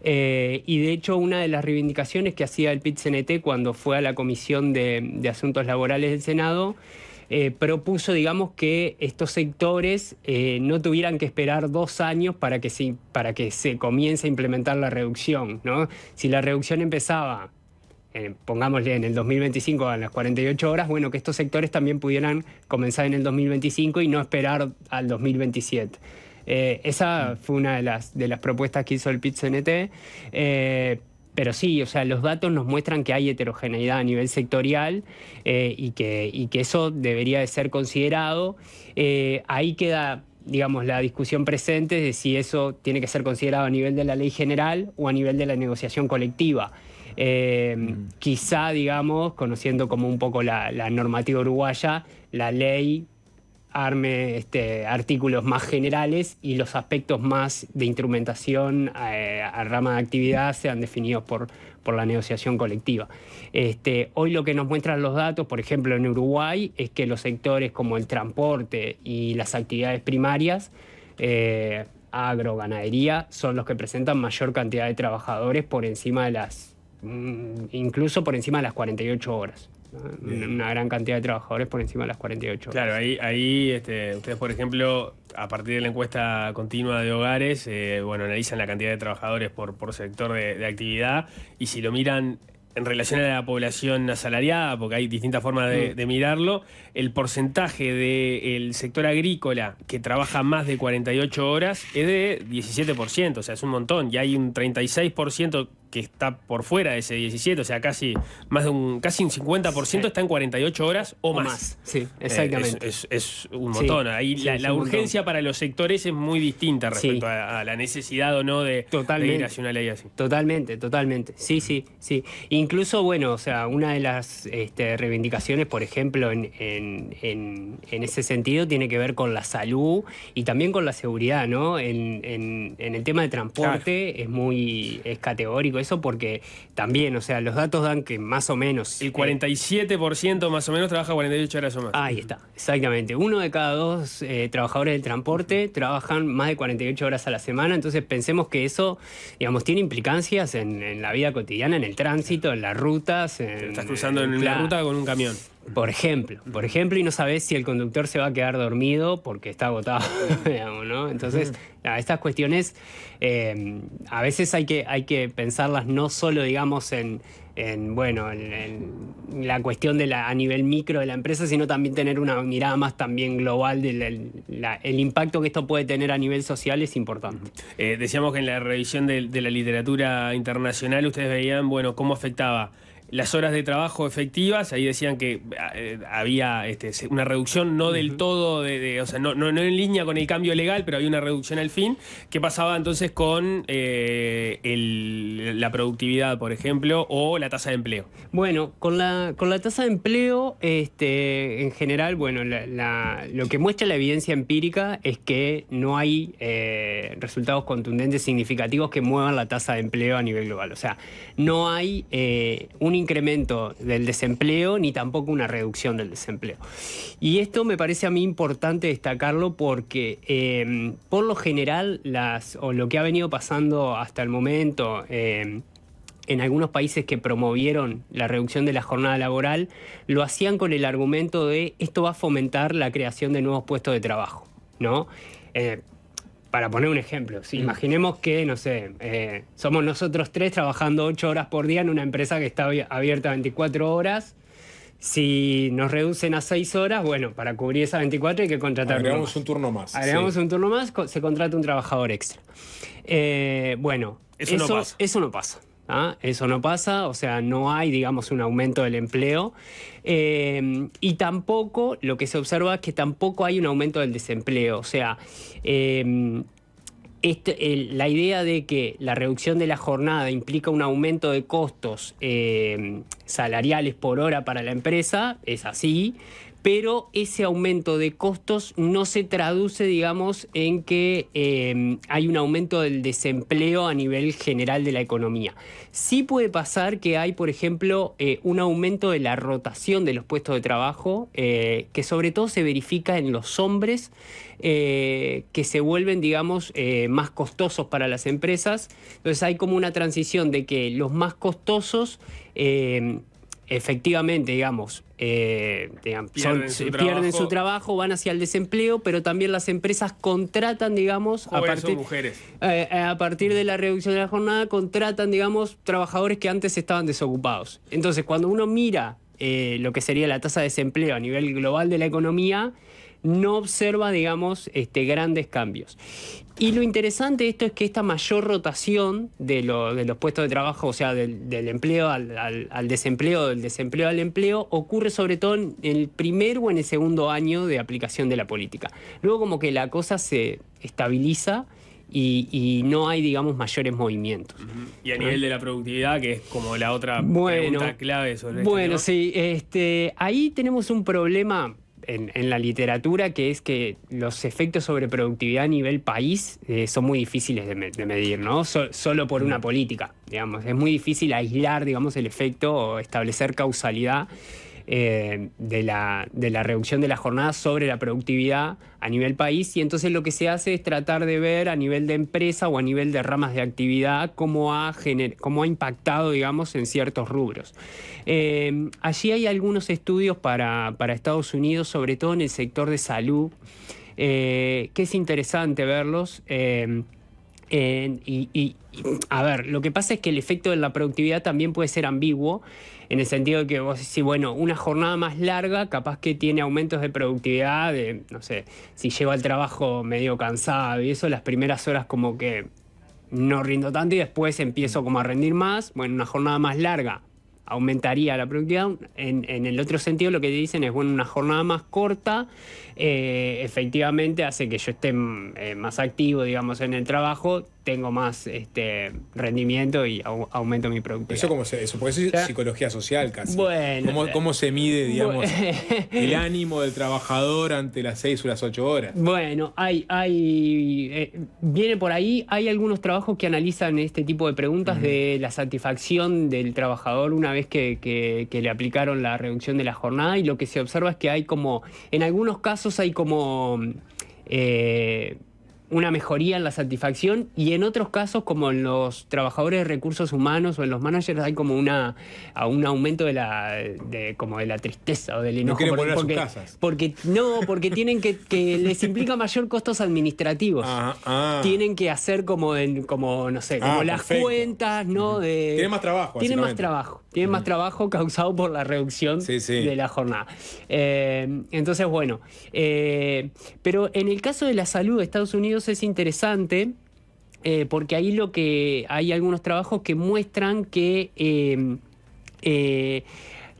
Y de hecho, una de las reivindicaciones que hacía el PIT-CNT cuando fue a la Comisión de Asuntos Laborales del Senado, propuso, digamos, que estos sectores no tuvieran que esperar 2 años para que se comience a implementar la reducción, ¿no? Si la reducción empezaba, pongámosle en el 2025 a las 48 horas, bueno, que estos sectores también pudieran comenzar en el 2025 y no esperar al 2027. Esa fue una de las propuestas que hizo el PIT-CNT. Pero sí, o sea, los datos nos muestran que hay heterogeneidad a nivel sectorial y que eso debería de ser considerado. Ahí queda, digamos, la discusión presente de si eso tiene que ser considerado a nivel de la ley general o a nivel de la negociación colectiva. Quizá, digamos, conociendo como un poco la normativa uruguaya, la ley arme artículos más generales y los aspectos más de instrumentación a rama de actividad sean definidos por la negociación colectiva. Hoy lo que nos muestran los datos, por ejemplo, en Uruguay, es que los sectores como el transporte y las actividades primarias, agro, ganadería, son los que presentan mayor cantidad de trabajadores por encima de incluso por encima de las 48 horas. Una gran cantidad de trabajadores por encima de las 48 horas. Claro, ahí ustedes, por ejemplo, a partir de la encuesta continua de hogares, analizan la cantidad de trabajadores por sector de actividad, y si lo miran en relación a la población asalariada, porque hay distintas formas de mirarlo, el porcentaje del sector agrícola que trabaja más de 48 horas es de 17%, o sea, es un montón, y hay un 36% que está por fuera de ese 17, o sea, casi un 50% está en 48 horas o más. Sí, exactamente. Es un montón. Ahí la urgencia para los sectores es muy distinta respecto a la necesidad o no de ir hacia una ley así. Totalmente. Sí. Incluso, bueno, o sea, una de las reivindicaciones, por ejemplo, en ese sentido, tiene que ver con la salud y también con la seguridad, ¿no? En el tema de transporte es categórico eso, porque también, o sea, los datos dan que más o menos... El 47% más o menos trabaja 48 horas o más. Ahí está, exactamente. 1 de cada 2 trabajadores del transporte trabajan más de 48 horas a la semana, entonces pensemos que eso, digamos, tiene implicancias en la vida cotidiana, en el tránsito, en las rutas. Estás cruzando en la ruta con un camión. Por ejemplo, y no sabés si el conductor se va a quedar dormido porque está agotado, digamos, ¿no? Entonces, estas cuestiones a veces hay que pensarlas no solo, digamos, en la cuestión a nivel micro de la empresa, sino también tener una mirada más también global el impacto que esto puede tener a nivel social es importante. Decíamos que en la revisión de la literatura internacional ustedes veían, bueno, cómo afectaba las horas de trabajo efectivas. Ahí decían que había una reducción no del todo, o sea, no en línea con el cambio legal, pero había una reducción al fin. ¿Qué pasaba entonces con la productividad, por ejemplo, o la tasa de empleo? Bueno, con la tasa de empleo, en general, bueno, lo que muestra la evidencia empírica es que no hay resultados contundentes significativos que muevan la tasa de empleo a nivel global. O sea, no hay un incremento del desempleo ni tampoco una reducción del desempleo. Y esto me parece a mí importante destacarlo porque por lo general lo que ha venido pasando hasta el momento en algunos países que promovieron la reducción de la jornada laboral lo hacían con el argumento de esto va a fomentar la creación de nuevos puestos de trabajo, ¿no? Para poner un ejemplo, imaginemos que, no sé, somos nosotros 3 trabajando 8 horas por día en una empresa que está abierta 24 horas. Si nos reducen a 6 horas, bueno, para cubrir esas 24 hay que contratar Agregamos un turno más. Un turno más, se contrata un trabajador extra. Bueno, eso no pasa. Eso no pasa, o sea, no hay, digamos, un aumento del empleo y tampoco, lo que se observa es que tampoco hay un aumento del desempleo, o sea, la idea de que la reducción de la jornada implica un aumento de costos salariales por hora para la empresa, es así, pero ese aumento de costos no se traduce, digamos, en que hay un aumento del desempleo a nivel general de la economía. Sí puede pasar que hay, por ejemplo, un aumento de la rotación de los puestos de trabajo, que sobre todo se verifica en los hombres, que se vuelven, digamos, más costosos para las empresas. Entonces hay como una transición de que los más costosos efectivamente, digamos, pierden su trabajo, van hacia el desempleo, pero también las empresas contratan, digamos, a partir de la reducción de la jornada, contratan, digamos, trabajadores que antes estaban desocupados. Entonces, cuando uno mira lo que sería la tasa de desempleo a nivel global de la economía, no observa, digamos, grandes cambios. Y lo interesante de esto es que esta mayor rotación de los puestos de trabajo, o sea, del empleo al desempleo, del desempleo al empleo, ocurre sobre todo en el primer o en el segundo año de aplicación de la política. Luego como que la cosa se estabiliza y no hay, digamos, mayores movimientos. Y a nivel de la productividad, que es como la otra pregunta clave sobre esto. Bueno, sí, ahí tenemos un problema en la literatura, que es que los efectos sobre productividad a nivel país son muy difíciles de medir, ¿no? Solo por una política, digamos. Es muy difícil aislar, digamos, el efecto o establecer causalidad de la reducción de la jornada sobre la productividad a nivel país, y entonces lo que se hace es tratar de ver a nivel de empresa o a nivel de ramas de actividad cómo ha impactado, digamos, en ciertos rubros. Allí hay algunos estudios para Estados Unidos, sobre todo en el sector de salud, que es interesante verlos. A ver, lo que pasa es que el efecto de la productividad también puede ser ambiguo, en el sentido de que vos decís, bueno, una jornada más larga capaz que tiene aumentos de productividad, no sé, si llego al trabajo medio cansado y eso, las primeras horas como que no rindo tanto y después empiezo como a rendir más. Bueno, una jornada más larga aumentaría la productividad. En el otro sentido lo que te dicen es, bueno, una jornada más corta efectivamente hace que yo esté más activo, digamos, en el trabajo, tengo más rendimiento y aumento mi productividad. Eso porque eso es psicología social casi. Bueno, ¿Cómo se mide, digamos, el ánimo del trabajador ante las 6 o las 8 horas? Bueno, viene por ahí. Hay algunos trabajos que analizan este tipo de preguntas de la satisfacción del trabajador una vez que le aplicaron la reducción de la jornada, y lo que se observa es que hay como, en algunos casos hay como una mejoría en la satisfacción, y en otros casos, como en los trabajadores de recursos humanos o en los managers, hay como un aumento de la tristeza o del enojo. No quieren volver a sus casas. Porque tienen que les implica mayor costos administrativos. Tienen que hacer como no sé, como las cuentas, ¿no? Tienen más trabajo. Tienen más trabajo causado por la reducción de la jornada. Entonces, bueno, pero en el caso de la salud de Estados Unidos es interesante, porque ahí hay algunos trabajos que muestran que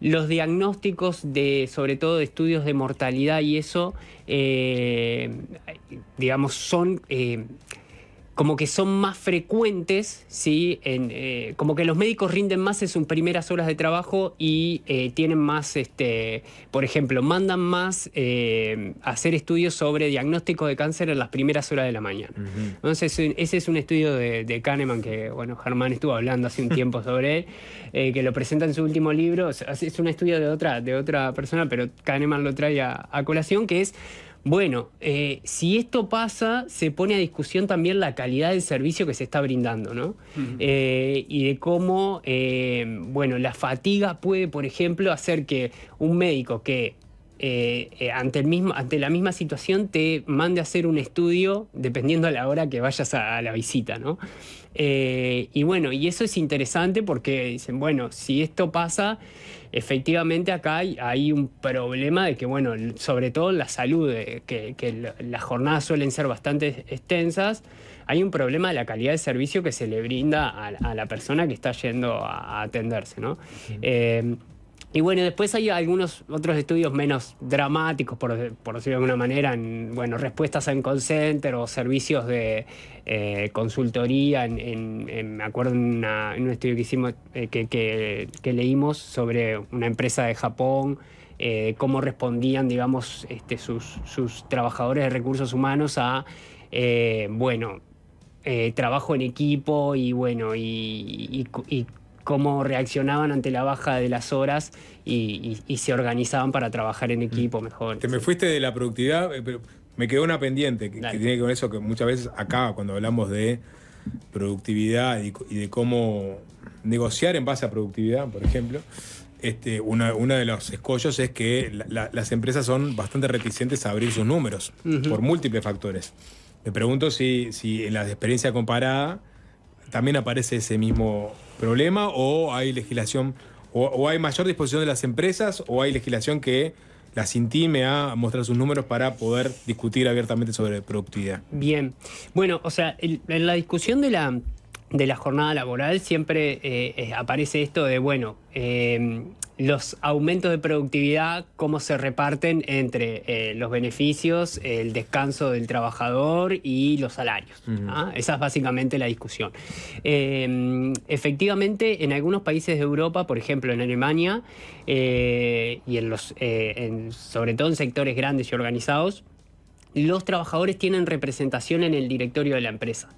los diagnósticos sobre todo de estudios de mortalidad y eso, digamos, son como que son más frecuentes, ¿sí? Como que los médicos rinden más en sus primeras horas de trabajo y tienen más, por ejemplo, mandan más a hacer estudios sobre diagnóstico de cáncer en las primeras horas de la mañana. Entonces, ese es un estudio de Kahneman que, bueno, Germán estuvo hablando hace un tiempo sobre él, que lo presenta en su último libro. Es un estudio de otra persona, pero Kahneman lo trae a colación, que es, bueno, si esto pasa, se pone a discusión también la calidad del servicio que se está brindando, ¿no? Y de cómo, bueno, la fatiga puede, por ejemplo, hacer que un médico que ante la misma situación te mande a hacer un estudio dependiendo a la hora que vayas a la visita, ¿no? Y bueno, y eso es interesante porque dicen, bueno, si esto pasa, efectivamente acá hay un problema de que, bueno, sobre todo en la salud, que las jornadas suelen ser bastante extensas, hay un problema de la calidad de servicio que se le brinda a la persona que está yendo a atenderse, ¿no? Y bueno, después hay algunos otros estudios menos dramáticos, por decirlo de alguna manera, bueno, respuestas en call center o servicios de consultoría. Me acuerdo en un estudio que hicimos, que leímos sobre una empresa de Japón, cómo respondían, digamos, sus trabajadores de recursos humanos a, bueno, trabajo en equipo y, bueno, y cómo reaccionaban ante la baja de las horas y se organizaban para trabajar en equipo mejor. Te me fuiste de la productividad, pero me quedó una pendiente que tiene que ver con eso, que muchas veces acá, cuando hablamos de productividad y de cómo negociar en base a productividad, por ejemplo, uno de los escollos es que las empresas son bastante reticentes a abrir sus números por múltiples factores. Me pregunto si en la experiencia comparada también aparece ese mismo problema, o hay legislación, o hay mayor disposición de las empresas, o hay legislación que las intime a mostrar sus números para poder discutir abiertamente sobre productividad. Bien. Bueno, o sea, en la discusión de la jornada laboral siempre aparece esto de, bueno, los aumentos de productividad, cómo se reparten entre los beneficios, el descanso del trabajador y los salarios. Esa es básicamente la discusión. Efectivamente, en algunos países de Europa, por ejemplo en Alemania, y sobre todo en sectores grandes y organizados, los trabajadores tienen representación en el directorio de la empresa.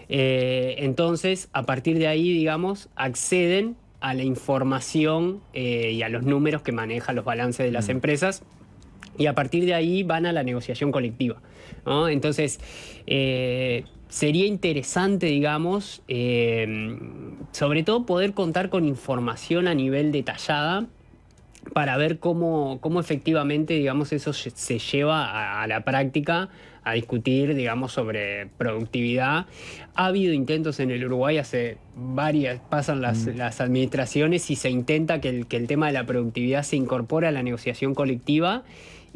Entonces, a partir de ahí, digamos, acceden a la información y a los números que manejan los balances de las empresas, y a partir de ahí van a la negociación colectiva, ¿no? Entonces, sería interesante, digamos, sobre todo poder contar con información a nivel detallada para ver cómo efectivamente, digamos, eso se lleva a la práctica, a discutir, digamos, sobre productividad. Ha habido intentos en el Uruguay, pasan las administraciones y se intenta que el tema de la productividad se incorpore a la negociación colectiva,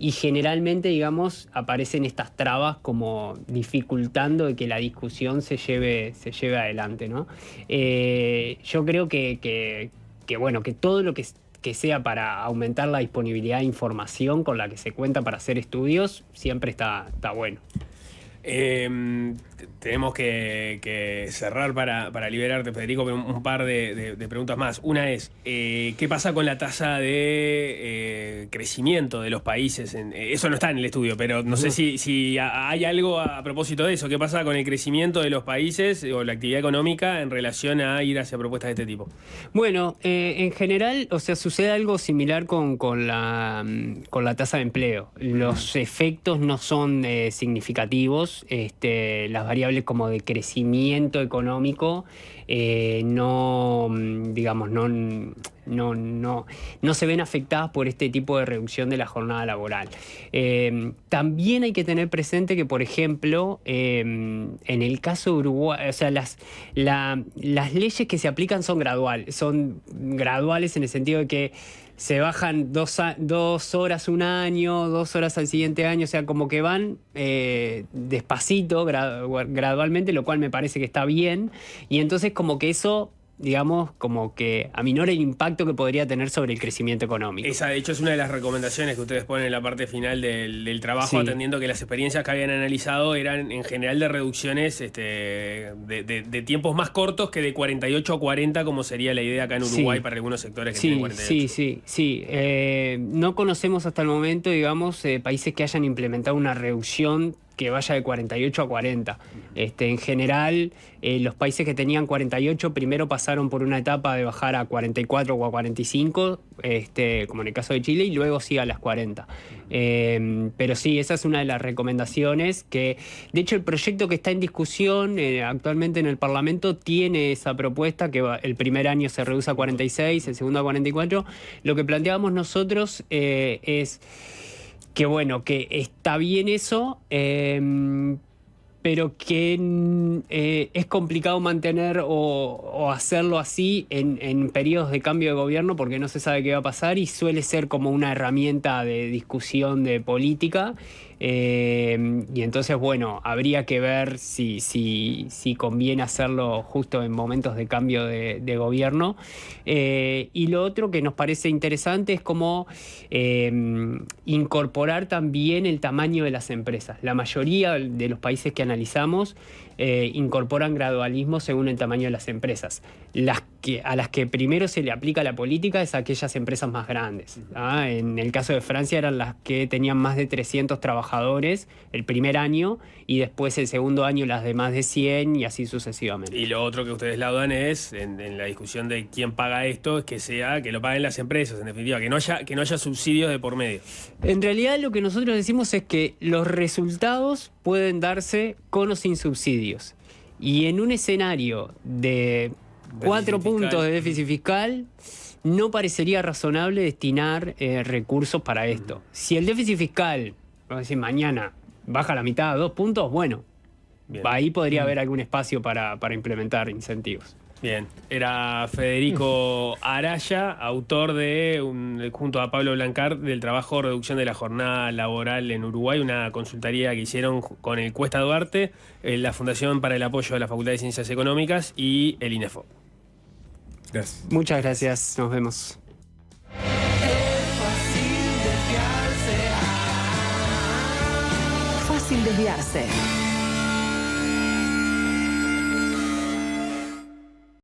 y generalmente, digamos, aparecen estas trabas como dificultando de que la discusión se lleve adelante, ¿no? Yo creo que todo lo que sea para aumentar la disponibilidad de información con la que se cuenta para hacer estudios, siempre está bueno. Tenemos que cerrar para liberarte, Federico, pero un par de preguntas más. Una es, ¿qué pasa con la tasa de crecimiento de los países? Eso no está en el estudio, pero no sé si hay algo a propósito de eso. ¿Qué pasa con el crecimiento de los países o la actividad económica en relación a ir hacia propuestas de este tipo? Bueno, en general, o sea, sucede algo similar con la tasa de empleo. Los efectos no son significativos. Las variables como de crecimiento económico no se ven afectadas por este tipo de reducción de la jornada laboral. También hay que tener presente que, por ejemplo, en el caso de Uruguay, o sea, las leyes que se aplican son graduales en el sentido de que se bajan 2 horas un año, 2 horas al siguiente año, o sea, como que van despacito, gradualmente, lo cual me parece que está bien, y entonces como que eso, digamos, como que aminora el impacto que podría tener sobre el crecimiento económico. Esa, de hecho, es una de las recomendaciones que ustedes ponen en la parte final del trabajo, atendiendo que las experiencias que habían analizado eran en general de reducciones de tiempos más cortos que de 48 a 40, como sería la idea acá en Uruguay para algunos sectores que tienen 48. Sí. No conocemos hasta el momento, digamos, países que hayan implementado una reducción que vaya de 48 a 40. En general, los países que tenían 48 primero pasaron por una etapa de bajar a 44 o a 45, como en el caso de Chile, y luego sí a las 40. Pero sí, esa es una de las recomendaciones que, de hecho, el proyecto que está en discusión actualmente en el Parlamento tiene esa propuesta, que el primer año se reduce a 46, el segundo a 44. Lo que planteábamos nosotros es que bueno, que está bien eso, pero que es complicado mantener o hacerlo así en periodos de cambio de gobierno, porque no se sabe qué va a pasar y suele ser como una herramienta de discusión de política. Y entonces, bueno, habría que ver si conviene hacerlo justo en momentos de cambio de gobierno. Y lo otro que nos parece interesante es cómo incorporar también el tamaño de las empresas. La mayoría de los países que analizamos incorporan gradualismo según el tamaño de las empresas. A las que primero se le aplica la política es a aquellas empresas más grandes. En el caso de Francia eran las que tenían más de 300 trabajadores el primer año, y después el segundo año las de más de 100, y así sucesivamente. Y lo otro que ustedes laudan es, en la discusión de quién paga esto, es que lo paguen las empresas, en definitiva, que no haya subsidios de por medio. En realidad lo que nosotros decimos es que los resultados pueden darse con o sin subsidios. Y en un escenario de 4 puntos de déficit fiscal, no parecería razonable destinar recursos para esto. Si el déficit fiscal, vamos a decir, mañana baja la mitad a 2 puntos, bueno, bien, ahí podría haber algún espacio para implementar incentivos. Bien, era Federico Araya, autor junto a Pablo Blancar, del trabajo Reducción de la Jornada Laboral en Uruguay, una consultoría que hicieron con el Cuesta Duarte, la Fundación para el Apoyo de la Facultad de Ciencias Económicas y el INEFO. Gracias. Muchas gracias, nos vemos. Fácil desviarse.